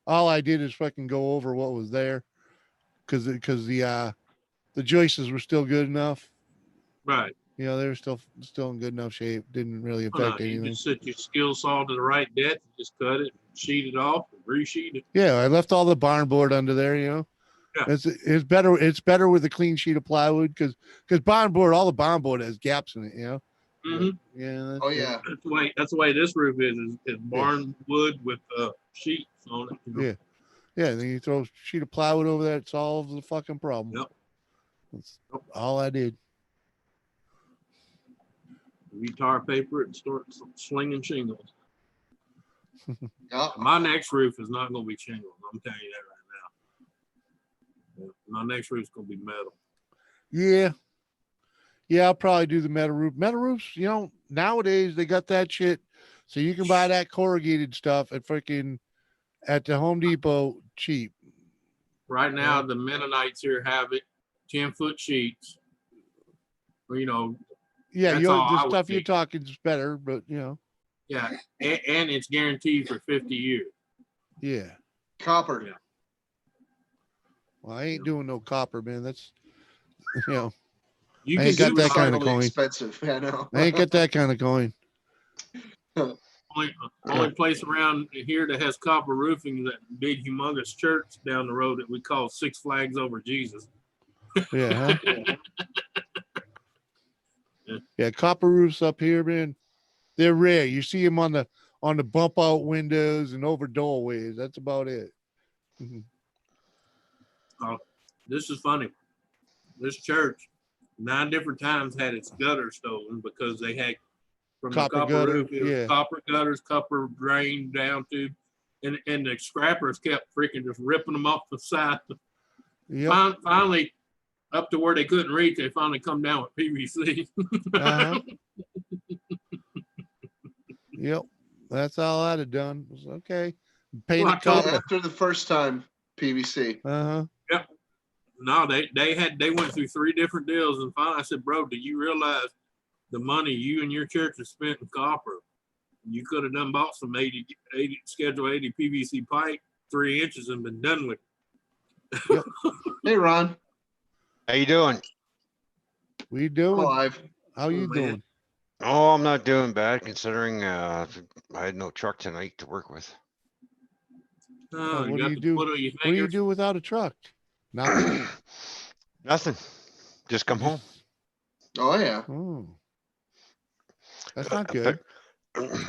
All I did is fucking go over what was there because the joists were still good enough. Right. They were still in good enough shape. Didn't really Well, affect no, you anything. just set your skill saw to the right depth, just cut it, sheet it off, and resheet it. Yeah, I left all the barn board under there, Yeah. It's better with a clean sheet of plywood because barn board, all the barn board has gaps in it, Mhm. Yeah. Oh yeah. That's the way this roof is barn wood with sheets on it. Yeah. Yeah, then you throw a sheet of plywood over there, it solves the fucking problem. Yep. That's all I did. We tar paper it and start slinging shingles. Yeah. My next roof is not going to be shingles. I'm telling you that right now. Yeah, my next roof is going to be metal. Yeah. Yeah, I'll probably do the metal roof. Metal roofs, nowadays they got that shit. So you can buy that corrugated stuff at the Home Depot cheap. Right now, the Mennonites here have it 10-foot sheets. Or, Yeah, That's all I the would stuff you're think. talking is better, but yeah, and it's guaranteed for 50 years. yeah. Copper. Yeah. Well, I ain't doing no copper, man. That's You I can ain't got do that it. kind of Really coin. expensive. I know. I ain't got that kind of coin. Only place around here that has copper roofing is that big, humongous church down the road that we call Six Flags Over Jesus. Yeah, huh? Yeah, copper roofs up here, man. They're rare. You see them on the bump out windows and over doorways. That's about it. Mhm. This is funny. This church 9 different times had its gutter stolen because they had from Copper the copper gutter, roof, it was yeah. copper gutters, copper drain down to, and the scrappers kept freaking just ripping them off the side. Yep. Finally, up to where they couldn't reach, they finally come down with PVC. Uh-huh. Yep. That's all I'd have done. It was okay. Paint Well, I it told copper. After the first time, PVC. Uh-huh. No, they went through 3 different deals, and finally I said, bro, do you realize the money you and your church have spent in copper? You could have done bought some 80 schedule 80 PVC pipe, 3 inches, and been done with it. Hey, Ron. How you doing? We doing? Clive. How you man. doing? Oh, I'm not doing bad considering I had no truck tonight to work with. Oh, You what got do you the do? twiddle your What do you fingers. do without a truck? Nothing. Nothing. Just come home. Oh, yeah. Oh. That's not But- good.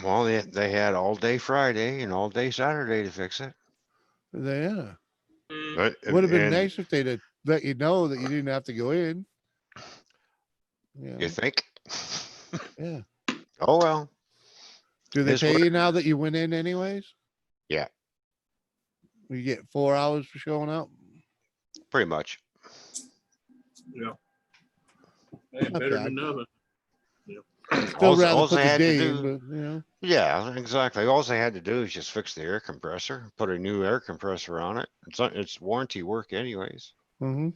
Well, they had all day Friday and all day Saturday to fix it. Yeah. Mm, But Would have been and nice if they'd have let you know that you didn't have to go in. You Yeah. think? Yeah. Oh well. Do they This pay what- you now that you went in anyways? Yeah. You get 4 hours for showing up? Pretty much. Yeah. Hey, Not better bad. than nothing. Still Alls- rather alls put they the had to day in, do- but you know. Yeah, exactly. All they had to do is just fix the air compressor, put a new air compressor on it. It's warranty work anyways. Mhm.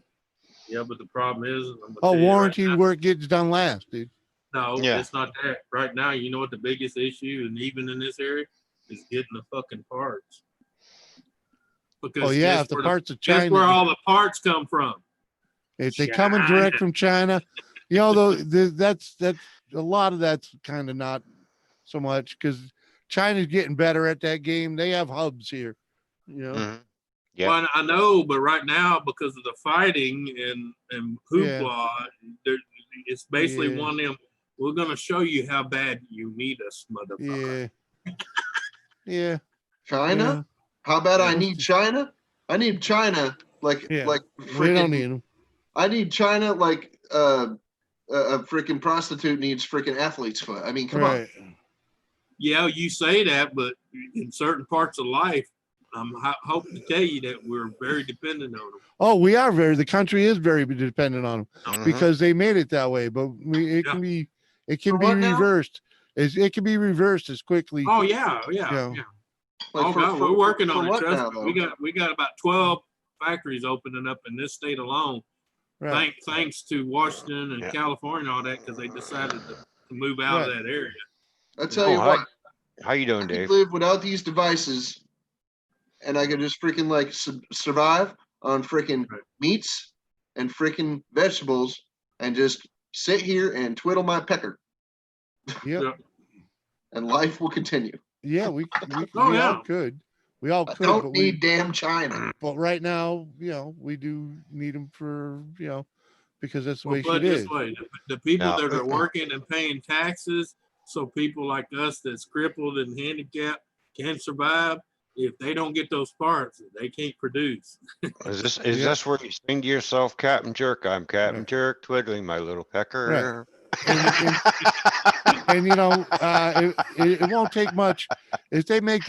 Yeah, but the problem is, I'm gonna Oh, tell you right warranty now- work gets done last, dude. No, Yeah. it's not that. Right now, you know what the biggest issue, and even in this area, is getting the fucking parts. Because Oh yeah, guess if the where parts of guess China, where all the parts come from? if they come in direct from China, you know, though, that's a lot of that's kind of not so much because China's getting better at that game. They have hubs here, you know. Mhm. Yeah. Well, I know, but right now, because of the fighting and hoopla, it's basically Yeah. one of them. We're gonna show you how bad you need us, motherfucker. Yeah. Yeah. China? Yeah. How about I Yeah. need China? I need China like Yeah. like We don't freaking. need them. I need China like a freaking prostitute needs freaking athlete's foot. I mean, come on. Right. Yeah, you say that, but in certain parts of life, hope to tell you that we're very dependent on them. Oh, the country is very dependent on them Mhm. because they made it that way, but it Yeah. can be For what now? reversed. It can be reversed as quickly. Oh yeah, yeah, Yeah. yeah. Like Oh for- God, for- we're working for on it. what Trust now, me. though? We got about 12 factories opening up in this state alone. Right. Thanks to Washington and Yeah. California and all that, because they decided to move out of Right. that area. I tell Oh, you hi. what, How you I doing, could Dave? live without these devices, and I could just freaking like survive on freaking Right. meats and freaking vegetables, and just sit here and twiddle my pecker, Yep. Yeah. and life will continue. Yeah. We Oh, we yeah. all could. We all I could, don't but need damn China. but right now, you know, we do need them for, you know, because that's the Well, way put shit it this is. way, the people Now- that are working and paying taxes, so people like us that's crippled and handicapped can survive. If they don't get those parts, they can't produce. Is Yeah. this where you sing to yourself, Captain Jerk? I'm Captain Right. Jerk, twiddling my little pecker. And you know, it won't take much if they make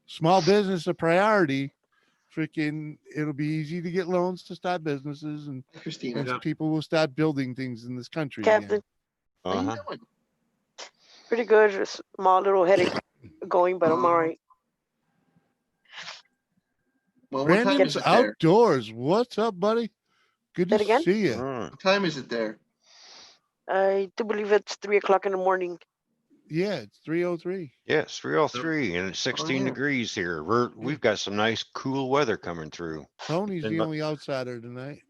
small business a priority. Freaking, it'll be easy to get loans to start businesses, and Christina, Yeah. people will start building things in this country. again. Captain, how Uh-huh. you doing? pretty good. A small little headache going, but I'm all right. Well, what time Brandon's is it there? outdoors. What's up, buddy? Good Say to it again? see you. Mm. What time is it there? I do believe it's 3 o'clock in the morning. Yeah, it's 3:03. Yes, 303 and it's 16 yeah. degrees here. We've got some nice cool weather coming through. Tony's And the my- only outsider tonight.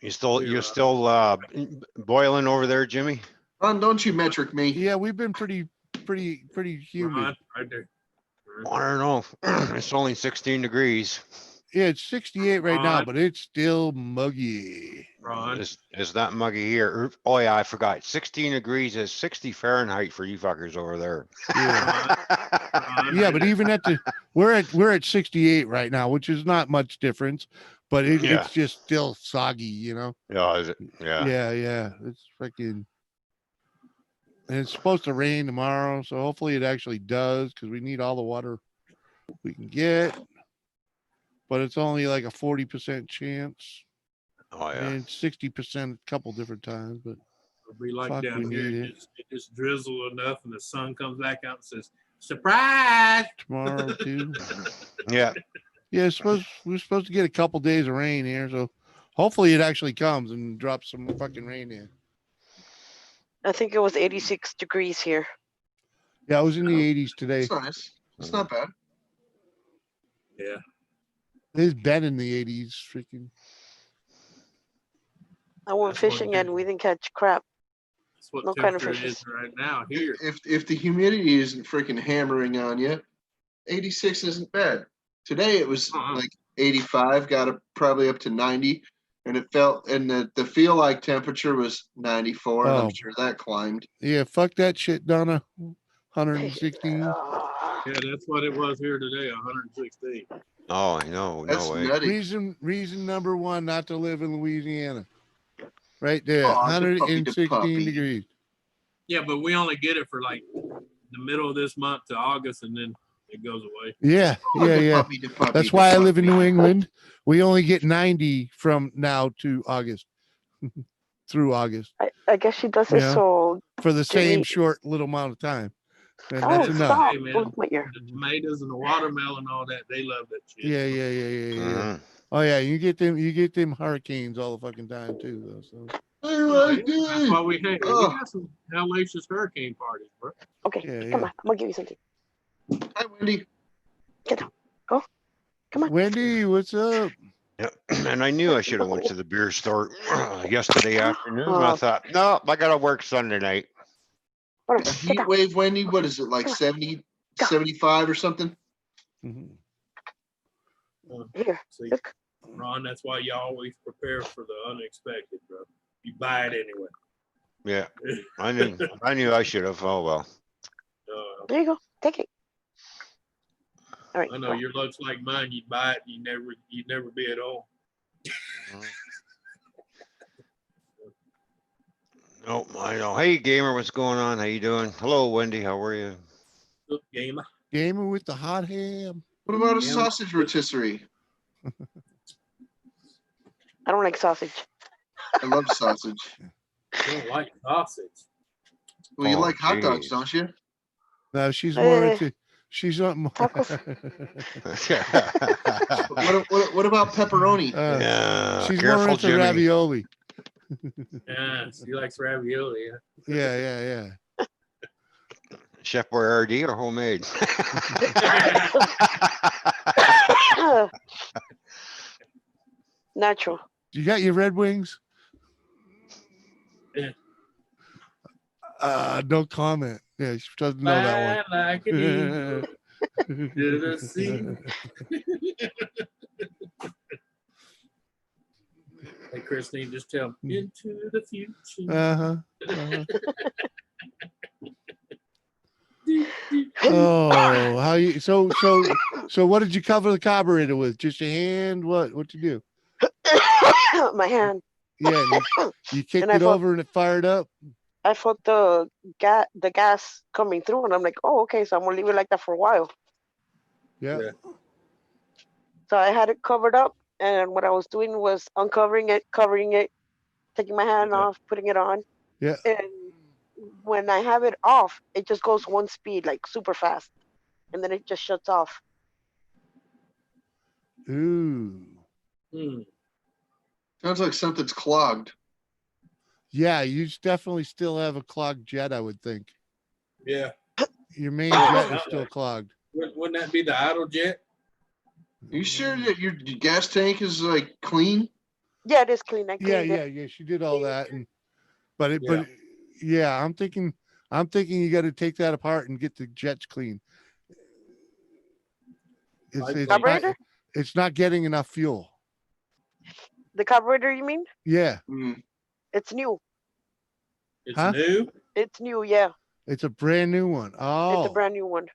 You're still boiling over there, Jimmy? Ron, don't you metric me. Yeah, we've been pretty humid. Right there. I don't know. It's only 16 degrees. Yeah, it's 68 right now, Right. but it's still muggy. Ron. It's not muggy here. Oh yeah, I forgot. 16 degrees is 60 Fahrenheit for you fuckers over there. Yeah. Ron, Yeah, but even at the we're at 68 right now, which is not much difference, but Yeah. it's just still soggy, you know. Yeah, is it? Yeah. Yeah, it's freaking. And it's supposed to rain tomorrow, so hopefully it actually does because we need all the water we can get. But it's only like a 40% chance Oh yeah. and 60% a couple different times. But It'll be like Fuck, we down here. need It it. just drizzle enough and the sun comes back out and says, surprise. tomorrow too. Yeah. Yeah, we're supposed to get a couple days of rain here, so hopefully it actually comes and drops some fucking rain in. I think it was 86 degrees here. Yeah, it was in the 80s today. It's nice. It's not bad. Yeah. It's been in the 80s, freaking. I went That's what fishing it and is. we didn't catch crap. That's what No kind of temperature it fishes. is right now here. If the humidity isn't freaking hammering on you, 86 isn't bad. Today it was Uh-uh. like 85, got up probably up to 90, and it felt and the feel like temperature was 94, and Oh. I'm sure that climbed. Yeah, fuck that shit, Donna. 116. Ah, Yeah, that's what it was here today, 116. Oh no, That's no way. nutty. Reason number one not to live in Louisiana. Right there, Aw, the puppy, the 116 puppy. degrees. Yeah, but we only get it for like the middle of this month to August and then it goes away. Yeah, Oh, the yeah. puppy, the puppy, That's the why I live in puppy. New England. We only get 90 from now to August. Through August I guess she does it Yeah. so. for the same Jimmy- short little amount of time. And Oh, that's enough. stop! Hey, man. Look at my ear. The tomatoes and the watermelon, all that, they love that shit. Yeah. Mhm. Oh yeah, you get them hurricanes all the fucking time too, though. So Oh, yeah, that's why we hate. We Oh. got some hellacious hurricane parties, bro. Okay, Yeah, come yeah. on. I'm gonna give you something. Hi, Wendy. Come on. Wendy, what's up? Yeah. And I knew I should have went to the beer store yesterday afternoon. I Oh. thought, no, I gotta work Sunday night. Hold on. A Get heat down. wave, Wendy. What is it like Come on. 70, Go. 75 or something? Mhm. Here. See, Look. Ron, that's why you always prepare for the unexpected, bro. You buy it anyway. Yeah. I knew I should have. Oh well. There you go. Take it. All right. I know your luck's like mine. You buy it, you'd never be at home. Nope, I know. Hey gamer, what's going on? How you doing? Hello Wendy, how are you? Look, gamer. Gamer with the hot ham. What about a Yeah. sausage rotisserie? I don't like sausage. I love sausage. I don't like sausage. Well, you Oh, like hot dogs, geez. don't you? No, she's more Eh, into. She's not more. tacos. What about pepperoni? Yeah, She's more careful, into Jimmy. ravioli. Yeah, she likes ravioli. Yeah. Chef Boyardee or homemade? Natural. You got your Red Wings? Yeah. No comment. Yeah, she doesn't know that Fly like an eagle one. to the sea. Hey, Christine, just tell me into the future. Uh-huh. Oh, how you so what did you cover the carburetor with? Just your hand? What you do? My hand. Yeah, you kicked And I it thought- over and it fired up. I felt the gas coming through, and I'm like, oh, okay, so I'm gonna leave it like that for a while. Yeah. Yeah. So I had it covered up, and what I was doing was uncovering it, covering it, taking my hand Okay. off, putting it on. Yeah. And when I have it off, it just goes one speed, like super fast, and then it just shuts off. Ooh. Hmm. Sounds like something's clogged. Yeah, you definitely still have a clogged jet, I would think. Yeah. Your main jet is still clogged. Wouldn't that be the idle jet? Are you sure that your gas tank is like clean? Yeah, it is clean. I cleaned it. Yeah. She did all that, and but Yeah. yeah, I'm thinking you got to take that apart and get the jets clean. Like It's Carburetor? not getting enough fuel. The carburetor, you mean? Yeah, Mm. It's new. It's Huh? new. It's new. Yeah, it's a brand new one. it's Oh, a brand new one.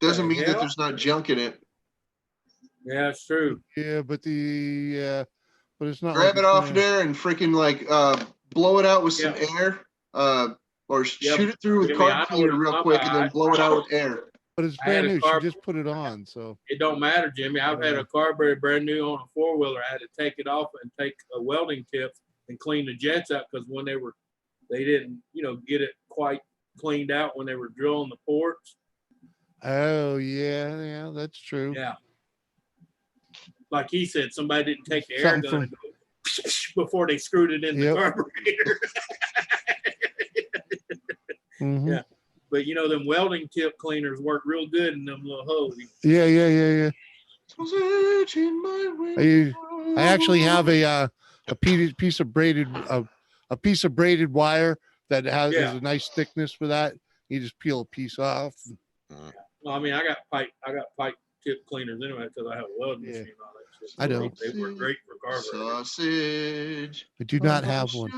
Doesn't mean that hell? there's not junk in it. Yeah, it's true. yeah, but but it's not Grab like it it's off gonna- there and freaking like blow it out with some Yeah. air. Or Yeah, shoot it through with Jimmy, I know carb what cleaner you're real talking quick about. and then blow it out with air. But it's I had brand a new. carb- She just put it on, so It don't matter, Jimmy. I've had a carburetor brand new on a 4-wheeler. I had to take it off and take a welding tip and clean the jets out because when they didn't, get it quite cleaned out when they were drilling the ports. oh yeah, that's true. Yeah. Like he said, somebody didn't take the air Something gun and go before they screwed it in the Yep. carburetor. Mhm. Yeah. But them welding tip cleaners work real good in them little holes. Yeah. I actually have a piece of braided wire that has Yeah. is a nice thickness for that. You just peel a piece off. Well, I mean, I got pipe tip cleaners anyway because I have a welding Yeah. machine and all that shit. I don't. They work great for carburetors. Sausage. I do not have one,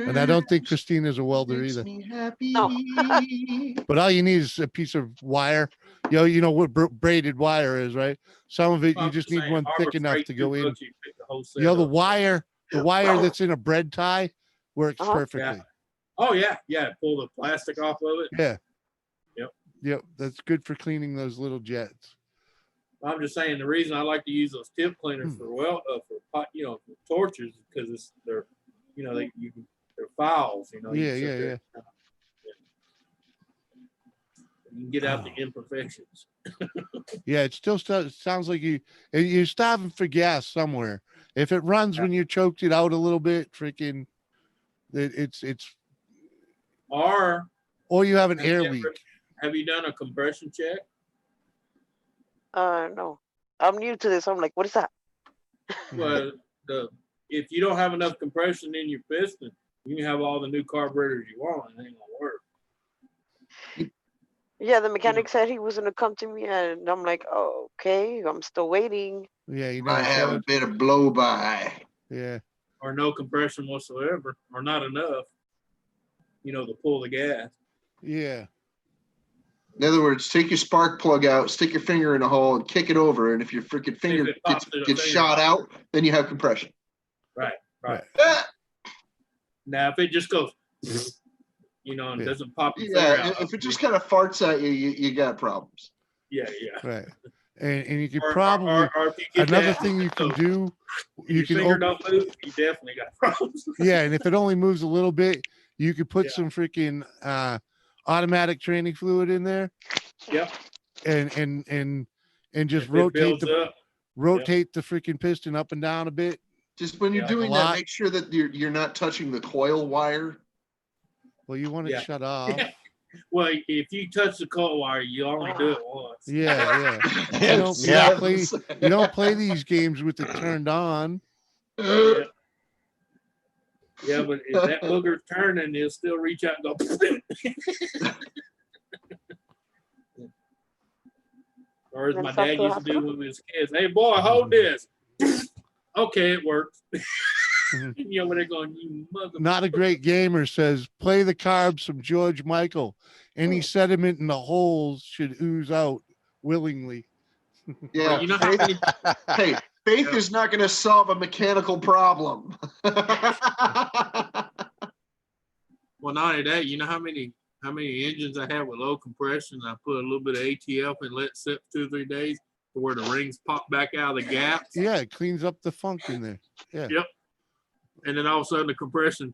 and I don't think Christina's a welder either. No. But all you need is a piece of wire. You know what braided wire is, right? Some of it you I'm just need saying, one Harbor thick enough Freight, to go in. $2, you pick the whole set The up. wire that's in a bread tie works Uh-huh. perfectly. Oh yeah. Pull the plastic off of it. Yeah. Yep. Yep. That's good for cleaning those little jets. I'm just saying the reason I like to use those tip cleaners for for torches because they're files. You Yeah, can sit yeah, there. You can get out the imperfections. Yeah, it still sounds like you're stopping for gas somewhere. If it runs when you choked it out a little bit, freaking, it's Or or you have an Have air you leak. ever- have you done a compression check? No, I'm new to this. I'm like, what is that? Well, if you don't have enough compression in your piston, you can have all the new carburetors you want, and it ain't gonna work. Yeah, the mechanic said he was gonna come to me, and I'm like, oh, okay, I'm still waiting. Yeah, you I never have a should. bit of blow by. Yeah, Or no compression whatsoever, or not enough, to pull the gas. yeah. In other words, take your spark plug out, stick your finger in a hole, and kick it over. And if your freaking finger it pops through the gets finger. shot out, then you have compression. Right. Ah, Now, if it just goes, and Yeah. doesn't pop your finger yeah, out, if it just kind of farts at you, you got problems. yeah. Right. And you could Or- probably or if you get another that, thing you can so do. You your can finger open, don't move, you definitely got problems. yeah, and if it only moves a little bit, you could put Yeah. some freaking automatic training fluid in there Yep. and just If it rotate builds up, the freaking piston up and down a bit. Just when you're Yeah, doing a that, lot. make sure that you're not touching the coil wire. Well, you want it Yeah. shut off. well, if you touch the coil wire, you only do it once. Yeah. Yeah, don't- you yeah. don't play- You don't play these games with it turned on. Yeah. Yeah, but if that booger's turning, he'll still reach out and go. Or as Then my stop dad the used to do hospital? when we was kids. Hey, boy, hold this. Okay, it works. Mhm. When they're going, you mother. Not a great gamer says play the carbs from George Michael. Any sediment in the holes should ooze out willingly. Yeah, Well, you know how faith, many hey, faith is not going to solve a mechanical problem. Well, not only that, you know how many engines I have with low compression? I put a little bit of ATF and let it sit 2 or 3 days to where the rings pop back out of the gaps. Yeah, it cleans up the funk in there. And then all of a sudden the compression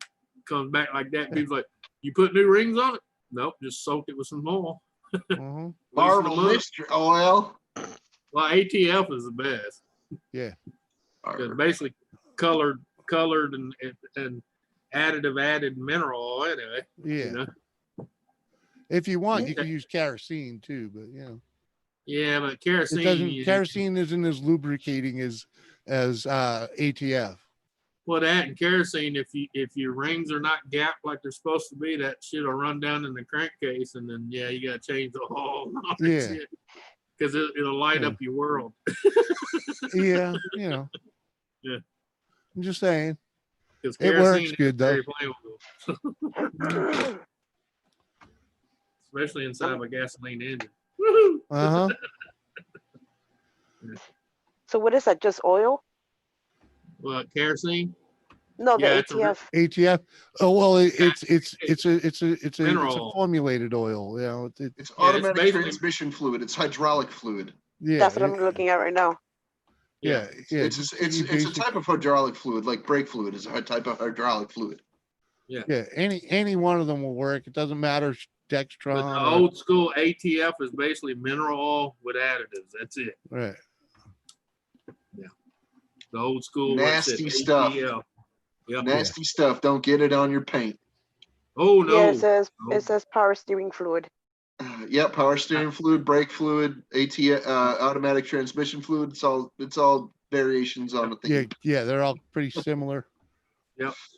comes back like that. People's like, you put new rings on it? Nope, just soaked it with some oil. Uh-huh. Loosen Marvel them up. mixture oil. Well, ATF is the best. Yeah. It's basically colored and added mineral oil anyway. Yeah. If you want, you Yeah. can use kerosene too, but Yeah, but it kerosene. doesn't. Kerosene isn't as lubricating as ATF. Well, that and kerosene, if your rings are not gapped like they're supposed to be, that shit will run down in the crankcase, and then you got to change the whole. Yeah. Because it'll light Yeah. up your world. Yeah, Yeah. I'm just saying. Because It works kerosene good, is very though. flammable, especially inside of a gasoline engine. Woohoo! Uh-huh. So what is that? Just oil? Well, kerosene. No, the Yeah, it's a ATF. ATF. Oh well, it's a Mineral. formulated oil. You know, It's Yeah, it's automatic basically- transmission fluid. It's hydraulic fluid. yeah, That's what I'm looking at right now. yeah, yeah. It's just it's your it's a basic- type of hydraulic fluid, like brake fluid is a type of hydraulic fluid. yeah. Any one of them will work. It doesn't matter. But Dextron. the or- old school ATF is basically mineral oil with additives. That's it. right. The old school. what it said, Nasty stuff. ATL. Yep. Nasty stuff. Don't get it on your paint. Oh no. Yeah, it No. says power steering fluid. Yeah, power steering fluid, brake fluid, automatic transmission fluid. It's all variations on the thing. Yeah, yeah. They're all pretty similar.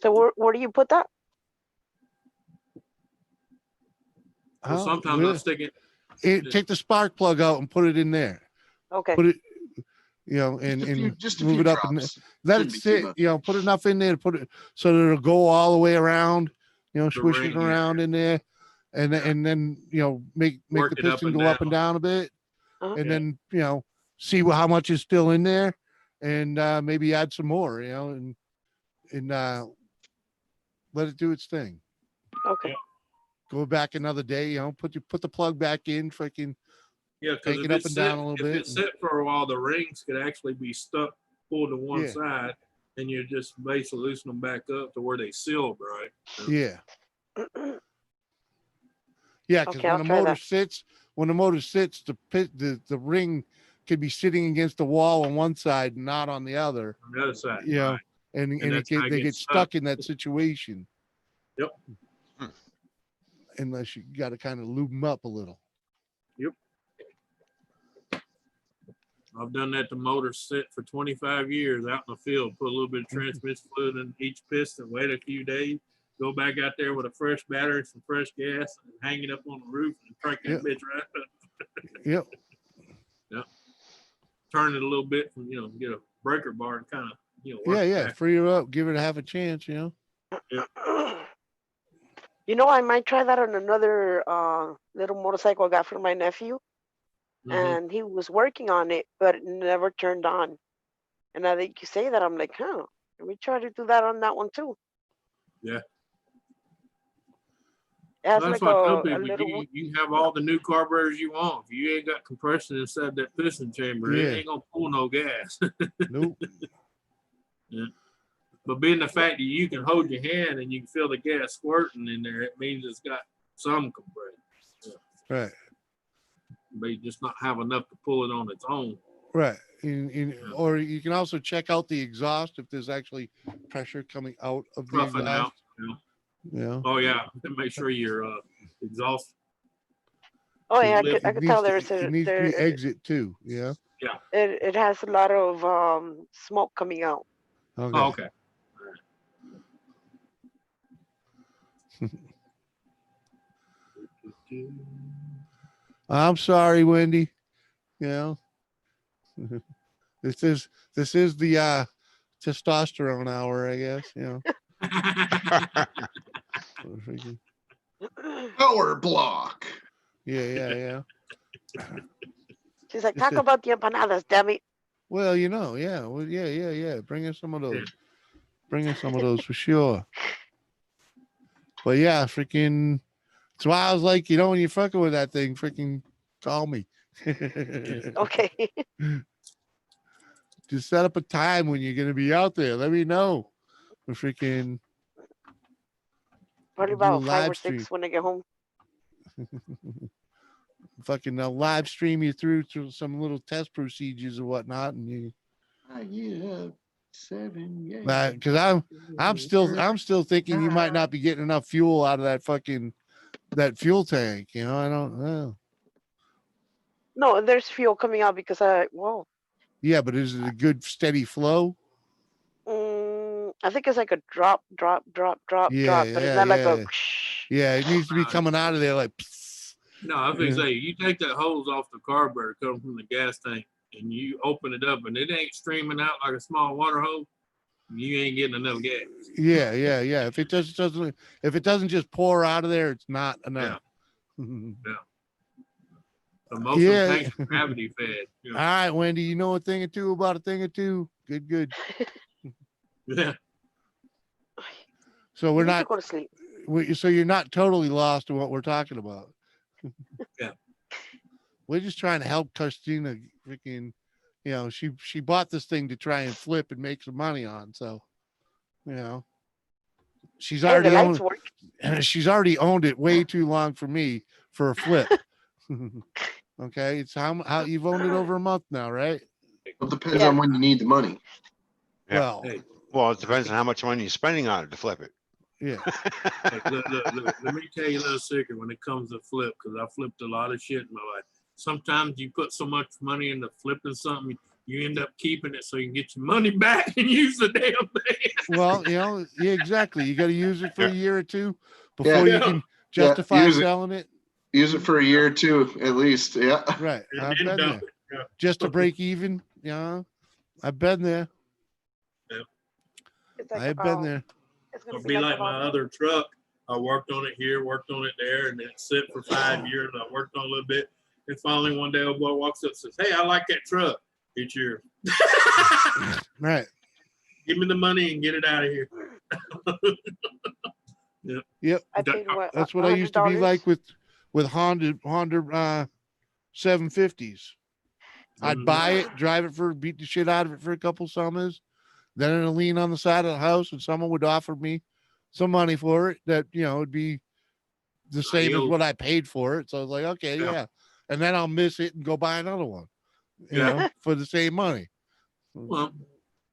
So where do you put that? Well, Huh? sometimes I Really? stick it. Take the spark plug out and put it in there. Okay. Put it, you know, and Just a move few it up and drops. let Shouldn't it be too sit. much. You know, put enough in there to put it so that it'll go all the way around. You know, The swish it ring, yeah. around in there, and Yeah. and then you know make Work the it up piston and go up and down. down a bit, Uh-huh. and Yeah. then you know see how much is still in there, and maybe add some more. You know, and let it do its thing. Okay. Go back another day. You know, put the plug back in. Freaking Yeah, because Take if it up it's and sit, down a little if bit it's and- sit for a while, the rings could actually be stuck, pulled to one Yeah. side, and you just basically loosen them back up to where they sealed, right? yeah. Yeah, because Okay, I'll when try that. the motor sits, the ring could be sitting against the wall on one side and not on the other. On the other side. Yeah. right. And that's how it they get gets stuck in that situation. Yep. Unless you got to kind of lube them up a little. I've done that to motor sit for 25 years out in the field, put a little bit of transmission fluid in each piston, wait a few days, go back out there with a fresh battery, some fresh gas, and hang it up on the roof and crank that Yep. bitch right up. Yep. Turn it a little bit and, get a breaker bar and kind of, work Yeah, it yeah. back. Free her up. Give it a half a chance. You know. You know, I might try that on another little motorcycle I got from my nephew, Mhm. and he was working on it, but it never turned on. And now that you say that, I'm like, let me try to do that on that one too. Yeah. It has That's like why I tell a people, little. you can have all the new carburetors you want. If you ain't got compression inside that piston chamber, Yeah. it ain't gonna pull no gas. Nope. But being the fact that you can hold your hand and you can feel the gas squirting in there, it means it's got some compression. Right. But you just not have enough to pull it on its own. Right. Yeah. Or you can also check out the exhaust if there's actually pressure coming out of the Roughing exhaust. out. You know. Yeah. Oh yeah, and make sure your exhaust. Oh yeah, It I could tell there's it needs to be exit too. Yeah. it has a lot of smoke coming out. Okay. Oh, okay. I'm sorry, Wendy. You know, this is the testosterone hour, I guess. You know. Freaking- Power block. Yeah. She's like, talk about the empanadas, damn it. Well, yeah. Well, yeah. Bring in some of those. Bring in some of those for sure. But yeah, freaking. That's why I was like, when you're fucking with that thing, freaking call me. Okay. Just set up a time when you're gonna be out there. Let me know. We freaking Probably do a about 5 live or 6 stream. when I get home. fucking live stream you through some little test procedures or whatnot, and you. Yeah, 7. Yeah. Because I'm still thinking you might not be getting enough fuel out of that fuel tank. I don't know. No, there's fuel coming out because Yeah, but is it a good steady flow? I think it's like a drop, drop, drop, drop, Yeah, drop, but it's not like a. Yeah, it needs to be coming out of there like. No, I was gonna Yeah. say you take that hose off the carburetor coming from the gas tank and you open it up and it ain't streaming out like a small water hose. You ain't getting enough gas. Yeah, yeah, yeah. If it just doesn't, if it doesn't just pour out of there, it's not enough. But most of Yeah. the tanks are gravity fed. You All know? right, Wendy, you know a thing or two about a thing or two. Good, good. Yeah. So You we're need to not. go to sleep. So you're not totally lost to what we're talking about. Yeah. We're just trying to help Christina freaking, you know, she bought this thing to try and flip and make some money on. So, you know, she's Hey, the already lights owned work. she's already owned it way too long for me for a flip. Okay. It's how you've owned it over a month now, right? It depends Yeah. on when you need the money. Yeah. Well, Hey, Well, it depends on how much money you're spending on it to flip it. yeah. hey, look, let me tell you a little secret when it comes to flip, because I flipped a lot of shit in my life. Sometimes you put so much money into flipping something, you end up keeping it so you can get your money back and use the damn thing. Well, you know, yeah, exactly. You got to use it for a Yeah. year or two before Yeah. you can Yeah, justify use it. selling it. Use it for a year or two at least. Yeah. Right. And I've then been dump there. it. Yeah. Just to break even. You know, I've been there. It's like, I've been there. It's gonna It'll be like my about- other truck. I worked on it here, worked on it there, and it sit for 5 years. I worked on it a little bit. And finally one day a boy walks up and says, "Hey, I like that truck. It's yours. Right. Give me the money and get it out of here." Yep. I paid what? That's what I used to be $100? like with Honda 750s. I'd buy it, drive it beat the shit out of it for a couple summers. Then it'll lean on the side of the house and someone would offer me some money for it that, you know, it'd be the same as Adios. what I paid for it. So I was like, okay, Yeah. yeah. And then I'll miss it and go buy another one, you Yeah. know, for the same money. Well,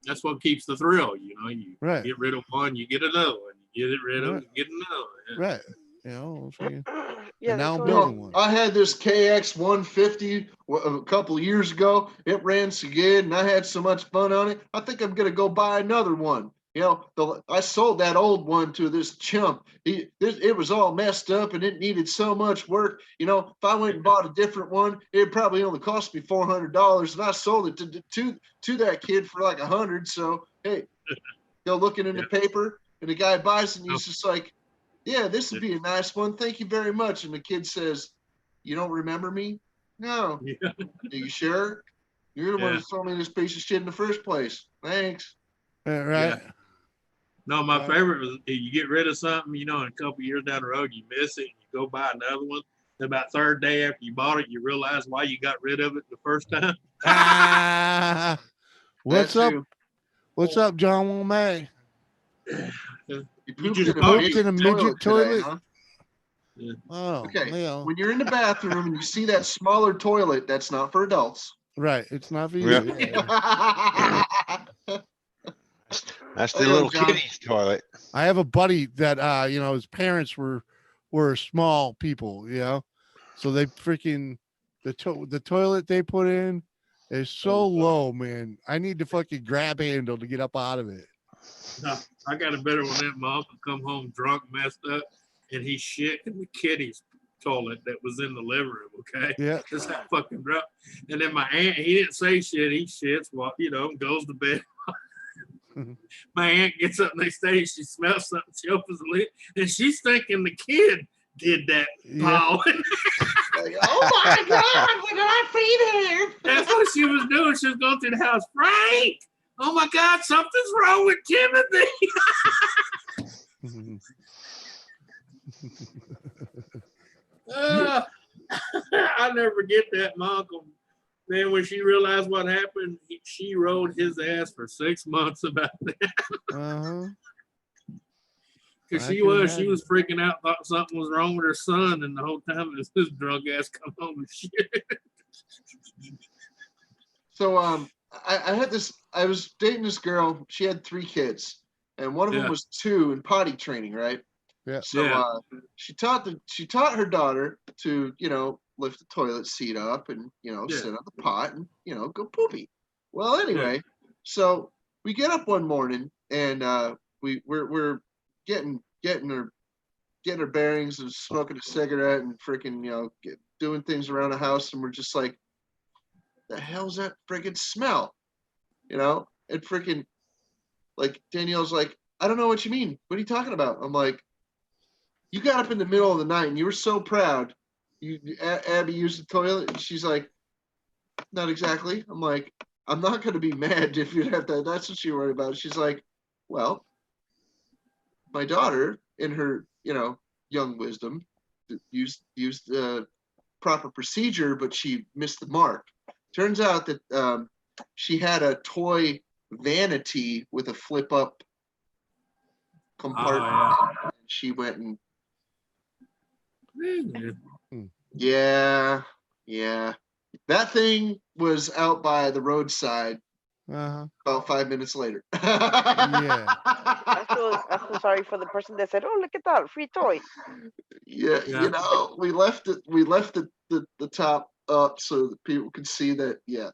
that's what keeps the thrill. You know, you Right. get rid of one, you get another one. You get it rid of, Right. you get another one. Yeah. Right. You know, so you- Yeah, And now that's I'm what building it- one. I had this KX 150 a couple of years ago. It ran so good and I had so much fun on it. I think I'm going to go buy another one. You know, I sold that old one to this chump. It was all messed up and it needed so much work. You know, if I went and bought a different one, it probably only cost me $400, and I sold it to that kid for like $100. So hey, go looking in the paper, and the guy buys it, and he's just like, "Yeah, this would be a nice one. Thank you very much." And the kid says, "You don't remember me?" "No." Yeah. "Are you sure? You're the one Yeah. that sold me this piece of shit in the first place. Thanks." right. No, my Right. favorite was if you get rid of something, you know, and a couple years down the road, you miss it, and you go buy another one. And about third day after you bought it, you realize why you got rid of it the first time. Ah, what's That up? too. What's up, John Womack? You You pooped just in a bought Pooped it. in a midget midget toilet toilet? today, huh? Oh, Okay. well, When you're in the bathroom and you see that smaller toilet, that's not for adults. right. It's not for you. Yeah. Yeah. That's I the know, little John. kiddie's toilet. I have a buddy that you know, his parents were small people, you know. So they freaking the toilet they put in is so low, man. I need to fucking grab handle to get up out of it. No, I got a better one than my uncle come home drunk, messed up, and he shit in the kiddie's toilet that was in the living room. Okay. Yeah. Just that fucking drunk. And then my aunt, he didn't say shit. He shits, well, you know, goes to bed. My aunt gets up next day, she smells something, she opens the lid, and she's thinking the kid did that. Yeah. Paul. Like, oh my God, what did I feed him? That's what she was doing. She was going through the house. Frank, oh my God, something's wrong with Timothy. I'll never forget that. My uncle, man, when she realized what happened, she rode his ass for 6 months about that. Uh-huh. Because I she can was imagine. freaking out, thought something was wrong with her son, and the whole time it was this drunk ass come home and shit. So I was dating this girl. She had 3 kids, and one of them Yeah. was 2 in potty training, right? Yeah. So Yeah. she taught her daughter to, you know, lift the toilet seat up and, you know, Yeah. sit on the pot and, you know, go poopy. Well, anyway, so we get up one morning and we're getting her bearings and smoking a cigarette and freaking, you know, doing things around the house, and we're just like, the hell's that freaking smell? You know, it freaking, like Danielle's like, I don't know what you mean. What are you talking about? I'm like, you got up in the middle of the night and you were so proud. Abby used the toilet. And she's like, not exactly. I'm like, I'm not going to be mad if you have that. That's what she worried about. She's like, well, my daughter, in her, young wisdom, used the proper procedure, but she missed the mark. Turns out that she had a toy vanity with a flip up compartment. yeah. She went and Yeah. yeah. That thing was out by the roadside Uh-huh. about 5 minutes later. I feel sorry for the person that said, "Oh, look at that free toy." Yeah, Yeah. we left the top up so that people could see that. Yeah,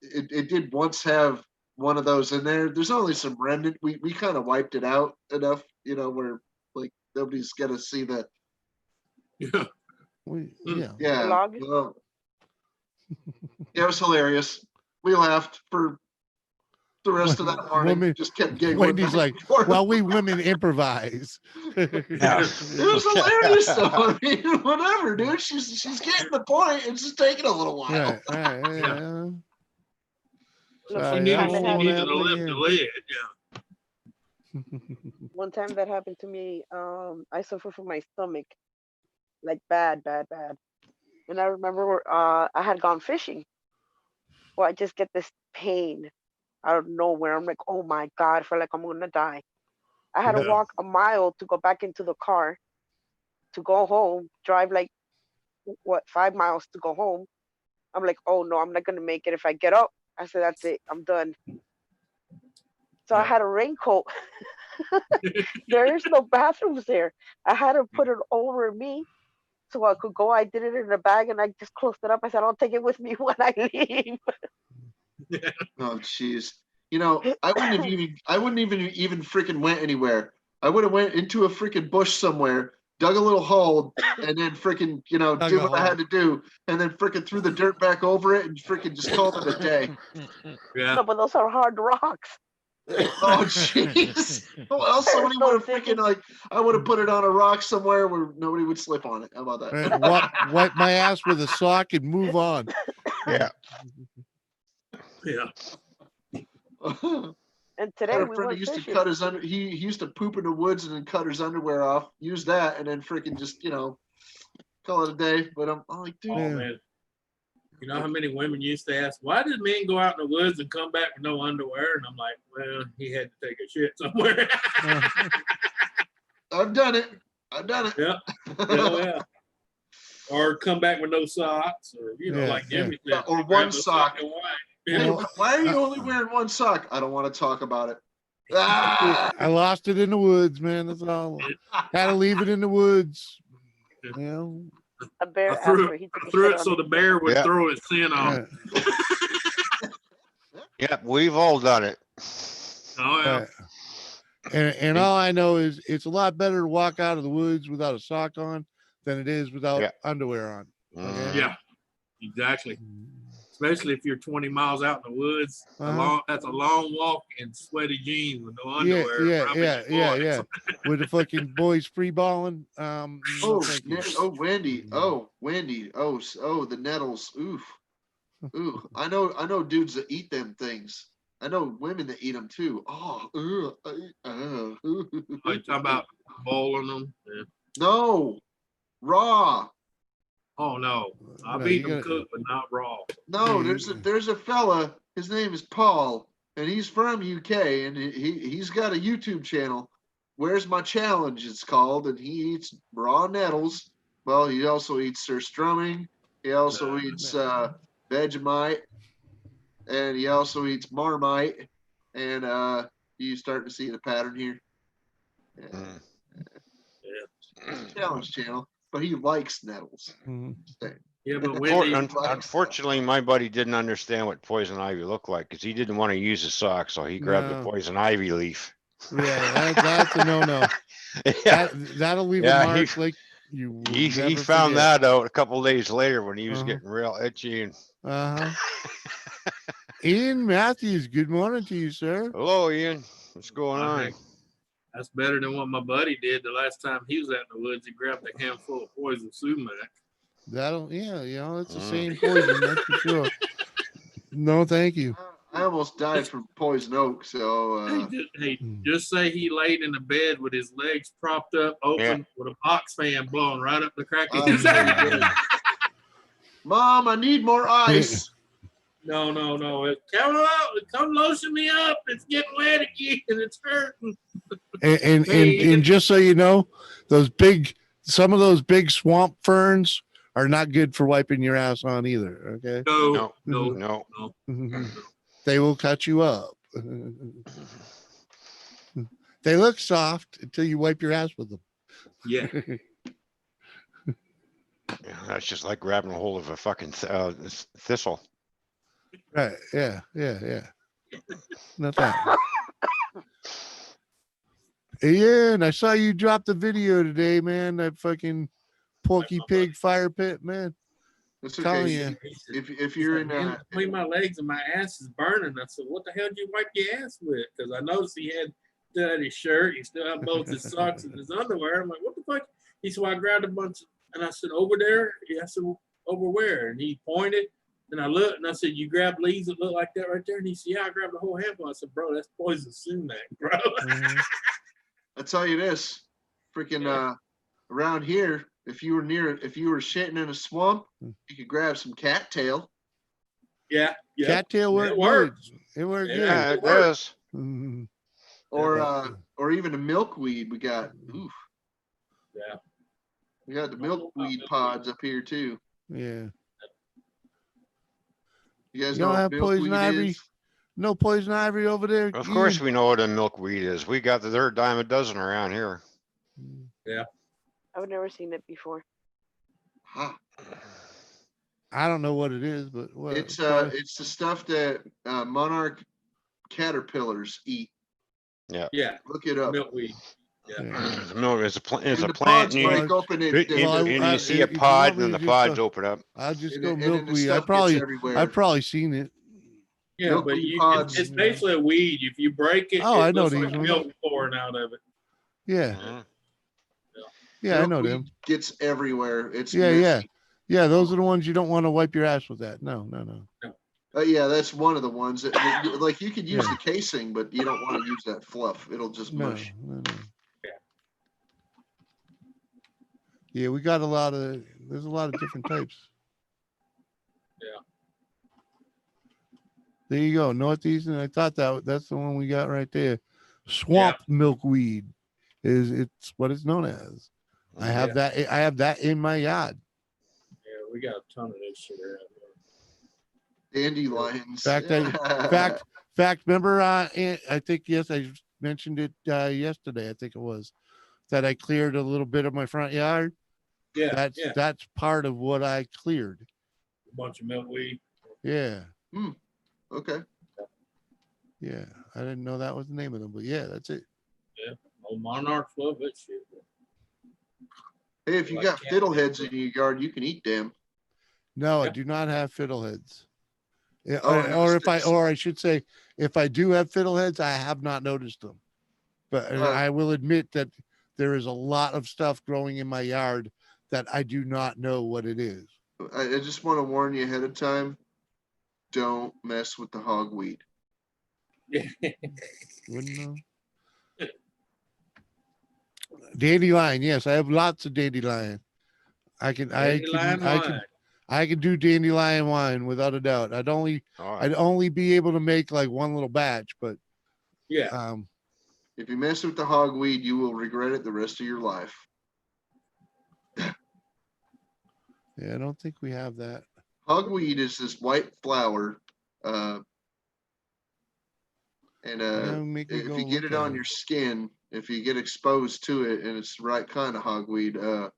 it did once have one of those in there. There's only some remnant. We kind of wiped it out enough, where like nobody's gonna see that. Yeah. Yeah. Yeah, Log? well, yeah, it was hilarious. We laughed for the rest of that morning. Women- Just kept giggling. Wendy's back like, and forth. well, we women improvise. Yeah. It was hilarious though. I mean, whatever, dude. She's getting the point. It's just taking a little while. Right, yeah. Look, So, She one yeah, time needed, that she won't needed happened, to happen lift the again. lid. Yeah. one time that happened to me. I suffer from my stomach, like bad. And I remember I had gone fishing. Well, I just get this pain out of nowhere. I'm like, oh my God, I feel like I'm gonna die. I had to Yeah. walk a mile to go back into the car to go home, drive like 5 miles to go home. I'm like, oh no, I'm not gonna make it if I get up. I said, that's it, I'm done. So I Yeah. had a raincoat. There is no bathrooms there. I had to put it over me so I could go. I did it in a bag and I just closed it up. I said, I'll take it with me when I leave. Oh, jeez. I wouldn't even freaking went anywhere. I would have went into a freaking bush somewhere, dug a little hole, and then freaking, did a what I had to do, and then freaking threw the dirt back over it and freaking just called it a day. Yeah. No, but those are hard rocks. Oh, jeez. Well, somebody No would have freaking I would have put it on a rock somewhere where nobody would slip on it. How about that? Right, wipe my ass with a sock and move on. Yeah. Yeah. And I today had a we friend who went used to fishing. cut his he used to poop in the woods and then cut his underwear off, use that, and then freaking just, call it a day. But I'm like, dude, Oh Yeah. man. You know how many women used to ask, why did men go out in the woods and come back with no underwear? And I'm like, well, he had to take a shit somewhere. I've done it. Yeah. Yeah. Or come back with no socks, or Yeah, like Jimmy Yeah, said, or grab one the sock. and white. Hey, Yeah. why are you only wearing one sock? I don't want to talk about it. Ah! I lost it in the woods, man. That's all. Had to leave it in the woods. A bear I threw after he took a Threw shit it on so it. the bear would Yeah. throw his sin on. Right, Yep, we've all done it. Oh yeah. right. And all I know is it's a lot better to walk out of the woods without a sock on than it is without Yeah. underwear on. Mhm. Yeah. Exactly. Especially if you're 20 miles out in the woods. That's a long walk in sweaty jeans with no Yeah, underwear. yeah, rubbing yeah, your yeah, boys. yeah. With the fucking boys free balling. No, Oh, thank you. Wendy. Oh, Wendy. Oh, the nettles. Oof. Ooh, I know dudes that eat them things. I know women that eat them too. Oh, Oh, you talking about boiling them? Yeah. No, raw. Oh no. I've No, you eaten them gotta- cooked, but not raw. No, Yeah, there's a fella. His name is Paul, and he's from UK, and he's got a YouTube channel. Where's My Challenge? It's called, and he eats raw nettles. Well, he also eats surstrumming. He also eats Vegemite, and he also eats Marmite. And you starting to see the pattern here. Mm. Challenge channel, but he likes nettles. Mhm. Yeah, but For- Wendy, Unfortunately, my buddy didn't understand what poison ivy looked like because he didn't want to use his sock, so he grabbed the No. poison ivy leaf. Yeah, that's a no-no. Yeah, That'll leave Yeah, a he- mark like you will he never found forget. that out a couple days later when he was Uh-huh. getting real itchy. And Uh-huh. Ian Matthews, good morning to you, sir. hello, Ian. What's going I on? think that's better than what my buddy did the last time he was out in the woods. He grabbed a handful of poison sumac. That'll, yeah, it's the Mm. same poison, that's for sure. No, thank you. I almost died from poison oak, so Hey, Mm. just say he laid in the bed with his legs propped up, open, with a box fan blowing right up the crack of his eye. Mom, I need more ice. No. Come lotion me up. It's getting wet again. It's hurting. And just so you know, some of those big swamp ferns are not good for wiping your ass on either. Okay. No. They will cut you up. They look soft until you wipe your ass with them. Yeah. Yeah, that's just like grabbing a hold of a fucking thistle. Right. Yeah. Not that. Yeah, and I saw you drop the video today, man. That fucking Porky Pig fire pit, man. It's Telling okay. you. If you're in between my legs and my ass is burning, I said, "What the hell did you wipe your ass with?" Because I noticed he still had his shirt, he still had both his socks and his underwear. I'm like, "What the fuck?" He said, well, "I grabbed a bunch," and I said, "Over there?" I said, "Over where?" And he pointed, and I looked, and I said, "You grabbed leaves that look like that right there?" And he said, "Yeah, I grabbed a whole handful." I said, "Bro, that's poison sumac, bro." I tell you this, freaking around here, if you were shitting in a swamp, you could grab some cattail. Yeah. Cattail worked It works. good. It worked Yeah, good. it does. Mhm. Or even a milkweed. We got Yeah. we got the milkweed pods up here too. Yeah. You guys You know don't what have poison milkweed ivy? is? No poison ivy over there. Of course, we know what a milkweed is. We got the third dime a dozen around here. I've never seen it before. Huh. I don't know what it is, but what? It's the stuff that monarch caterpillars eat. Yeah. Look it up. Milkweed. Yeah. The milk is a plant. It's And a the plant. pods And you, break open. and you see a if you pod, want me and then to the just pods go- open up. I'll just and go then the milkweed. stuff gets everywhere. I've probably seen it. Yeah, but Milkweed pods. it's basically a weed. If you break it, Oh, it I know looks these like ones. milk pouring out of it. Yeah. Mhm. Yeah, I know them. Milkweed gets everywhere. It's Yeah, messy. Yeah, those are the ones you don't want to wipe your ass with that. No. Yeah, that's one of the ones that, like, you could use Yeah. the casing, but you don't want to use that fluff. It'll just No. mush. Yeah, there's a lot of different types. Yeah. There you go. Northeastern. I thought that's the one we got right there. Swamp milkweed it's what it's known as. I have that in my yard. Yeah, we got a ton of this shit around here. Dandelions. Fact, remember, I think, yes, I mentioned it yesterday. I think it was that I cleared a little bit of my front yard. Yeah. That's part of what I cleared. A bunch of milkweed. Yeah. Okay. Yeah. I didn't know that was the name of them, but yeah, that's it. Yeah. Old monarchs love that shit. Hey, if you got fiddleheads in your yard, you can eat them. No, I do not have fiddleheads. Yeah, Oh, or I should say, if I do have fiddleheads, I have not noticed them. But I will admit that there is a lot of stuff growing in my yard that I do not know what it is. I just want to warn you ahead of time. Don't mess with the hogweed. Wouldn't know. Dandelion, yes, I have lots of dandelion. I can do dandelion wine without a doubt. I'd only be able to make like one little batch, but yeah. If you mess with the hogweed, you will regret it the rest of your life. Yeah, I don't think we have that. Hogweed is this white flower, and Make me if go you get look it at on your skin, if you get exposed to it, and it's the right kind of hogweed,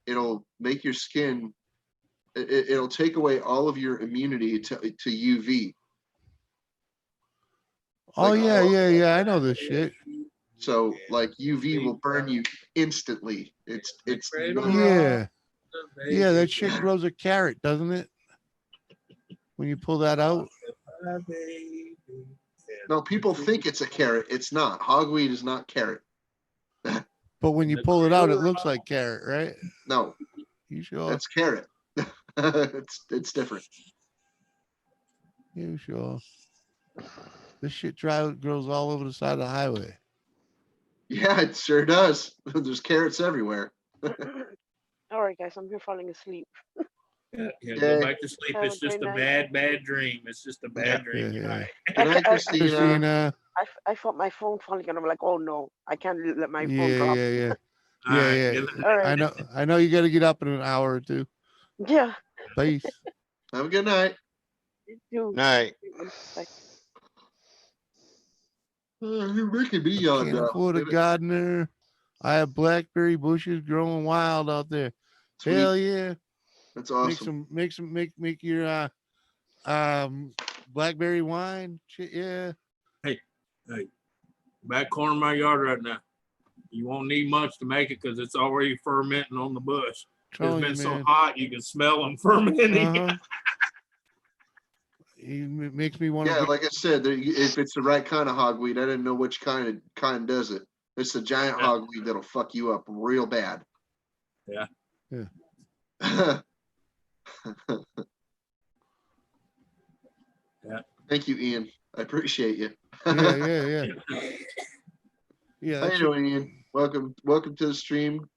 it'll make your skin. It'll take away all of your immunity to UV. Oh Like, yeah. I know this shit. So like UV will burn you instantly. It's Yeah, that shit grows a carrot, doesn't it? When you pull that out. No, people think it's a carrot. It's not. Hogweed is not carrot. But when you pull it out, it looks like carrot, right? No, You sure? that's carrot. It's different. You sure? This shit grows all over the side of the highway. Yeah, it sure does. There's carrots everywhere. All right, guys, I'm here falling asleep. Yeah, Yeah. go back to sleep. Have a It's just great a night. bad dream. It's just a bad dream. Yeah, Good yeah. night. Good night, I- Christina. Christina. I felt my phone falling and I'm like, oh no, I can't let my phone Yeah, drop. yeah, yeah. All Yeah, right, yeah. good night. All right. I know you got to get up in an hour or two. Yeah. Peace. Have a good night. You too. Night. Bye. You're making me I yawn can't now. afford a Damn it. gardener. I have blackberry bushes growing wild out there. Sweet. Hell yeah. That's Make awesome. make your blackberry wine. Shit, yeah. Hey, back corner of my yard right now. You won't need much to make it because it's already fermenting on the bush. It's Telling been you, so man. hot you can smell them fermenting. Uh-huh. It makes me want to. Yeah, like I said, if it's the right kind of hogweed, I didn't know which kind does it. It's the giant Yeah. hogweed that'll fuck you up real bad. Yeah. Yeah. Yeah. Thank you, Ian. I appreciate you. Yeah, yeah. Yeah, How that you shit- doing, Ian? Welcome to the stream.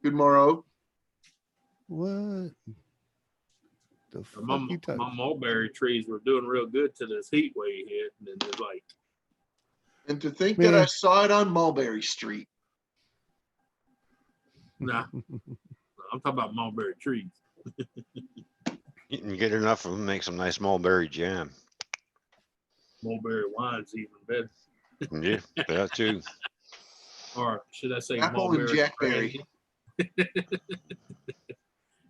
Good morrow. What? The fuck My you talking? mulberry trees were doing real good to this heat wave hit, and then it's like, And to think that Man. I saw it on Mulberry Street. nah. I'm talking about mulberry trees. You can get enough of them, make some nice mulberry jam. Mulberry wine's even better. Yeah, that too. Or should I say Apple and mulberry Jackberry. brandy?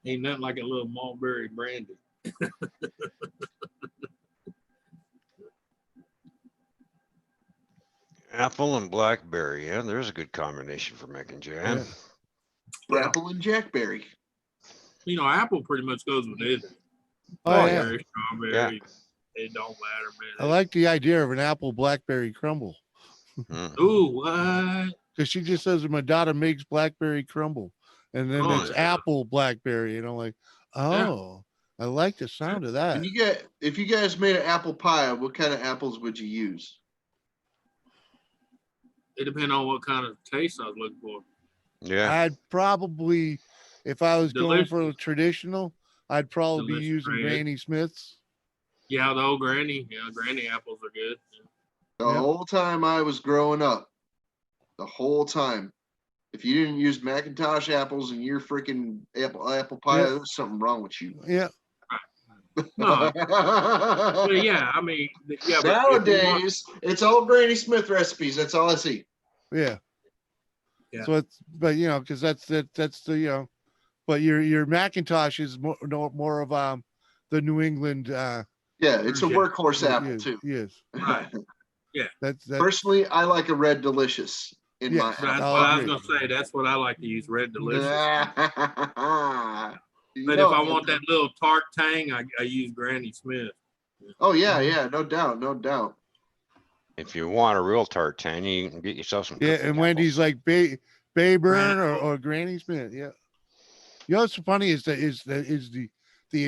Ain't nothing like a little mulberry brandy. Apple and blackberry. Yeah, there's a good combination for making jam. Yeah. Apple and Jackberry. You know, apple pretty much goes with it. Oh, yeah. Blackberry, strawberry, it don't matter, I man. like the idea of an apple blackberry crumble Mm. Ooh, what? because she just says my daughter makes blackberry crumble, and then Oh, it's yeah. apple blackberry, and I'm like, oh, I like the sound of that. And if you guys made an apple pie, what kind of apples would you use? It depends on what kind of taste I was looking for. Yeah, I'd probably, if I was going for a Delicious. traditional, I'd probably be Delicious using Granny. Granny Smiths. Yeah, the old granny. Yeah, granny apples are good. The Yeah. whole time I was growing up, the whole time, if you didn't use Macintosh apples in your freaking apple pie, Yeah. there was something wrong with you. Yeah, No, well, yeah, I mean, yeah, but if you want- Nowadays, it's all Granny Smith recipes. That's all I see. yeah. Yeah. So it's, but because that's the but your Macintosh is more of the New England Yeah, it's a Yeah. workhorse apple yes, too. yes. Right. That's Personally, I like a Red Delicious in my Yes, That's apple. I'll what I was agree. gonna say. That's what I like to use, Red Delicious. You But know if I it. want that little tart tang, I use Granny Smith. Oh yeah, no doubt, no doubt. if you want a real tart tangy, you can get yourself some. Yeah, cooking and Wendy's apples. like Bayburn Granny- or Granny Smith. Yeah. You know what's funny is the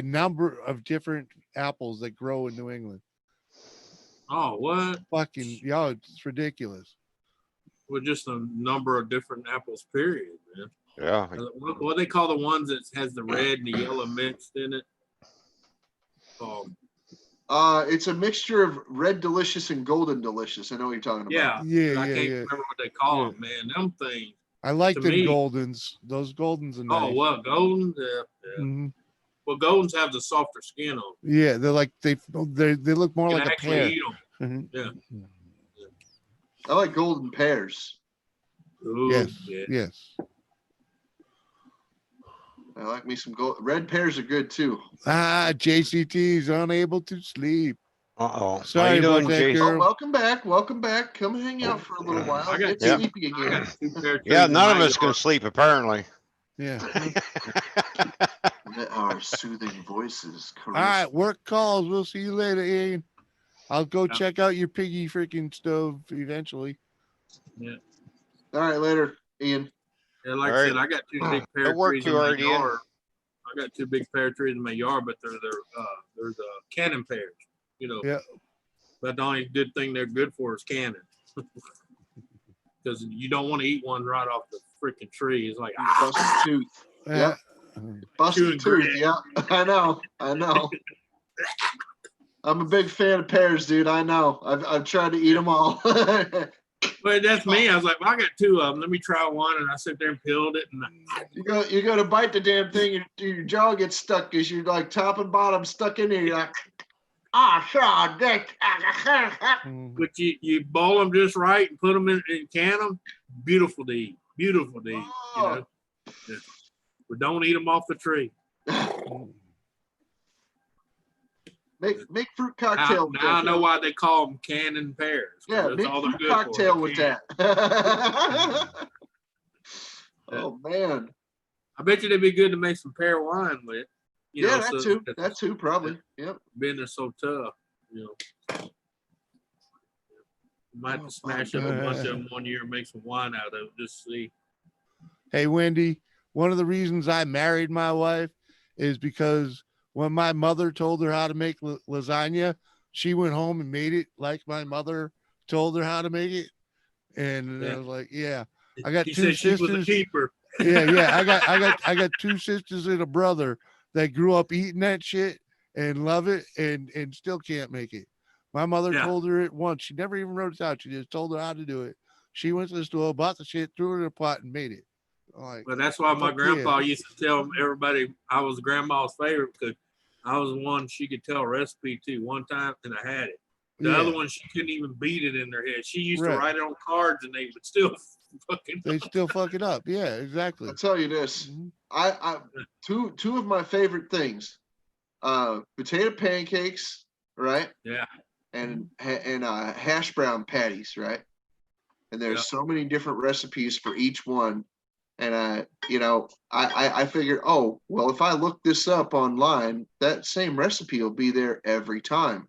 number of different apples that grow in New England. Oh, what? Fucking it's ridiculous. Well, just a number of different apples, period, man. Yeah, What they call the ones that has the red and the yellow mixed in it? It's a mixture of Red Delicious and Golden Delicious. I know what you're talking about. Yeah. Yeah, I yeah, can't yeah. remember what they call Yeah. them, man. Them things. I like To them me- Goldens. Those Goldens are nice. Oh, well, golden. Yeah. Mhm. Well, goldens have the softer skin on. Yeah, they're like they look more You like can a actually pear. eat them. Mhm. I like golden pears. Ooh, Yes, yeah. yes. I like me some gold. Red pears are good too. JCT's unable to sleep. uh-oh. Sorry How you about doing, that, Jason? girl. Oh, welcome back. Welcome back. Come hang out for a little while. I got Get Yeah. sleepy I again. got 2 pear trees Yeah, in none of my us can yard. sleep apparently. Yeah. Let our soothing voices All right, caress. work calls. We'll see you later, Ian. I'll go Yeah. check out your piggy freaking stove eventually. Yeah. All right, later, Ian. Yeah, like I All said, right. I got two big pear Good work, trees in you my already in. yard. I got two big pear trees in my yard, but they're the cannon pears, you know. Yeah. But the only good thing they're good for is cannon. Because you don't want to eat one right off the freaking tree. It's like, Busted tooth. Yeah. Busted Chewing tooth. Yeah, I know. I'm a big fan of pears, dude. I know. I've tried to eat them all. but that's me. I was like, well, I got two of them. Let me try one. And I sit there and peeled it. And You go to bite the damn thing, your jaw gets stuck because you're like top and bottom stuck in there. You're like, sure, dick. Mhm. but you boil them just right and put them in and can them. Beautiful to eat. Beautiful to eat. You know? Yeah. But don't eat them off the tree. Make fruit Now, cocktail. with now I that. know why they call them cannon pears. 'Cause Yeah, that's make all they're fruit good for, cocktail the with cannon. that. Oh man. I bet you they'd be good to make some pear wine with. You Yeah, know, that so too. that That too, probably. Yep. being they're so tough, you know. Might have to smash up a bunch of them one year and make some wine out of it. Just see. Hey, Wendy, one of the reasons I married my wife is because when my mother told her how to make lasagna, she went home and made it like my mother told her how to make it. And I Yeah. was like, yeah, I got He two said she was a sisters. keeper. Yeah. I got two sisters and a brother that grew up eating that shit and love it and still can't make it. My mother Yeah. told her it once. She never even wrote it out. She just told her how to do it. She went to the store, bought the shit, threw it in a pot, and made it. Like, But that's why my Fuck grandpa yeah. used to tell everybody I was grandma's favorite because I was the one she could tell a recipe to one time and I had it. The other one, she couldn't even beat it in their head. She used to Right. write it on cards and they would still fucking. they still fuck it up. Yeah, exactly. I'll tell you this. Mhm. I two of my favorite things. Potato pancakes, right? Yeah. And hash brown patties, right? And there's Yep. so many different recipes for each one. And I figured, oh, well, if I look this up online, that same recipe will be there every time.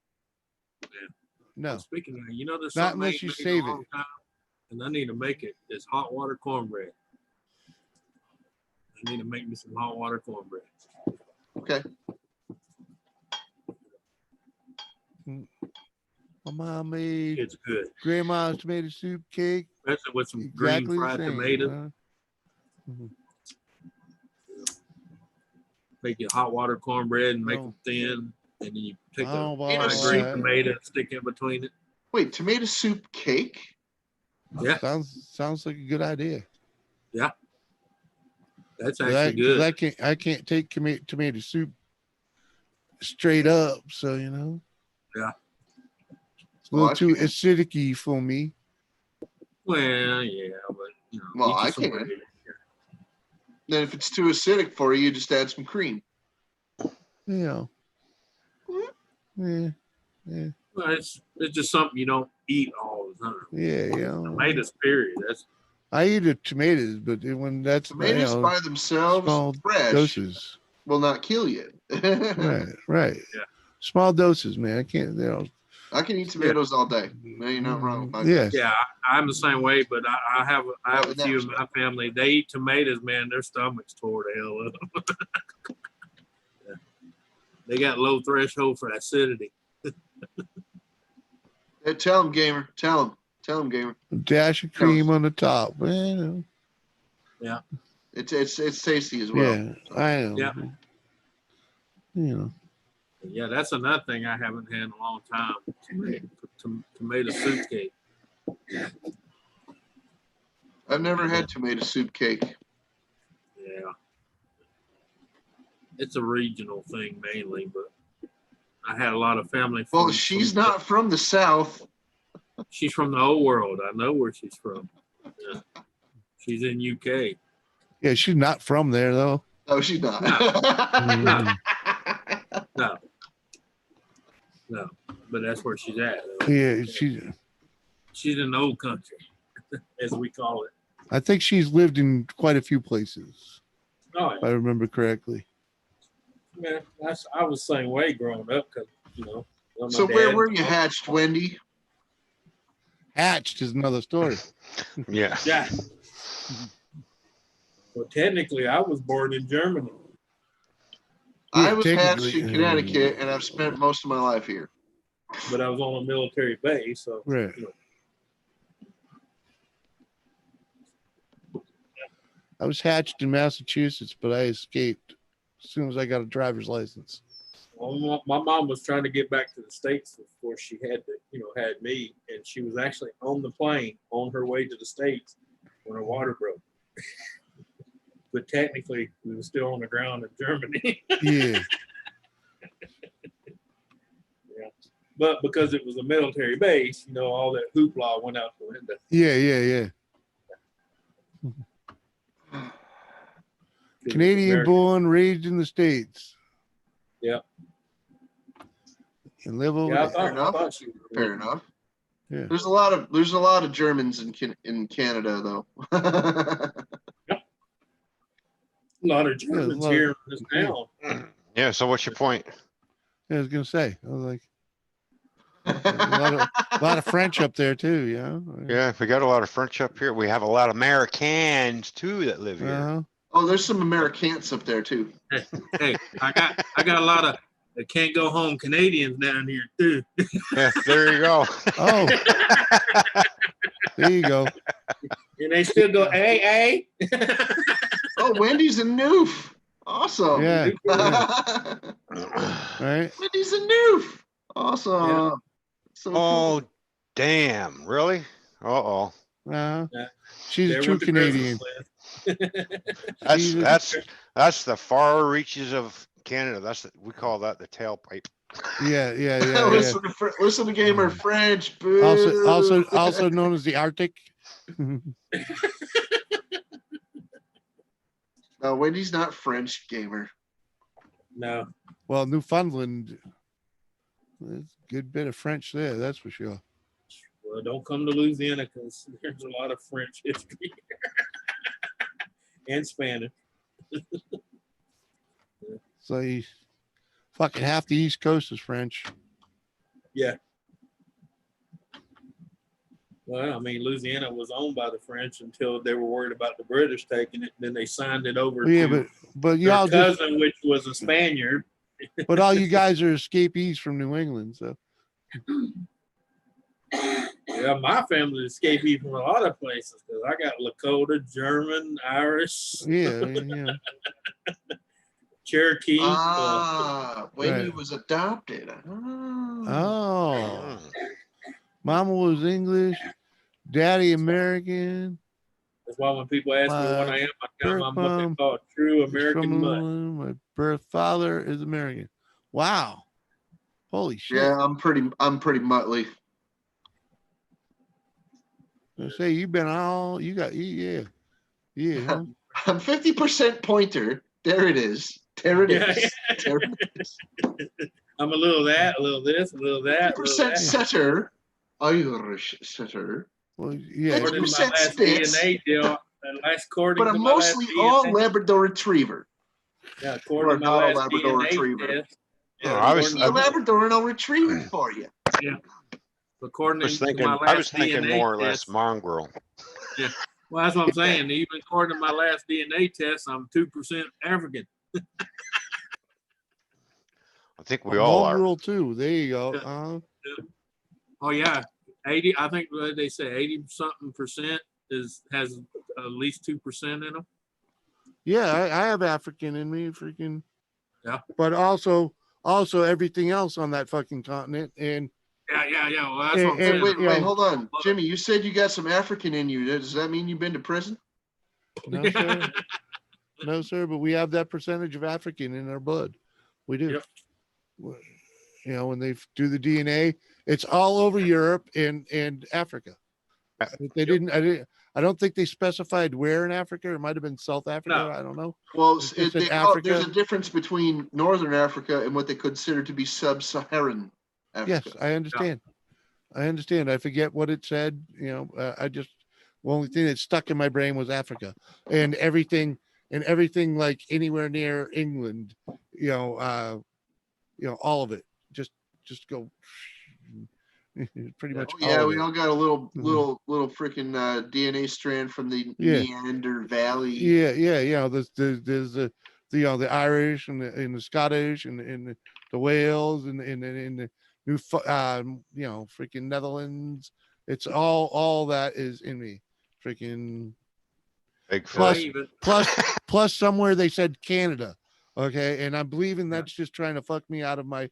No, Speaking of, you know, there's Not something I unless ain't you made in save a long it. time, and I need to make it. It's hot water cornbread. I need to make me some hot water cornbread. Okay. my mom made It's good, grandma's tomato soup cake. especially with some Exactly green the fried same. tomatoes. Make your hot water cornbread and make Oh. them thin, and then you take I the don't Tomato fried want green that. tomato and stick in between it. Wait, tomato soup cake? Yeah. Sounds like a good idea. That's 'Cause actually 'cause good. I can't take tomato soup straight up. So Yeah. it's a little Oh, I too can. acidic for me. Well, yeah, but you know, Well, each I his own can. way. Then if it's too acidic for you, just add some cream. Yeah. Yeah. Well, it's just something you don't eat all the time. Yeah. Tomatoes, period. That's I eat the tomatoes, but when that's Tomatoes by themselves, small fresh, doses. will not kill you. Right. Yeah. Small doses, man. I can't. I can eat tomatoes all day. There ain't nothing wrong with my Yes. yeah. I'm the same way, but I have Well, a few in my family. They eat tomatoes, man. Their stomachs tore the hell up. Yeah. They got low threshold for acidity. Hey, tell him, gamer. Tell him, gamer. Dash of cream on the top. Man, It's tasty as well. yeah, I know. Yeah. You Yeah, that's another thing I haven't had in a long time. Tomato soup cake. I've never had tomato soup cake. Yeah. It's a regional thing mainly, but I had a lot of family. Well, from- she's from- not from the South. She's from the old world. I know where she's from. Yeah. She's in UK. Yeah, she's not from there though. No, she's not. No. No, but that's where she's at. Yeah, She's in the old country, as we call it. I think she's lived in quite a few places, Oh, if I remember correctly. yeah, I was the same way growing up because, a my So where dad- were you hatched, Wendy? Hatched is another story. Yeah. Yeah. Well, technically, I was born in Germany. I Yeah, was hatched technically, in Connecticut, and I've spent most of my life here. But I was on a military base, so Right. you know, I was hatched in Massachusetts, but I escaped as soon as I got a driver's license. well, my mom was trying to get back to the States before she had to, had me, and she was actually on the plane on her way to the States when her water broke. But technically, we were still on the ground in Germany. Yeah. But because it was a military base, all that hoopla went out the window. Yeah. Canadian American- born, raised in the States. Yeah. And live over Yeah, I there. thought she was. Fair enough. Yeah. There's a lot of Germans in Canada, though. A lot of Germans lot of- here in this town. Yeah, so what's your point? I was gonna say, I was like, a lot of French up there too, Yeah, we got a lot of French up here. We have a lot of Americans too that live here. Uh-huh. Oh, there's some Americans up there too. Hey, I got a lot of can't go home Canadians down here too. Yeah, there you go. Oh, there you go. And they still go, hey. Oh, Wendy's a noof. Awesome. Yeah. Right. Wendy's a noof. Awesome. Yeah. So Oh, damn, really? Uh-oh. Uh-huh. Yeah. She's There a true went the Christmas Canadian. That's Jesus. that's the far reaches of Canada. We call that the tailpipe. Yeah. listen to Gamer French. Boo. Also known as the Arctic. No, Wendy's not French, Gamer. No. Well, Newfoundland. There's a good bit of French there, that's for sure. Well, don't come to Louisiana because there's a lot of French history and Spanish. So fucking half the East Coast is French. Yeah. Well, I mean, Louisiana was owned by the French until they were worried about the British taking it. Then they signed it over Yeah, to but their y'all just cousin, which was a Spaniard. but all you guys are escapees from New England, so Yeah, my family escaped me from a lot of places because I got Lakota, German, Irish, yeah. Cherokee. Wendy Right. was adopted. Oh. Mama was English, daddy American. That's why when people ask me what I am, I got my birth mom book called True is American from Mutt. England. My birth father is American. Wow. Holy shit. Yeah, I'm pretty muttly. I say you got yeah. Huh? I'm 50% pointer. There it is. There it Yeah. is. There it is. I'm a little that, a little this, a little that. A little 50% that. setter. Irish setter. Well, yeah. According to my 50% last Spitz. DNA deal, according But to I'm my last mostly all DNA, Labrador Retriever. yeah, according to Or my not a last Labrador DNA Retriever. test, Oh, yeah, I was- See according a to my- Labrador and I'll retrieve it for you. according I was to thinking, my last I was thinking DNA more or less test, mongrel. well, that's what I'm saying. Even according to my last DNA test, I'm 2% African. I think we all are. Mongrel too. There you go. Yeah. Oh yeah, 80. I think what they say 80 something percent has at least 2% in them. Yeah, I have African in me, freaking. Yeah. But also everything else on that fucking continent, and Yeah. Well, that's what I'm And- saying. Wait, you know- hold on. Jimmy, you said you got some African in you. Does that mean you've been to prison? no sir, no sir. But we have that percentage of African in our blood. We do. Yep. You know, when they do the DNA, it's all over Europe and Africa. They didn't. I don't think they specified where in Africa. It might have been South Africa. No. I don't know. Well, It's just in there's Africa. a difference between Northern Africa and what they consider to be sub-Saharan Yes, Africa. I understand. I understand. I forget what it said. You know, the only thing that stuck in my brain was Africa, and everything like anywhere near England. You know, all of it. Just just go pretty much. Oh, yeah, all we of it. all got a little Mhm. freaking DNA strand from the Yeah. Neander Valley. Yeah. There's the the Irish and the Scottish and the Wales and the freaking Netherlands. It's all that is in me. Freaking Bigfoot. Plus- even, plus somewhere they said Canada. Okay, and I'm believing that's just trying to fuck me out of my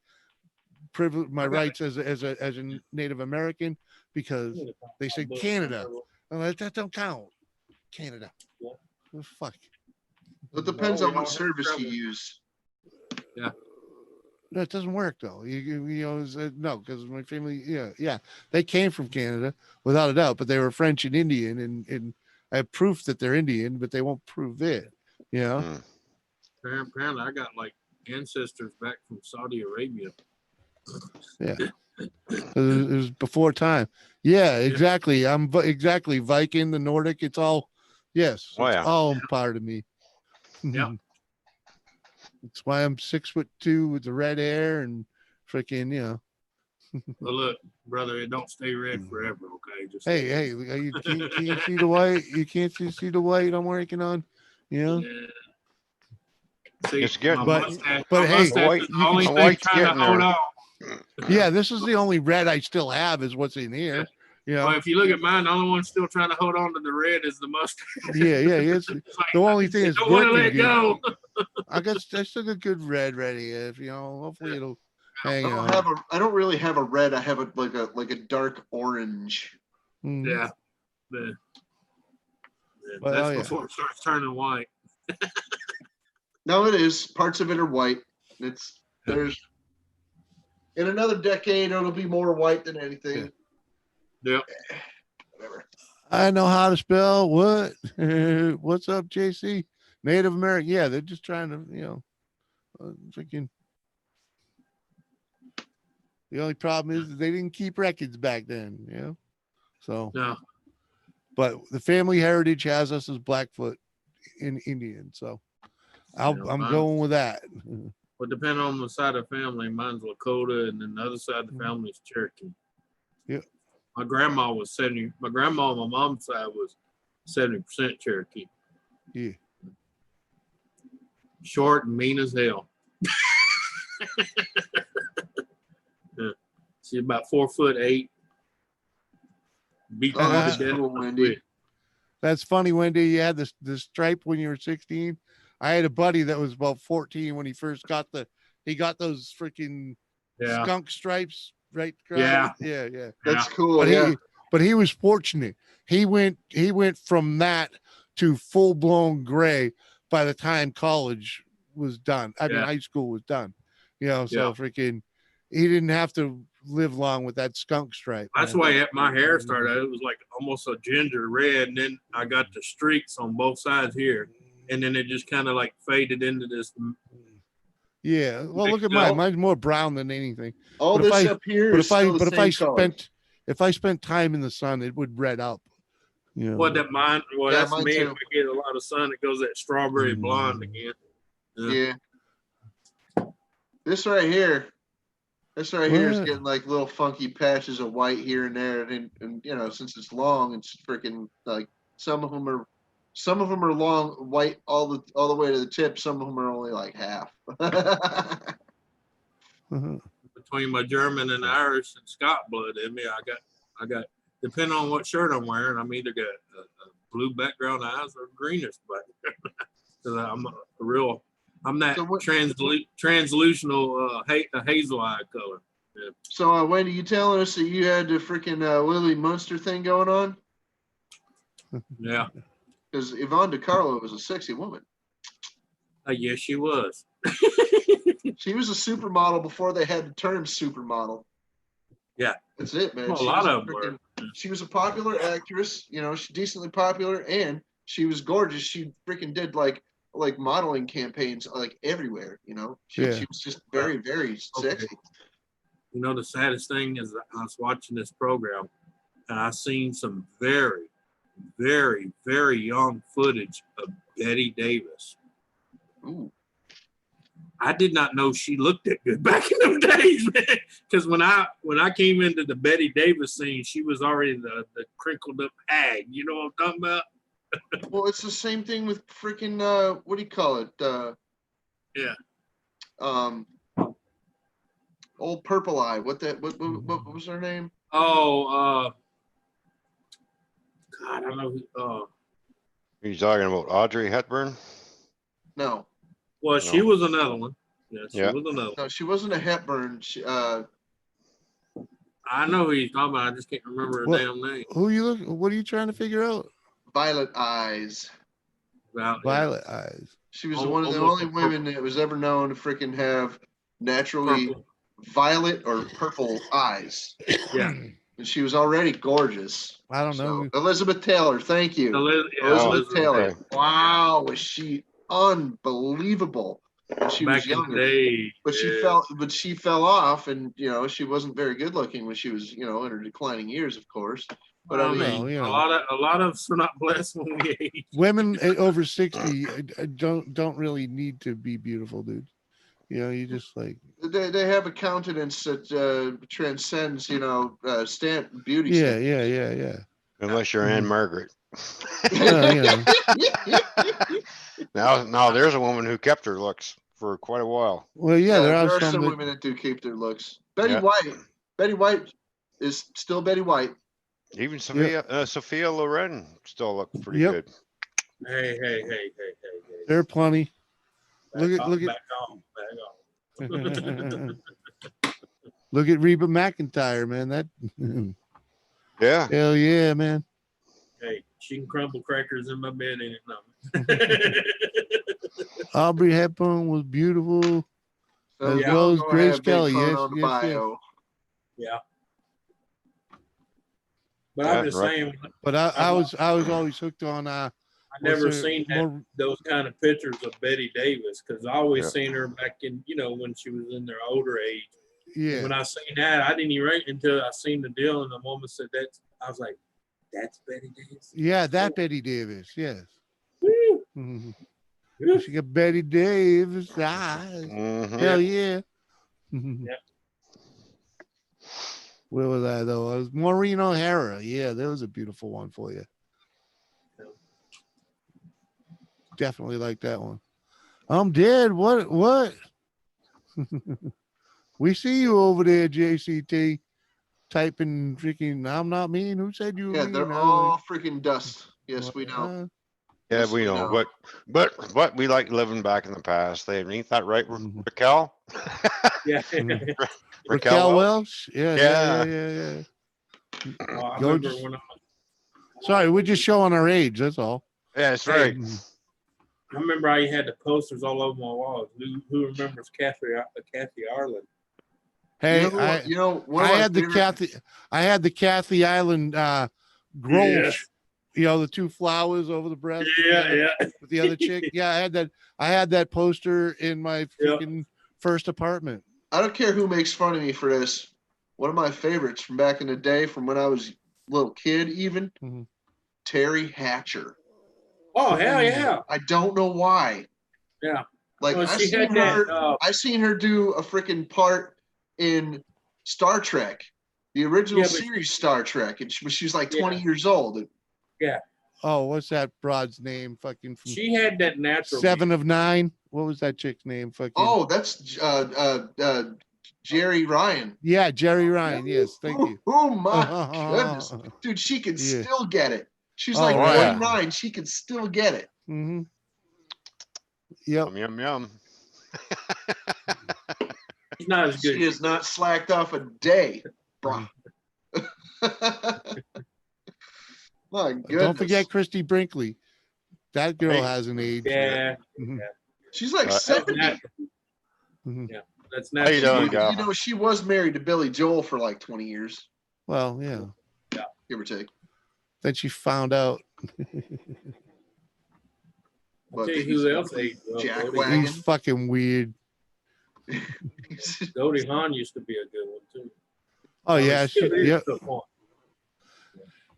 privilege, my I got rights as a Native American, because they said Canada. I'm like, that don't count. Canada. Yeah. Oh, fuck. It depends Oh, on y'all what have service you trouble. use. No, it doesn't work though. No, because my family, yeah, they came from Canada without a doubt, but they were French and Indian, and I have proof that they're Indian, but they won't prove it. You know, Mm. apparently I got like ancestors back from Saudi Arabia. 'cause it was before time. Yeah, exactly. Exactly Viking, the Nordic. It's all, yes, Oh, it's yeah. all part of me. Yeah. That's why I'm 6'2" with the red hair and freaking, But look, brother, it don't stay red forever. Okay, just Hey, you can't you see the white? You can't see the white I'm working on, Yeah. See, It's getting- my But- mustache, but my hey, mustache white- is the you can only see- thing white's trying to getting hold there. on. Yeah, this is the only red I still have is what's in here. Well, if you look at mine, the only one still trying to hold on to the red is the mustache. Yeah. It's It's like, the only thing I that's don't want to working let good. go. I still got good red ready. If hopefully it'll hang out. I don't really have a red. I have like a dark orange. Mhm. Yeah. But, That's oh, yeah. before it starts turning white. No, it is. Parts of it are white. There's in another decade it'll be more white than anything. Yep. Whatever. I know how to spell what. What's up, JC? Native American. Yeah, they're just trying to, freaking. The only problem is they didn't keep records back then, So, No. but the family heritage has us as Blackfoot in Indian. So I'm mine- going with that. But depending on the side of the family, mine's Lakota, and then the other side of the family is Cherokee. Yeah. My grandma was 70. My grandma on my mom's side was 70% Cherokee. Yeah. Short and mean as hell. Yeah. She's about 4'8". Beat Oh, that's to death. cool, Wendy. That's funny, Wendy. You had this stripe when you were 16. I had a buddy that was about 14 when he first got he got those freaking Yeah. skunk stripes right Yeah. across. Yeah. That's Yeah. cool. But Yeah. he was fortunate. He went from that to full blown gray by the time college was done. I mean, Yeah. high school was done. So Yeah. freaking, he didn't have to live long with that skunk stripe. That's man. why my hair started. It was like almost a ginger red, and then I got the streaks on both sides here, and then it just kind of like faded into this. Yeah. Well, look at No. mine. Mine's more brown than anything. All But if this I- up here But is still the same color. if I spent time in the sun, it would red up. What that mine? Well, Yeah, that's mine me. too. If I get a lot of sun, it goes that strawberry blonde again. Yeah. This right here is What? getting like little funky patches of white here and there, and since it's long, it's freaking like some of them are long white all the way to the tip. Some of them are only like half. Between my German and Irish and Scot blood in me, I got. Depending on what shirt I'm wearing, I'm either got a blue background eyes or greenish background. Because I'm that So what- translutional hazel eye color. So Wendy, you telling us that you had the freaking Lily Munster thing going on? Yeah. Because Yvonne DiCarlo was a sexy woman. Yes, she was. She was a supermodel before they had the term supermodel. Yeah. That's it, man. Well, a She lot was of them freaking- were. She was a popular actress, she's decently popular, and she was gorgeous. She freaking did like modeling campaigns like everywhere, She Yeah. was just very, very sexy. You know, the saddest thing is that I was watching this program and I seen some very, very, very young footage of Betty Davis. Ooh. I did not know she looked that good back in them days, man. Because when I came into the Betty Davis scene, she was already the crinkled up hag. You know what I'm talking about? Well, it's the same thing with freaking what do you call it? Yeah. Old Purple Eye. What was her name? Oh, God, I know. You talking about Audrey Hepburn? No, Well, she No. was another one. Yeah, she Yeah. was another one. no, she wasn't a Hepburn. She, I know who you're talking about. I just can't remember her What? damn name. Who you look? What are you trying to figure out? Violet Eyes. About, Violet eyes. She was Al- one of the almost only a purple- women that was ever known to freaking have naturally Purple. violet or purple eyes. Yeah. And she was already gorgeous. I don't know. So, Elizabeth Taylor, thank you. Elizabeth Oh, Taylor. okay. Wow, was she unbelievable when she Back was in the younger. day. But she fell off, and she wasn't very good looking when she was in her declining years, of course. But I mean, Well, you a know. lot of us are not blessed when we age. Women over 60 don't really need to be beautiful, dude. You just like they have a countenance that transcends stamp beauty. yeah. Unless you're Anne Margaret. Well, you know. Now there's a woman who kept her looks for quite a while. Well, yeah, there are some some that, women that do keep their looks. Betty Yeah. White. Betty White is still Betty White. Even Sophia Loren still look pretty Yep. good. Hey. there are plenty. Back Look off. Look at Reba McEntire, man. That Yeah. hell yeah, man. Hey, she can crumble crackers in my bed, ain't it? No. Aubrey Hepburn was beautiful, So as y'all well as gonna Grace have Big Kelly. Fun Yes, on the yes, yes. bio. Yeah. But Yeah, I'm just right. saying, But I was always hooked on I never seen those kind of pictures of Betty Davis because I always Yeah. seen her back in, when she was in their older age. Yeah. When I seen that, I didn't even rate until I seen the deal, and the woman said that, I was like, "That's Betty Davis." Yeah, that Betty Davis. Yes. Woo! Mhm. Woo! She got Betty Davis eyes. Mhm. Hell yeah. Yeah. Where was I though? It was Maureen O'Hara. Yeah, that was a beautiful one for you. Yeah. Definitely like that one. I'm dead. What? We see you over there, JCT, typing freaking I'm not mean. Who said you were Yeah, mean? they're I was all freaking dust. Yes, like, we know. Yeah, Yes, we we know. know. But we like living back in the past. Ain't that right, Mhm. Raquel? Yeah. Mhm. Raquel Welch? Yeah. Yeah. Oh, I Go remember just- when Sorry, we're just showing our age. That's all. Yeah, that's right. I remember I had the posters all over my walls. Who remembers Kathy Ireland? Hey, one I of my had the favorite- Kathy Island Grolsch, Yes. the two flowers over the breast. Yeah. With the other chick. Yeah, I had that poster in my freaking first apartment. I don't care who makes fun of me for this. One of my favorites from back in the day, from when I was a little kid, even Mhm. Terry Hatcher. Oh, hell yeah. I don't know why. Yeah. Like Well, I she seen had her. that. I seen her do a freaking part in Star Trek, the original Yeah, but- series Star Trek, and she was like Yeah. 20 years old. Oh, what's that broad's name? Fucking from She had that natural. 7 of 9. What was that chick's name? Fucking Oh, that's Jerry Ryan. yeah, Jerry Ryan. Yes, thank you. Oh my goodness, dude, she can Yeah. still get it. She's Oh, like yeah. 49. She can still get it. Mm-hmm. Yep. Yum. She's not as good. She is not slacked off a day, bro. My goodness. Don't forget Christy Brinkley. That girl Hey. hasn't aged. Yeah, Mhm. She's like That's 70. natural. Mhm. Yeah, that's How you natural. doing, Gal? She was married to Billy Joel for like 20 years, Well, yeah. give or take. Then she found out I'll tell you who else aged well. Jack Goldie, Wagon. he's fucking weird. Goldie Hawn used to be a good one too. Oh Well, yeah, she still is yeah. to a point.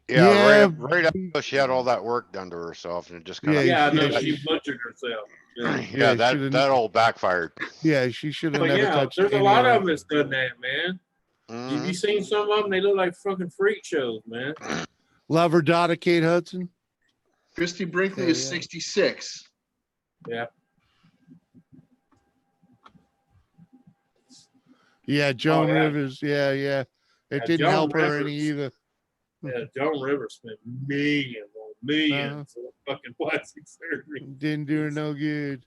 Yeah, Yeah. right after she had all that work done to herself and it just kind Yeah, of Yeah, I know yeah, she butchered herself. Yeah. Yeah, Yeah, that, should've- that all backfired. Yeah, she should have But never yeah, touched. there's a any lot of of them that's done that, man. Have you Mhm. seen some of them? They look like fucking freak shows, man. Love her daughter, Kate Hudson. Christy Brinkley Yeah, is yeah. 66. Yeah. Yeah, Joan yeah. Rivers. Yeah, yeah. It Yeah, didn't Joan help her any Rivers. either. Yeah, Joan Rivers spent millions on millions on fucking plastic surgery. Didn't do her no good.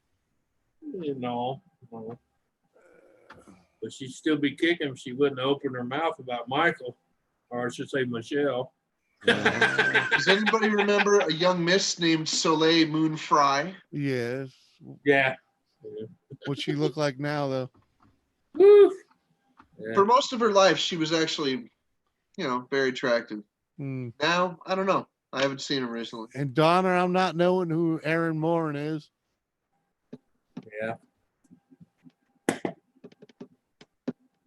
You know. But she'd still be kicking if she wouldn't open her mouth about Michael, or I should say Michelle. Does anybody remember a young miss named Soleil Moon Frye? Yes. Yeah. What she look like now, though? Woo. Yeah. For most of her life, she was actually, very attractive. Hmm. Now, I don't know. I haven't seen her recently. And Donna, I'm not knowing who Aaron Morin is. Yeah.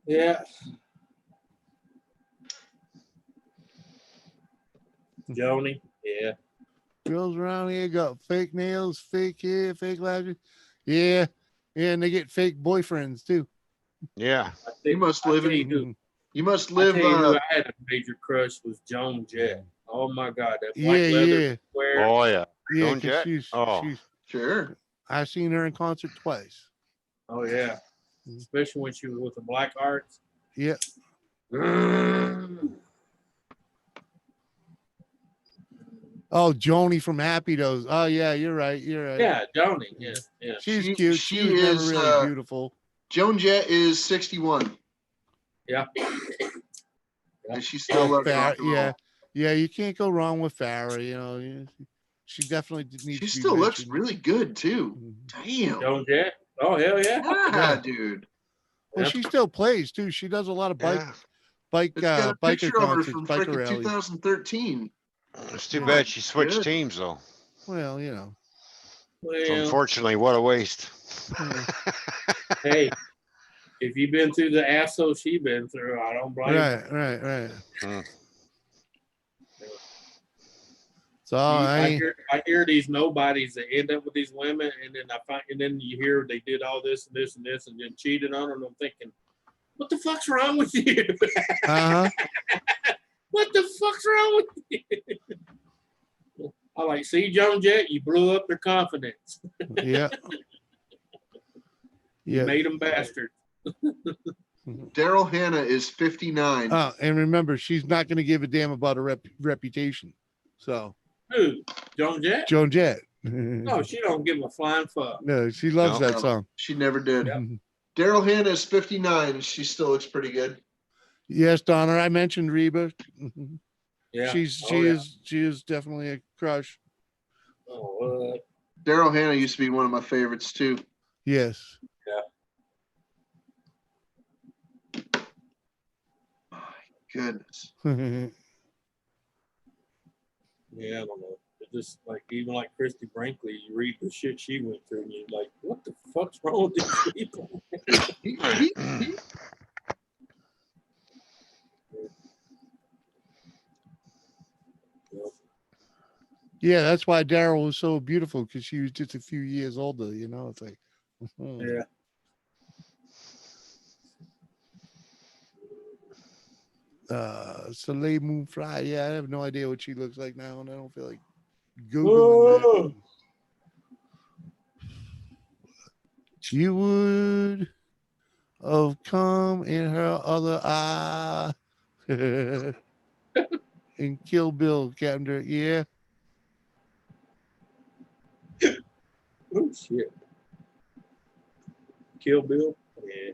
Yeah. Joni, yeah. Girls around here got fake nails, fake hair, fake lashes. Yeah. Yeah, and they get fake boyfriends too. Yeah. You must live I tell in. you who- You must I live. tell you who I had a major crush was Joan Jett. Oh my God, that white Yeah, leather yeah. square. Oh, yeah. Yeah, Joan 'cause Jett? she's, Oh. she's Sure. I've seen her in concert twice. Oh yeah, especially when she was with the Black Hearts. Yeah. Oh, Joni from Happy Days. Oh yeah, you're right. You're right. Yeah, Joni. Yeah, yeah. She's She- cute. she She was never is, really beautiful. Joan Jett is 61, Yeah. and she's still loves rock and roll. Yeah, yeah. You can't go wrong with Farrah. You know, she definitely needs. She to be still looks mentioned. really good too. Mhm. Damn. Joan Jett. Oh hell yeah. Yeah, dude. Well, Yep. she still plays too. She does a lot of Yeah. bike It's got a biker picture of her concerts, from biker freaking rallies. 2013. It's too Yeah, bad she switched good. teams though. Well, you know. So Well, unfortunately, what a waste. hey, if you've been through the asshole she been through, I don't blame you. Right. Mm. So I hear these nobodies that end up with these women, and then you hear they did all this and this and this, and then cheated on them. I'm thinking, what the fuck's wrong with you? uh-huh. What the fuck's wrong with you? I like, see, Joan Jett, you blew up their confidence. Yeah. You Yeah. made them bastards. Daryl Hannah is 59. Oh, and remember, she's not going to give a damn about her reputation. So, Who? Joan Jett? Joan Jett. No, she don't give a flying fuck. No, she loves No. that song. She never did. Yep. Daryl Hannah is 59, and she still looks pretty good. Yes, Donna, I mentioned Reba. Yeah. She Oh, yeah. is definitely a crush. Oh, Daryl Hannah used to be one of my favorites too. Yes. My goodness. yeah, I don't know. It's just like, even like Christy Brinkley, you read the shit she went through, and you're like, what the fuck's wrong with these people? Yeah, that's why Daryl was so beautiful, because she was just a few years older, you know. It's like Yeah. Soleil Moon Frye. Yeah, I have no idea what she looks like now, and I don't feel like Googling Whoa. that. She would have come in her other eye. And Kill Bill, Captain Dirk. Yeah. Oh shit. Kill Bill? Yeah.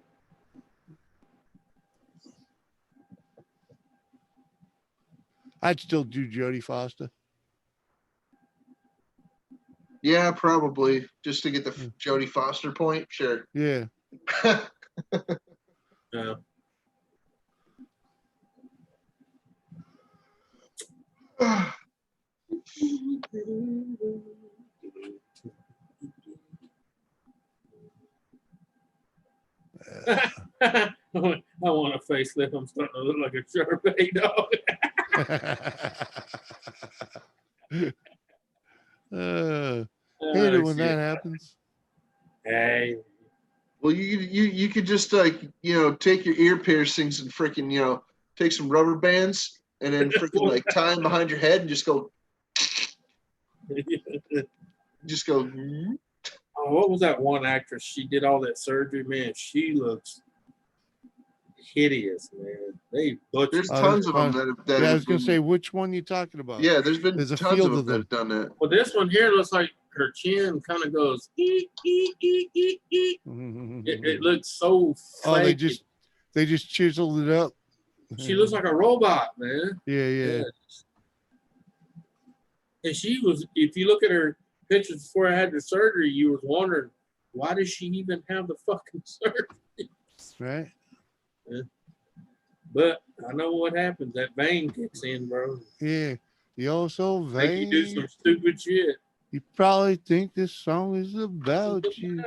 I'd still do Jodie Foster. Yeah, probably just to get the Jodie Foster point. Sure. Yeah. Yeah. I want a facelift. I'm starting to look like a Sharpay dog. Hate it when shit. that happens. could just like, take your ear piercings and freaking, take some rubber bands and then freaking like tie them behind your head and just go, "Hmm?" Oh, what was that one actress? She did all that surgery, man. She looks hideous, man. They butchered. There's Oh, tons that's of them fun. that Yeah, I have was gonna been- say, which one you talking about? yeah, there's been There's a tons field of of them that have done that. Well, this one here looks like her chin kind of goes. It looks so. Oh, they fake. just chiseled it up. She looks like a robot, man. Yeah. And she was. If you look at her pictures before I had the surgery, you was wondering why does she even have the fucking surgery? Right. But I know what happens. That vein kicks in, bro. Yeah. You also Make you do vain. some stupid shit. You probably think this song is about you.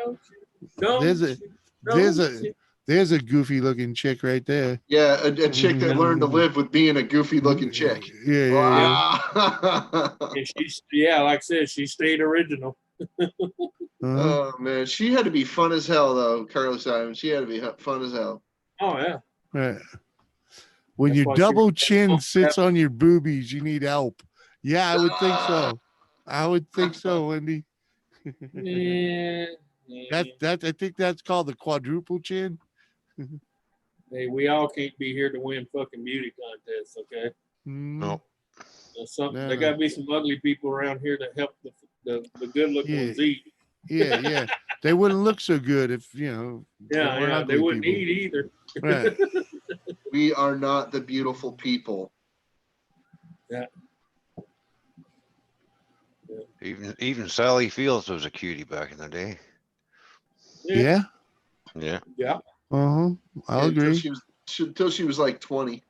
Don't There's a- you- there's don't a- you- There's a goofy looking chick right there. Yeah, a chick that learned to live with being a goofy looking chick. Yeah. Wow. And she's, yeah, like I said, she stayed original. Uh-huh. Oh man, she had to be fun as hell though, Carly Simon. She had to be fun as hell. Oh yeah. Right. When That's your why she double was- chin sits on your boobies, you need help. Yeah, I would think so. I would think so, Wendy. Yeah. That I think that's called the quadruple chin. Hey, we all can't be here to win fucking beauty contests, okay? Mm, No. There's something. No. There got to be some ugly people around here to help the good looking ones eat. Yeah. They wouldn't look so good if Yeah, we're yeah. They ugly wouldn't people. eat either. Right. We are not the beautiful people. Even Sally Fields was a cutie back in the day. Yeah. Yeah. Yeah. Uh-huh. I'll Until agree. Until she was like 20.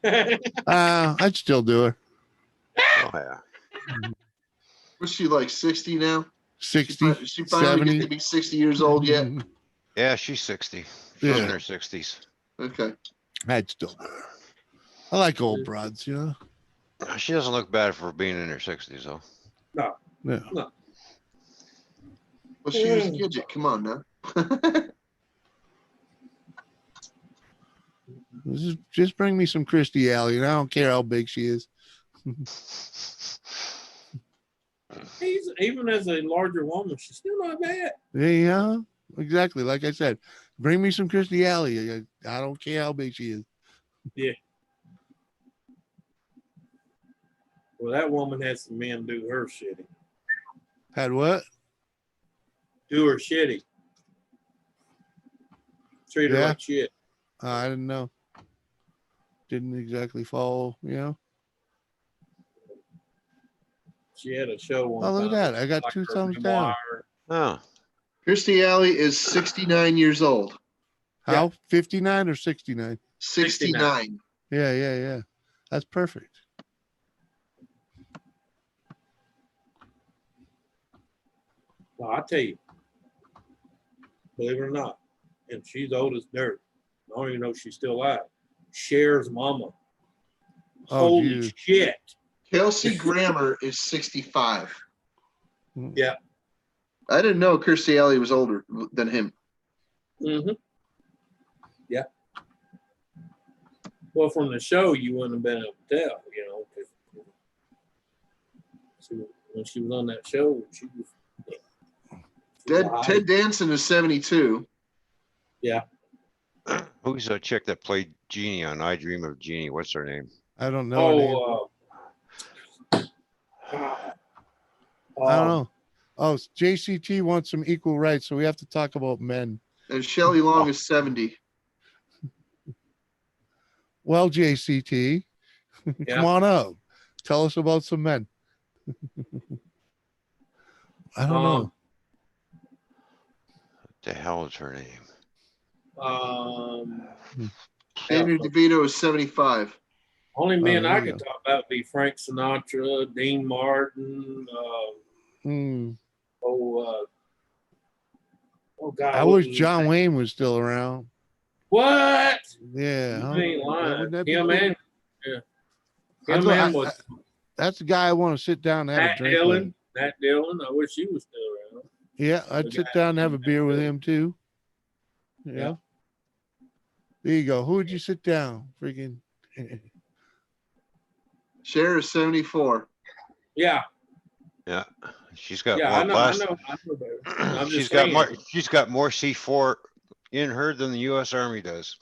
I'd still do her. Oh yeah. Was she like 60 now? 60, She finally 70. get to be 60 years old yet? Yeah, she's 60. She's in Yeah. her 60s. Okay. I'd still do her. I like old broads, you know? She doesn't look bad for being in her 60s though. Yeah. Well, she was a Gidget. Come on now. Just bring me some Christy Alley, and I don't care how big she is. Even as a larger woman, she's still not bad. Yeah, exactly. Like I said, bring me some Christy Alley. I don't care how big she is. Well, that woman had some men do her shitty. Had what? Do her shitty. Treat her Yeah. like shit. I didn't know. Didn't exactly follow, you know? She had a show one Oh, look at time, that. I got like 2 her thumbs down. memoir. Oh, Christy Alley is 69 years old. How? 59 or 69? 69. Yeah. That's perfect. Well, I tell you, believe it or not, and she's old as dirt. I don't even know if she's still alive. Cher's mama. Oh, Holy geez. shit. Kelsey Grammer is 65. Yeah. I didn't know Kirstie Alley was older than him. Mm-hmm. Yeah. Well, from the show, you wouldn't have been able to tell, you know, 'cause when she was on that show, she was Ted Danson is 72. who's that chick that played Jeannie on I Dream of Jeannie? What's her name? I don't know. her name. I don't know. Oh, JCT wants some equal rights, so we have to talk about men. And Shelley Long is 70. Well, JCT, Yeah. come on up. Tell us about some men. I don't know. What the hell is her name? Andrew DeVito is 75. Only men there I you could go. talk about would be Frank Sinatra, Dean Martin, Mm. oh God. I what wish was John his name? Wayne was still around. What? Yeah. You huh? ain't lying. Wouldn't that be Him cool? and I'd him lo- and I- was That's the guy I want to sit down and have a Matt drink Dillon. with. Matt Dillon. I wish he was still around. Yeah, I'd The sit guy- down and have a beer with him too. Yeah. There you go. Who would you sit down? Freaking. Share is 74. Yeah, Yeah, she's got yeah, more I know, I plastic. know, I know that. I'm She's just got more, saying. she's got more C4 in her than the US Army does.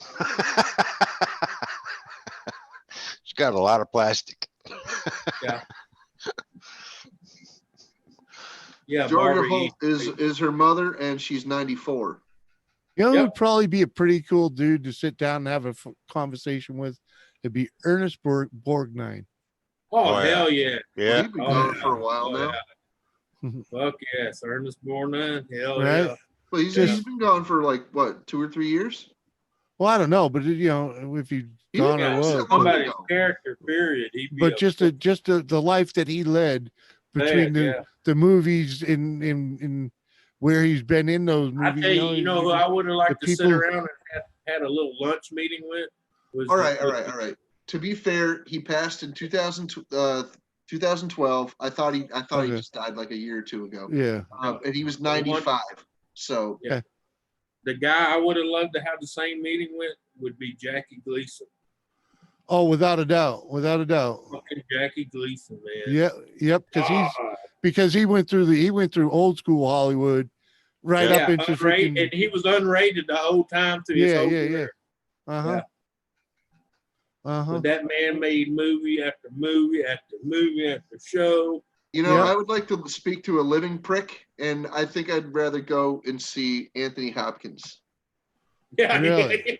She's got a lot of plastic. Yeah, Georgia Barbara E. Holt is her mother, and she's 94. You know, who Yep. would probably be a pretty cool dude to sit down and have a conversation with. It'd be Ernest Borgnine. Oh, Oh, yeah. hell yeah. Yeah, He's been Oh, gone yeah. for a while Oh, now. yeah. Fuck yes, Ernest Borgnine. Hell Right? yeah. Well, he's Just- been gone for like what, 2 or 3 years? Well, I don't know, but you know, if he's He gone didn't or have was, that Talking long about his ago. character, period. He'd be but a just the life that he led between the movies in where he's been in those I movies. tell you, you know who I would have liked the to sit people- around and had a little lunch meeting with? Was All right. To be fair, he passed in 2012. I thought he Okay. just died like a year or two ago. Yeah. And he was 95. So The guy I would have loved to have the same meeting with would be Jackie Gleason. Oh, without a doubt, without a doubt. Fucking Jackie Gleason, man. Yeah. Yep. Because Ah, he went through old school Hollywood, right Yeah, up into unrated, freaking. and he was unrated the whole time to his Yeah, whole yeah, career. Uh huh. But that man made movie after movie after movie after show. you know, Yeah. I would like to speak to a living prick, and I think I'd rather go and see Anthony Hopkins Yeah, Really?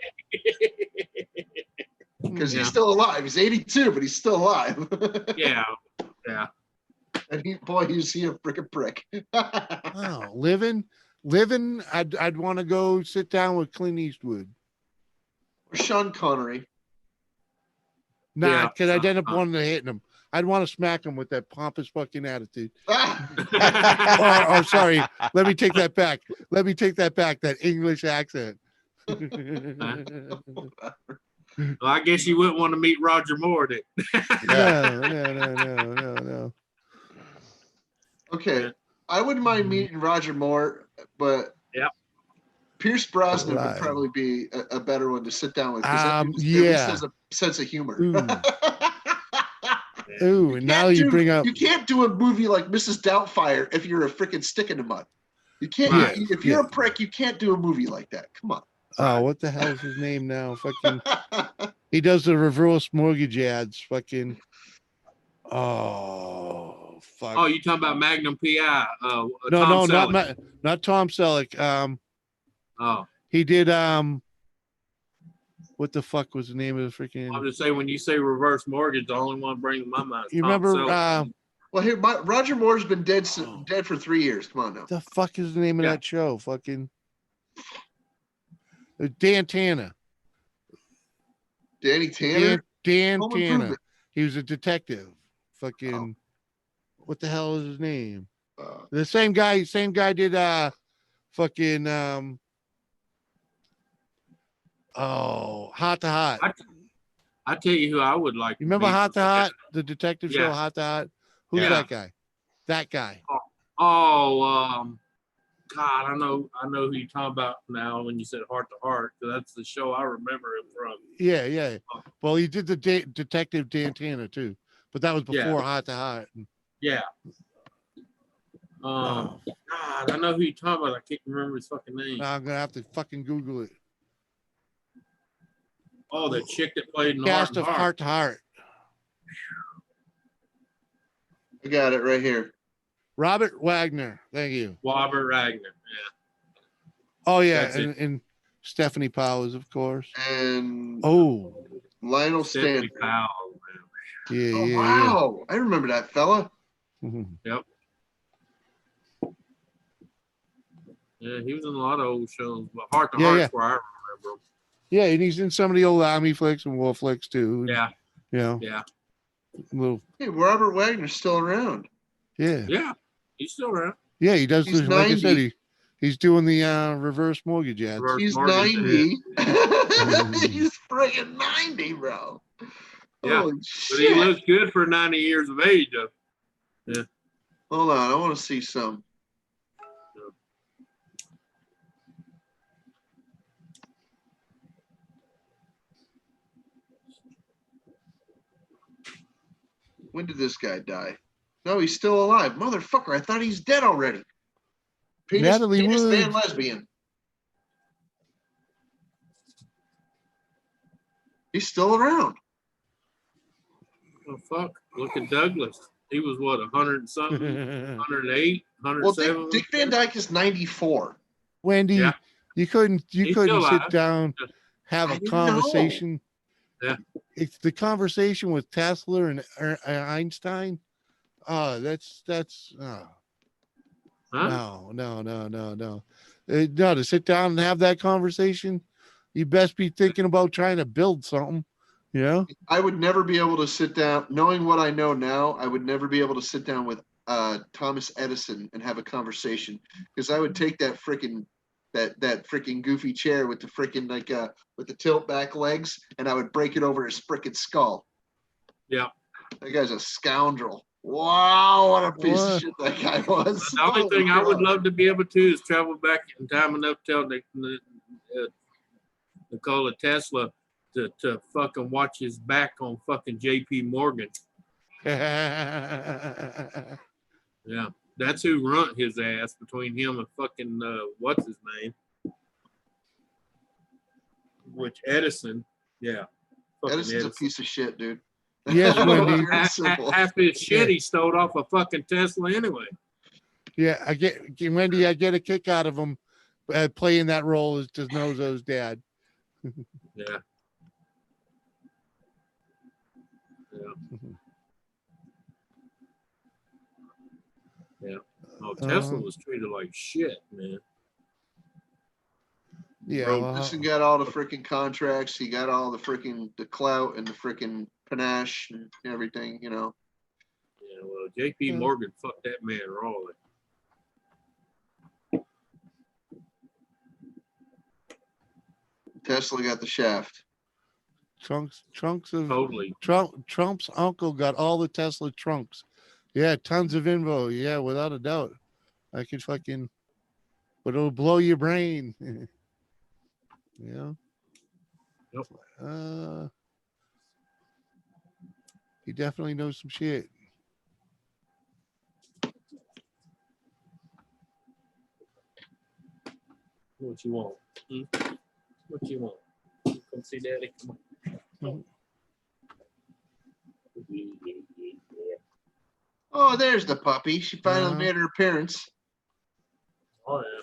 because Yeah. he's still alive. He's 82, but he's still alive. yeah. And he's he a freaking prick. Wow, living. I'd want to go sit down with Clint Eastwood. Or Sean Connery. Nah, Yeah. because I'd end up wanting to hit him. I'd want to smack him with that pompous fucking attitude. Or sorry, let me take that back. That English accent. Well, I guess you wouldn't want to meet Roger Moore, then. No. Okay, I wouldn't mind meeting Roger Moore, but Yep. Pierce Brosnan Right. would probably be a better one to sit down with. 'Cause that dude at least Yeah. has a sense of humor. Ooh. Ooh, and now you bring up. You can't do a movie like Mrs. Doubtfire if you're a freaking stick in the mud. You can't. Right. If you're a prick, you can't do a movie like that. Come on. Oh, what the hell's his name now? Fucking. He does the reverse mortgage ads. Fucking. Oh, fuck. Oh, you talking about Magnum PI? no, Tom Selleck. not Tom Selleck. Oh, He did. What the fuck was the name of the freaking? I'm just saying when you say reverse mortgage, the only one brings to my mind. Is You Tom remember? Selleck. Well, here, Roger Moore's been dead for 3 years. Come on now. The fuck is the name of Yeah. that show? Fucking. Dan Tanner. Danny Tanner. Dan Home Tanner. Improvement. He was a detective. Fucking. What the hell is his name? Uh, The same guy did fucking Hot to Hot. I tell you who I would like. You remember meet. Hot to Hot? The detective show Yeah. Hot to Hot? Who's Yeah. that guy? That guy. Oh, God, I know who you're talking about now when you said Heart to Heart, because that's the show I remember him from. Yeah. Well, he did the detective Dan Tanner too, but that was before Yeah. Hot to Hot. Yeah. Oh. God, I know who you're talking about. I can't remember his fucking name. Now I'm gonna have to fucking Google it. Oh, the chick that played in Cast Heart of to Heart. Heart to Heart. I got it right here. Robert Wagner. Thank you. Robert Wagner. Yeah. Oh yeah, That's it. and Stephanie Powers, of course. And Oh Lionel Stephanie Stanford. Powell, man. yeah, Oh, yeah, wow. I remember that fella. yeah. Yeah, he was in a lot of old shows, but Heart to Yeah, Heart's yeah. where I remember him. Yeah, and he's in some of the old Army flicks and war flicks too. Yeah, You know, yeah, little. Hey, Robert Wagner's still around. Yeah. yeah. He's still around. Yeah, he does. He's This, like I said, 90. he's doing the reverse mortgage ads. Reverse He's mortgage, 90. He's friggin' 90, bro. Yeah, Holy But shit. he looks good for 90 years of age, though. Hold on, I want to see some. When did this guy die? No, he's still alive. Motherfucker, I thought he's dead already. Penis, Natalie penis man, Woods. lesbian. He's still around. Oh, fuck. Look at Douglas. He was what, 100 and something, 108, Well, 107? Dick Van Dyke is 94. Wendy, Yeah. you couldn't He's sit still alive. down, have I a didn't know. conversation. Yeah. It's the conversation with Tesla and Einstein. Oh, that's Huh? no. No, to sit down and have that conversation, you best be thinking about trying to build something, you know? I would never be able to sit down, knowing what I know now, I would never be able to sit down with Thomas Edison and have a conversation, because I would take that freaking that freaking goofy chair with the freaking with the tilt back legs, and I would break it over his freaking skull. Yeah. That guy's a scoundrel. Wow, what a piece of What? shit that guy was. The only Holy thing I would crap. love to be able to is travel back in time enough to tell Nikola Tesla to fucking watch his back on fucking JP Morgan. Yeah. That's who runt his ass between him and fucking, what's his name? Which Edison. Yeah. Fucking Edison's a piece of shit, dude. Yes, Wendy. Pure and simple. Half his shit he stole off a fucking Tesla anyway. Yeah, Wendy, I get a kick out of him playing that role as Nozo's dad. Yeah. Yeah. Oh, Tesla was treated like shit, man. Yeah, Bro, well, Edison got all the freaking contracts. He got all the freaking the clout and the freaking panache and everything, you know. Yeah, well, JP Morgan fucked that man royally. Tesla got the shaft. trunks of Totally. Trump's uncle got all the Tesla trunks. Yeah, tons of info. Yeah, without a doubt. I could fucking, but it'll blow your brain. Yeah. Yep. He definitely knows some shit. What you want? What you want? Come see daddy. Come on. Oh, there's the puppy. She finally Uh-huh. made her appearance. Oh, yeah.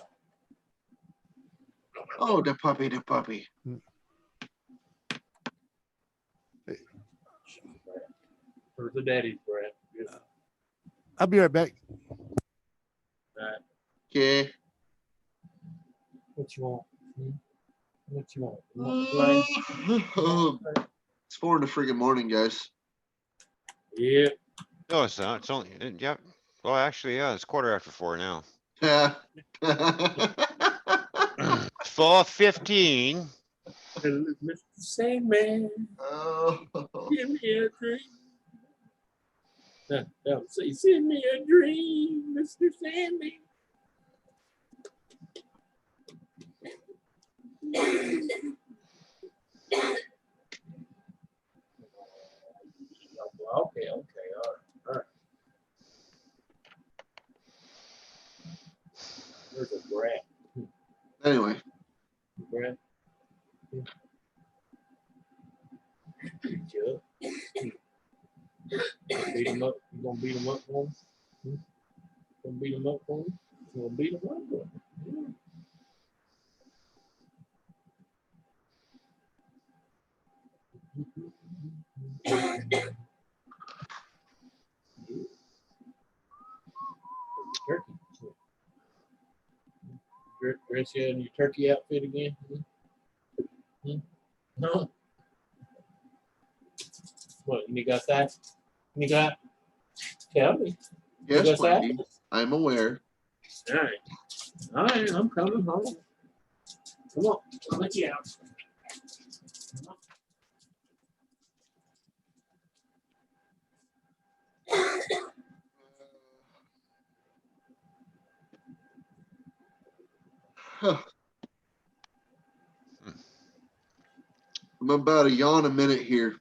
Oh, the puppy, the puppy. Where's the daddy's breath? Yeah. I'll be right back. Right. Okay. What you want? What you want? You want to play? It's 4 in the friggin' morning, guys. Yeah. No, it's not. It's only, yep. Well, actually, yeah, it's 4:15 now. Yeah. 4:15. Mr. Sandman, Oh. give me a dream. Say, send me a dream, Mr. Sandman. Okay, all right. There's a brat. Anyway, Brat. Chuck. Beat him up. You gonna beat him up for him? Gonna beat him up for him? You gonna beat him up for him? Turkey. Dress you in your turkey outfit again? No. What, you got that? You got? Tell me. yes, got that? Wendy, I'm aware. All right. All right, I'm coming home. Come on, I'll let you out. I'm about to yawn a minute here.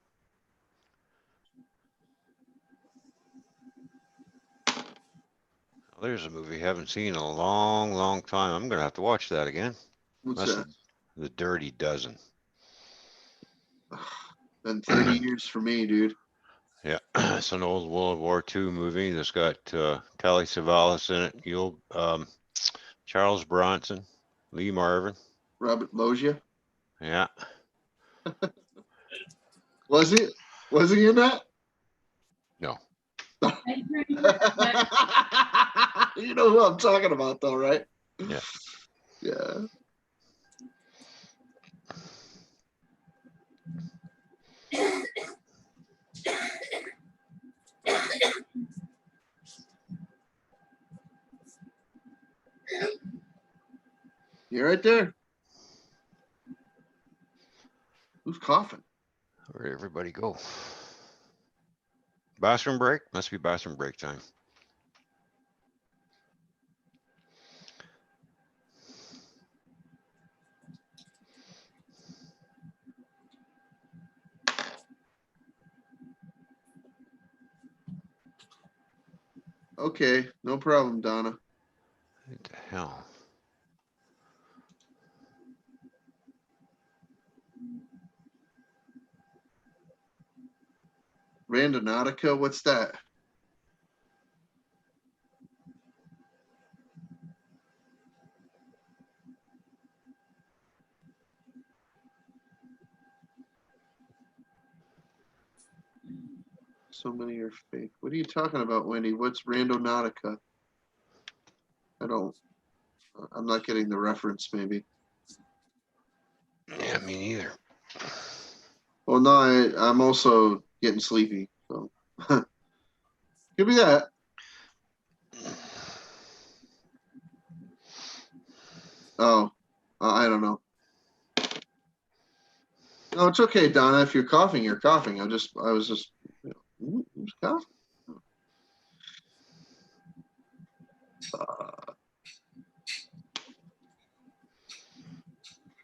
There's a movie I haven't seen in a long, long time. I'm gonna have to watch that again. What's That's that? The Dirty Dozen. Been 30 years for me, dude. Yeah, it's an old World War II movie that's got Telly Savalas in it. Charles Bronson, Lee Marvin. Robert Loggia. Yeah, Was he? Was he in that? no, You know who I'm talking about, though, right? Yeah. Yeah. You right there? Who's coughing? where'd everybody go? Bathroom break? Must be bathroom break time. Okay, no problem, Donna. What the hell? Randonautica, what's that? So many are fake. What are you talking about, Wendy? What's Randonautica? I'm not getting the reference, maybe. Yeah, me neither. Well, no, I'm also getting sleepy, so. Could be that. Oh, I don't know. No, it's okay, Donna. If you're coughing, you're coughing. I was just, who's coughing?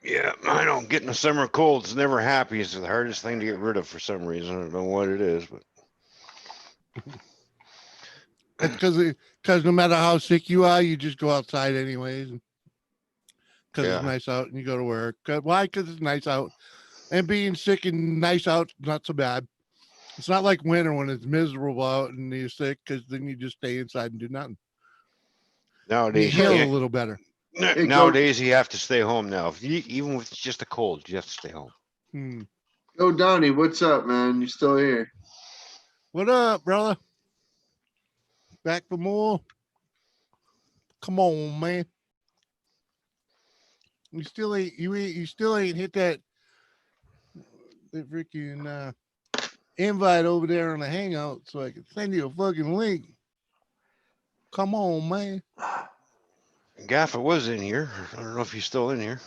Yeah, I don't get in the summer cold. It's never happy. It's the hardest thing to get rid of for some reason. I don't know what it is, but It's because no matter how sick you are, you just go outside anyways. Because Yeah. it's nice out and you go to work. Why? Because it's nice out. And being sick and nice out, not so bad. It's not like winter when it's miserable out and you're sick, because then you just stay inside and do nothing. You nowadays heal a can't. little better. Nowadays you have to stay home now. Even if it's just a cold, you have to stay home. Go, Donnie. What's up, man? You still here? What up, brother? Back for more? Come on, man. You still ain't hit that freaking invite over there on the hangout so I can send you a fucking link. Come on, man. Gaffer was in here. I don't know if he's still in here.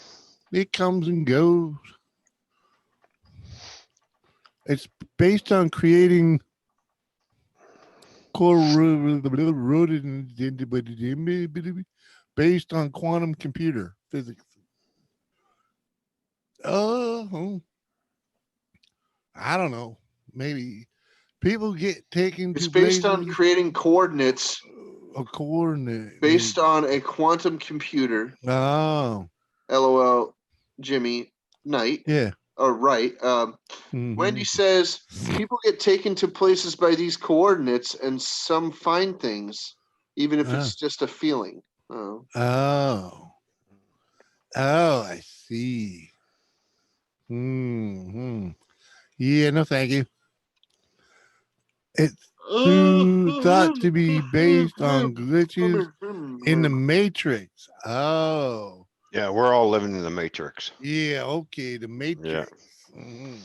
It comes and goes. It's based on creating based on quantum computer physics. Oh, I don't know. Maybe people get taken It's to based on places. creating coordinates A coordinate based on a quantum computer. Oh, LOL, Jimmy Knight. yeah. Or right. Wendy says people get taken to places by these coordinates, and some find things, even if it's just a feeling. Oh. Oh, I see. Yeah, no, thank you. It's thought to be based on glitches in the Matrix. Oh, Yeah, we're all living in the Matrix. yeah. Okay, the Matrix. Yeah.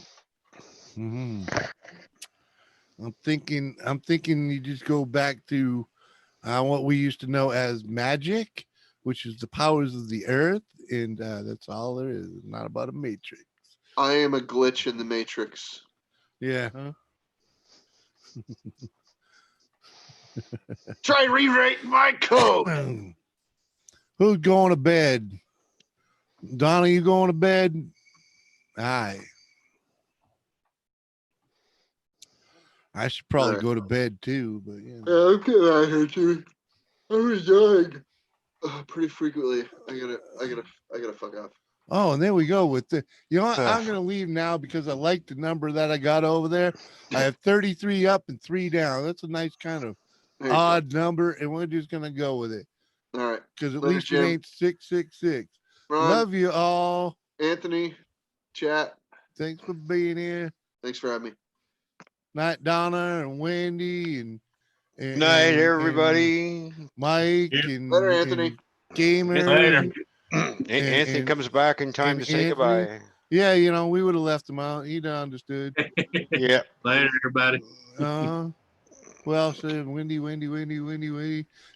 I'm thinking you just go back to what we used to know as magic, which is the powers of the earth, and that's all there is. It's not about a matrix. I am a glitch in the Matrix. Yeah. Huh? Try rewriting my code. Who's going to bed? Donna, you going to bed? Aye. I should probably Alright. go to bed too, but yeah. Yeah, I'm getting out of here, too. I resign pretty frequently. I gotta fuck off. Oh, and there we go with the, you know what? I'm gonna leave now because I like the number that I got over there. I have 33 up and 3 down. That's a nice kind of There you go. odd number, and we're just gonna go with it All right. because at Later, least it Jim. ain't 666. Ron, Love you all. Anthony, chat. Thanks for being here. Thanks for having me. Night, Donna and Wendy and Night, and everybody. Mike Yeah. and Later, Anthony. and Gamer. Later. and- Anthony and- comes back in time and to say Anthony. goodbye. Yeah, you know, we would have left him out. He'd have understood. Yeah. Later, everybody. Well said, Wendy.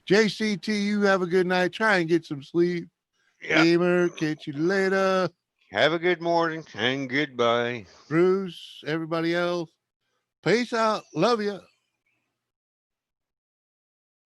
JCT, you have a good night. Try and get some sleep. Yeah. Gamer, catch you later. Have a good morning and goodbye. Bruce, everybody else. Peace out. Love you.